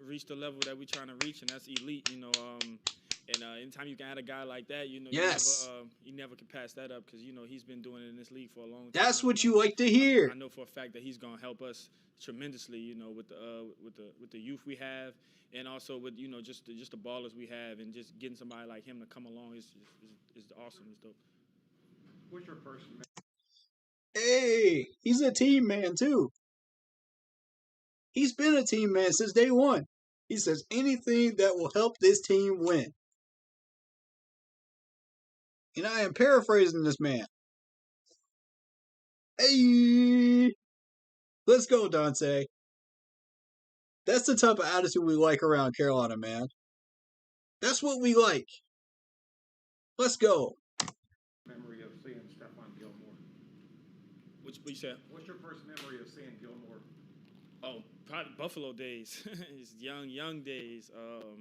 reach the level that we're trying to reach, and that's elite, And anytime you can add a guy like that, Yes. you never can pass that up because he's been doing it in this league for a long time. That's what you like to hear. I know for a fact that he's gonna help us tremendously, with the youth we have, and also with just the ballers we have, and just getting somebody like him to come along is awesome. It's dope. What's your person? Hey, he's a team man too. He's been a team man since day one. He says anything that will help this team win. And I am paraphrasing this man. Hey, let's go, Dante. That's the type of attitude we like around Carolina, man. That's what we like. Let's go. Memory of seeing Stephon Gilmore. What you said? What's your first memory of seeing Gilmore? Oh, probably Buffalo days. His young days.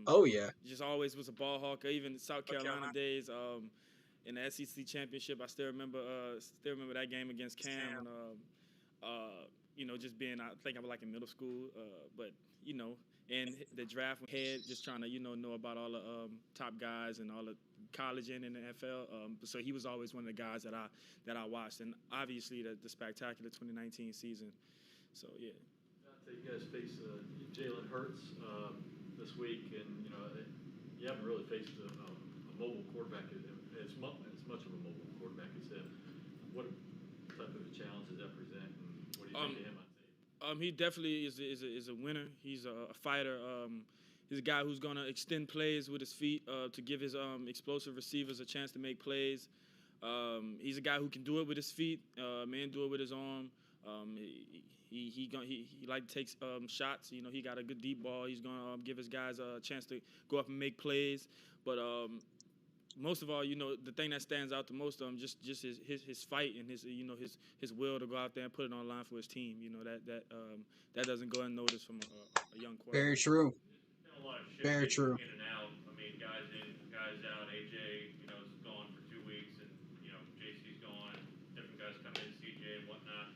Oh yeah. Just always was a ball hawker. Even South Carolina days. In the SEC championship, I still remember that game against Cam. And, just being, I think I was like in middle school, but and the draft head, just trying to know about all the top guys and all the college and in the NFL. So he was always one of the guys that I watched, and obviously the spectacular 2019 season. So yeah. You guys face Jalen Hurts this week, and you haven't really faced a mobile quarterback as much of a mobile quarterback as him. What type of a challenge does that present, and what do you think of him on tape? He definitely is a winner. He's a fighter. He's a guy who's gonna extend plays with his feet to give his explosive receivers a chance to make plays. He's a guy who can do it with his feet, and do it with his arm. He like to take shots. He got a good deep ball. He's gonna give his guys a chance to go up and make plays. But most of all, the thing that stands out the most just his fight and his will to go out there and put it on the line for his team. That doesn't go unnoticed from a young quarterback. Very true. A lot of Very true. In and out. I mean, guys in, guys out. AJ, is gone for 2 weeks, and JC's gone. Different guys come in, CJ and whatnot.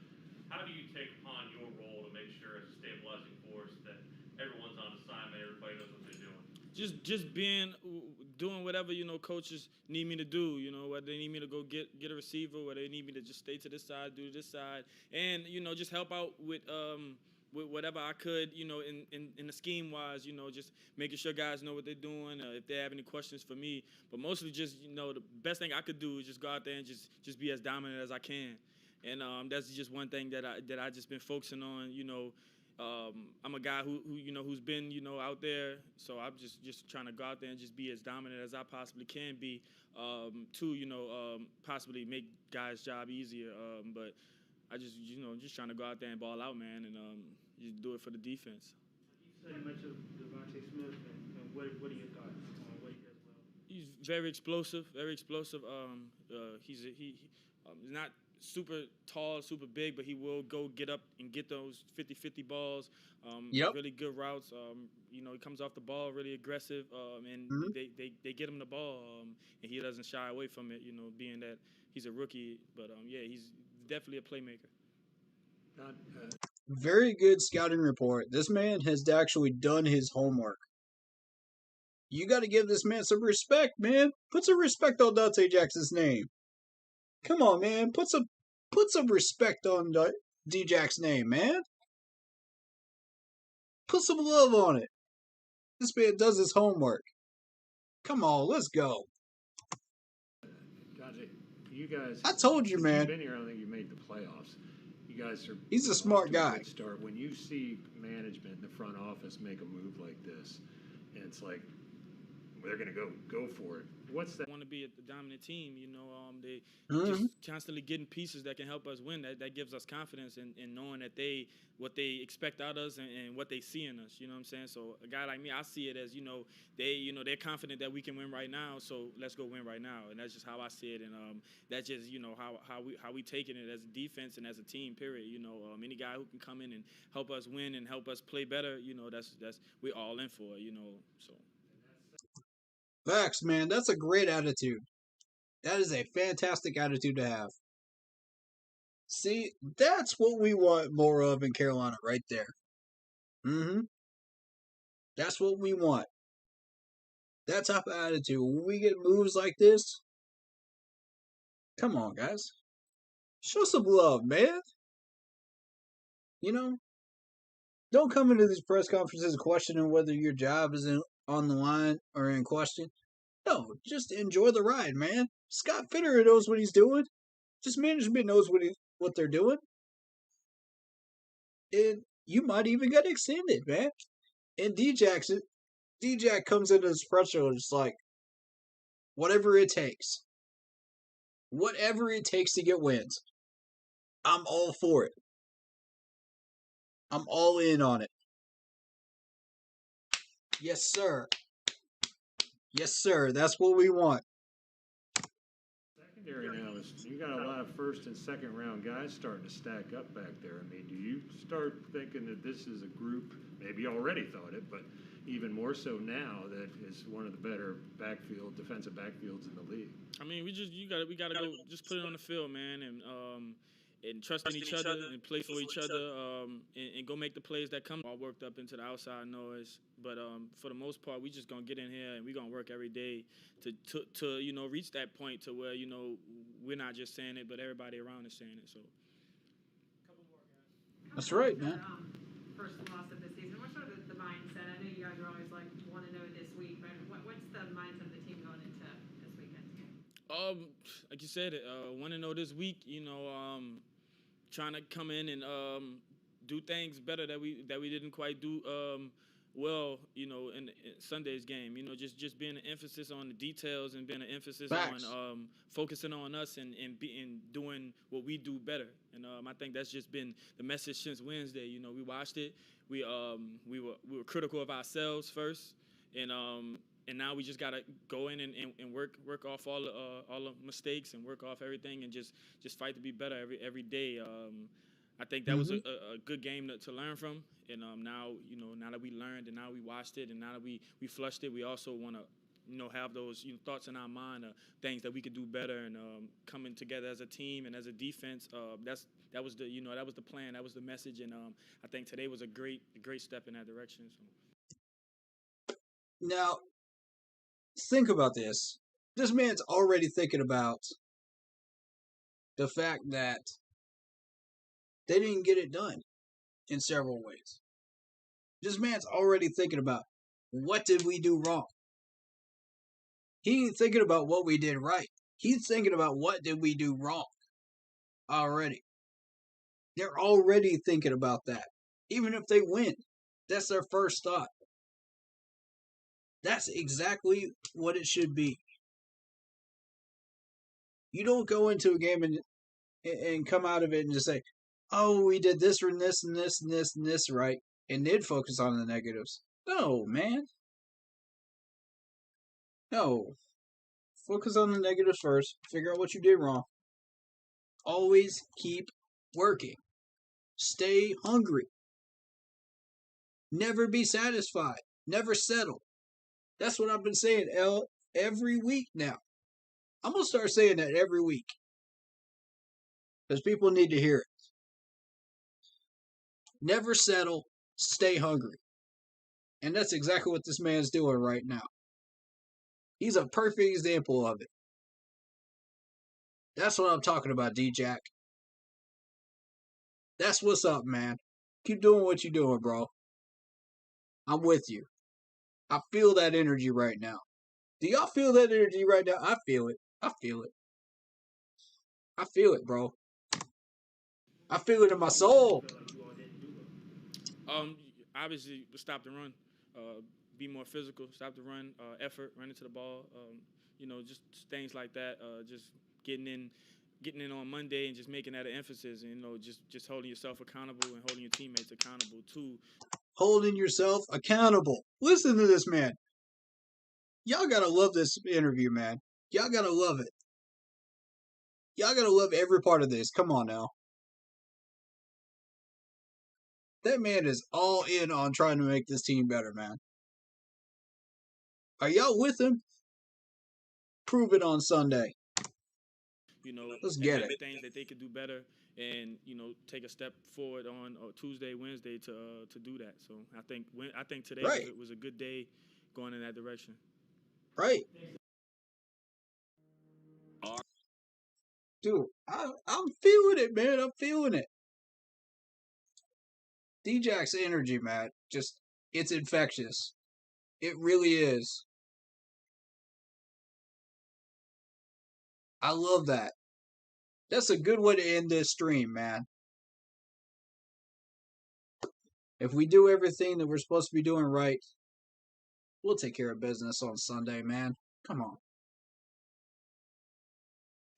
How do you take upon your role to make sure it's a stabilizing force that everyone's on assignment, everybody knows what they're doing? Just doing whatever coaches need me to do. Whether they need me to go get a receiver, whether they need me to just stay to this side, do this side, and just help out with whatever I could, in the scheme wise, just making sure guys know what they're doing, if they have any questions for me. But mostly just, the best thing I could do is just go out there and just be as dominant as I can. And that's just one thing that I just been focusing on. I'm a guy who's been out there, so I'm just trying to go out there and just be as dominant as I possibly can be, to possibly make guys' job easier. But I just trying to go out there and ball out, man, and just do it for the defense. You said much of Devontae Smith, and what are your thoughts on what he does well? He's very explosive, very explosive. He's not super tall, super big, but he will go get up and get those 50-50 balls. Really good routes. He comes off the ball really aggressive, and they get him the ball, and he doesn't shy away from it. Being that he's a rookie, but he's definitely a playmaker. Very good scouting report. This man has actually done his homework. You got to give this man some respect, man. Put some respect on Dante Jackson's name. Come on, man. Put some respect on D-Jack's name, man. Put some love on it. This man does his homework. Come on, let's go. You guys. I told you, since man. You've been here. I don't think you made the playoffs. You guys are. He's a smart off to a guy. good start. When you see management in the front office make a move like this, and it's like they're going to go for it. What's that? Want to be a dominant team, they Mhm. just constantly getting pieces that can help us win. That gives us confidence in knowing that what they expect out of us and what they see in us. You know what I'm saying? So a guy like me, I see it as they're confident that we can win right now. So let's go win right now, and that's just how I see it. And that's just how we taking it as a defense and as a team. Period. Any guy who can come in and help us win and help us play better. That's we all in for. So. Facts, man. That's a great attitude. That is a fantastic attitude to have. See, that's what we want more of in Carolina right there. Mm-hmm. That's what we want. That type of attitude. When we get moves like this, come on, guys. Show some love, man. Don't come into these press conferences questioning whether your job is on the line or in question. No, just enjoy the ride, man. Scott Fitterer knows what he's doing. Just management knows what they're doing. And you might even get extended, man. And D-Jack comes into this press show and it's like, whatever it takes. Whatever it takes to get wins. I'm all for it. I'm all in on it. Yes, sir. Yes, sir. That's what we want. Secondary now is you got a lot of first and second round guys starting to stack up back there. I mean, do you start thinking that this is a group? Maybe you already thought it, but even more so now that is one of the better defensive backfields in the league. I mean, we gotta go just put it on the field, man, and trust in each other and play for each other, and go make the plays that come. All worked up into the outside noise, but for the most part, we just gonna get in here and we gonna work every day to reach that point to where we're not just saying it, but everybody around is saying it. So. That's right, man. First loss of the season. What's sort of the mindset? I know you guys are always like want to know this week, but what's the mindset of the team going into this weekend's game? Like you said, 1-0 this week. Trying to come in and do things better that we didn't quite do well. In Sunday's game. Just being an emphasis on the details and being an emphasis Facts. on focusing on us and doing what we do better. And I think that's just been the message since Wednesday. We watched it. We were critical of ourselves first, and now we just gotta go in and work off all the mistakes and work off everything and just fight to be better every day. I think that was a good game to learn from. And now that we learned and now we watched it and now that we flushed it, we also want to have those thoughts in our mind of things that we could do better and coming together as a team and as a defense. That was the plan, that was the message, and I think today was a great step in that direction. So. Now, think about this. This man's already thinking about the fact that they didn't get it done in several ways. This man's already thinking about what did we do wrong. He ain't thinking about what we did right. He's thinking about what did we do wrong already. They're already thinking about that. Even if they win, that's their first thought. That's exactly what it should be. You don't go into a game and come out of it and just say, oh, we did this and this and this and this and this right, and then focus on the negatives. No, man. No. Focus on the negatives first. Figure out what you did wrong. Always keep working. Stay hungry. Never be satisfied. Never settle. That's what I've been saying every week now. I'm going to start saying that every week. Because people need to hear it. Never settle. Stay hungry. And that's exactly what this man's doing right now. He's a perfect example of it. That's what I'm talking about, D-Jack. That's what's up, man. Keep doing what you're doing, bro. I'm with you. I feel that energy right now. Do y'all feel that energy right now? I feel it. I feel it. I feel it, bro. I feel it in my soul. Obviously, stop the run. Be more physical. Stop the run. Effort. Run into the ball. Just things like that. Just getting in on Monday and just making that an emphasis. And just holding yourself accountable and holding your teammates accountable too. Holding yourself accountable. Listen to this man. Y'all gotta love this interview, man. Y'all gotta love it. Y'all gotta love every part of this. Come on now. That man is all in on trying to make this team better, man. Are y'all with him? Prove it on Sunday. Let's get it. Things that they could do better, and take a step forward on Tuesday, Wednesday to do that. So I think today was a good day going in that direction. Right. Dude, I'm feeling it, man. I'm feeling it. D-Jack's energy, man, it's infectious. It really is. I love that. That's a good way to end this stream, man. If we do everything that we're supposed to be doing right, we'll take care of business on Sunday, man. Come on.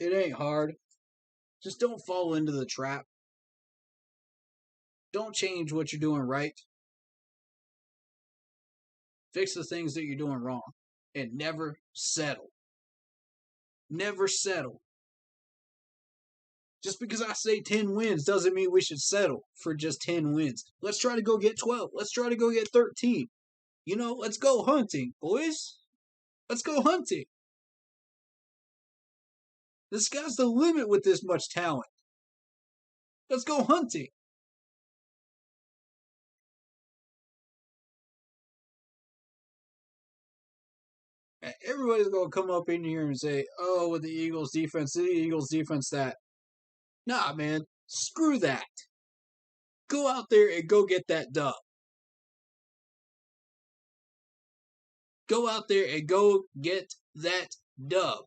It ain't hard. Just don't fall into the trap. Don't change what you're doing right. Fix the things that you're doing wrong. And never settle. Never settle. Just because I say 10 wins doesn't mean we should settle for just 10 wins. Let's try to go get 12. Let's try to go get 13. Let's go hunting, boys. Let's go hunting. The sky's the limit with this much talent. Let's go hunting. Everybody's going to come up in here and say, oh, with the Eagles defense, that. Nah, man. Screw that. Go out there and go get that dub. Go out there and go get that dub.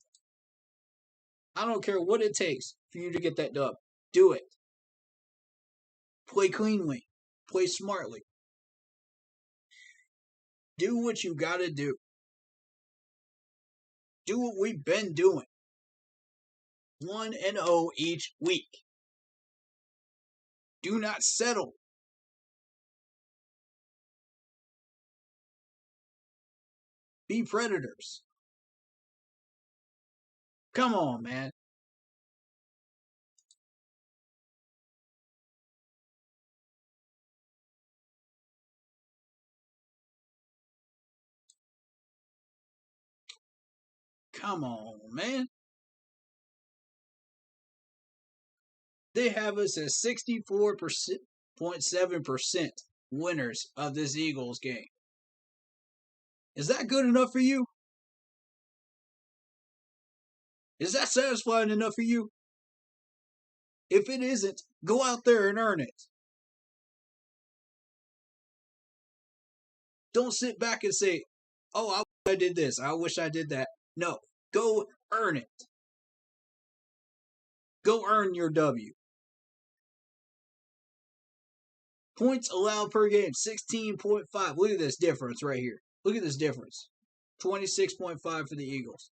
I don't care what it takes for you to get that dub. Do it. Play cleanly. Play smartly. Do what you gotta do. Do what we've been doing. 1-0 each week. Do not settle. Be predators. Come on, man. Come on, man. They have us at 64.7% winners of this Eagles game. Is that good enough for you? Is that satisfying enough for you? If it isn't, go out there and earn it. Don't sit back and say, oh, I wish I did this. I wish I did that. No, go earn it. Go earn your W. Points allowed per game, 16.5. Look at this difference right here. Look at this difference. 26.5 for the Eagles.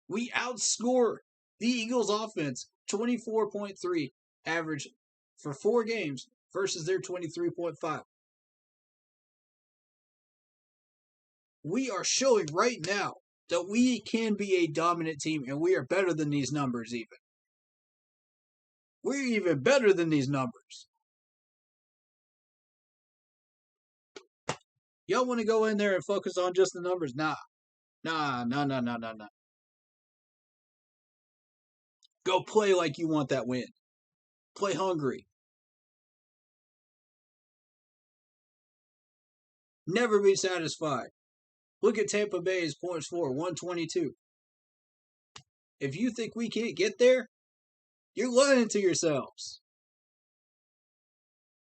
We outscore the Eagles offense 24.3 average for 4 games versus their 23.5. We are showing right now that we can be a dominant team, and we are better than these numbers even. We're even better than these numbers. Y'all want to go in there and focus on just the numbers? Nah. Go play like you want that win. Play hungry. Never be satisfied. Look at Tampa Bay's points for 122. If you think we can't get there, you're lying to yourselves.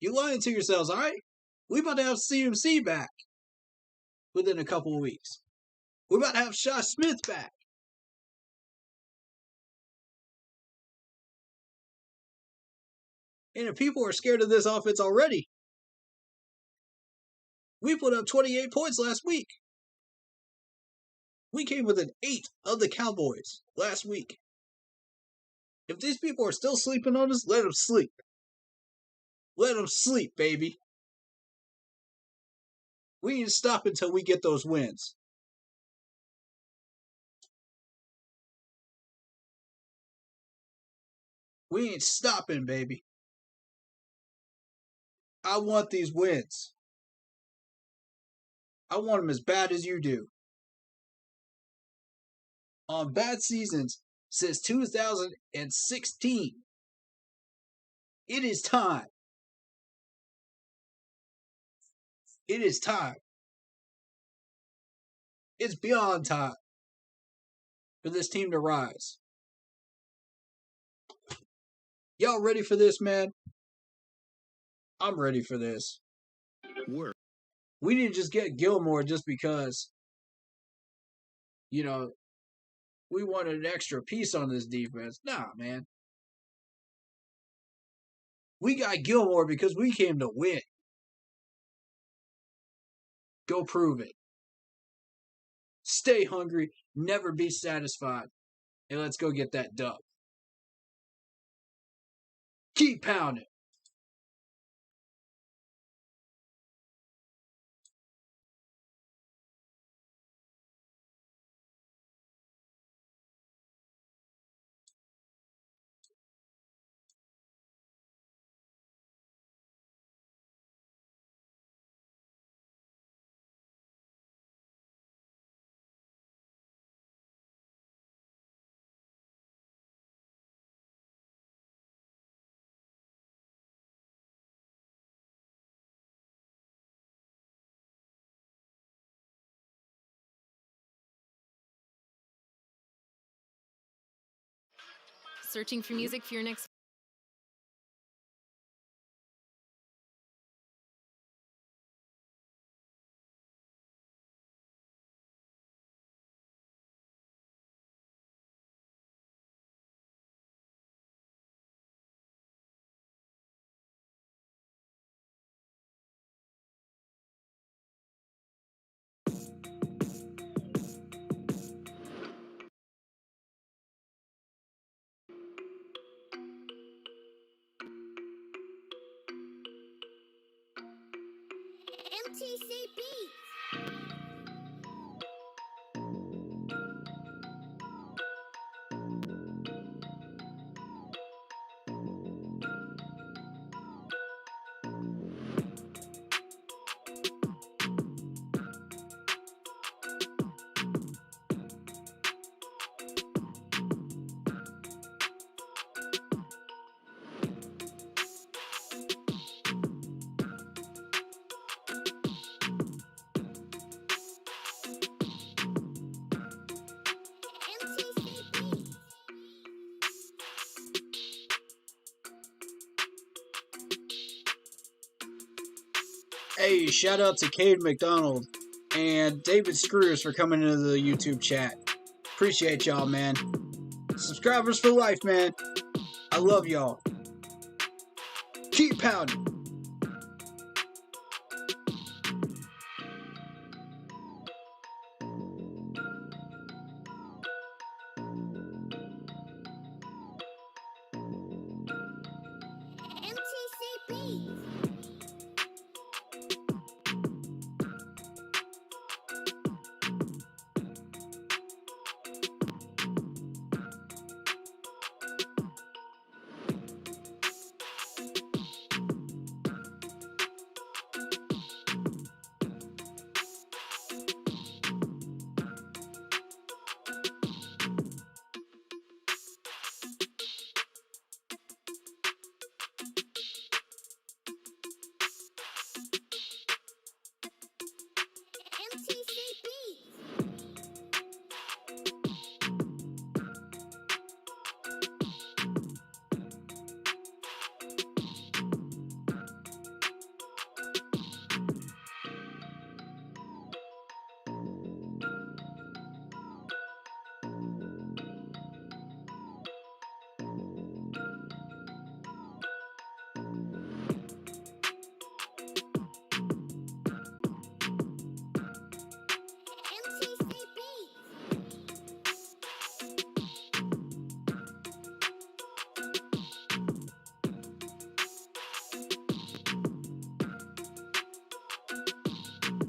You're lying to yourselves, all right? We're about to have CMC back within a couple of weeks. We're about to have Shaw Smith back. And if people are scared of this offense already, we put up 28 points last week. We came within 8 of the Cowboys last week. If these people are still sleeping on us, let them sleep. Let them sleep, baby. We ain't stop until we get those wins. We ain't stopping, baby. I want these wins. I want them as bad as you do. On bad seasons since 2016. It is time. It is time. It's beyond time for this team to rise. Y'all ready for this, man? I'm ready for this. We didn't just get Gilmore just because, you know, we wanted an extra piece on this defense. Nah, man. We got Gilmore because we came to win. Go prove it. Stay hungry, never be satisfied, and let's go get that dub. Keep pounding. Searching for music for your next. MTC Beats. Hey, shout out to Cade McDonald and David Screws for coming into the YouTube chat. Appreciate y'all, man. Subscribers for life, man. I love y'all. Keep pounding.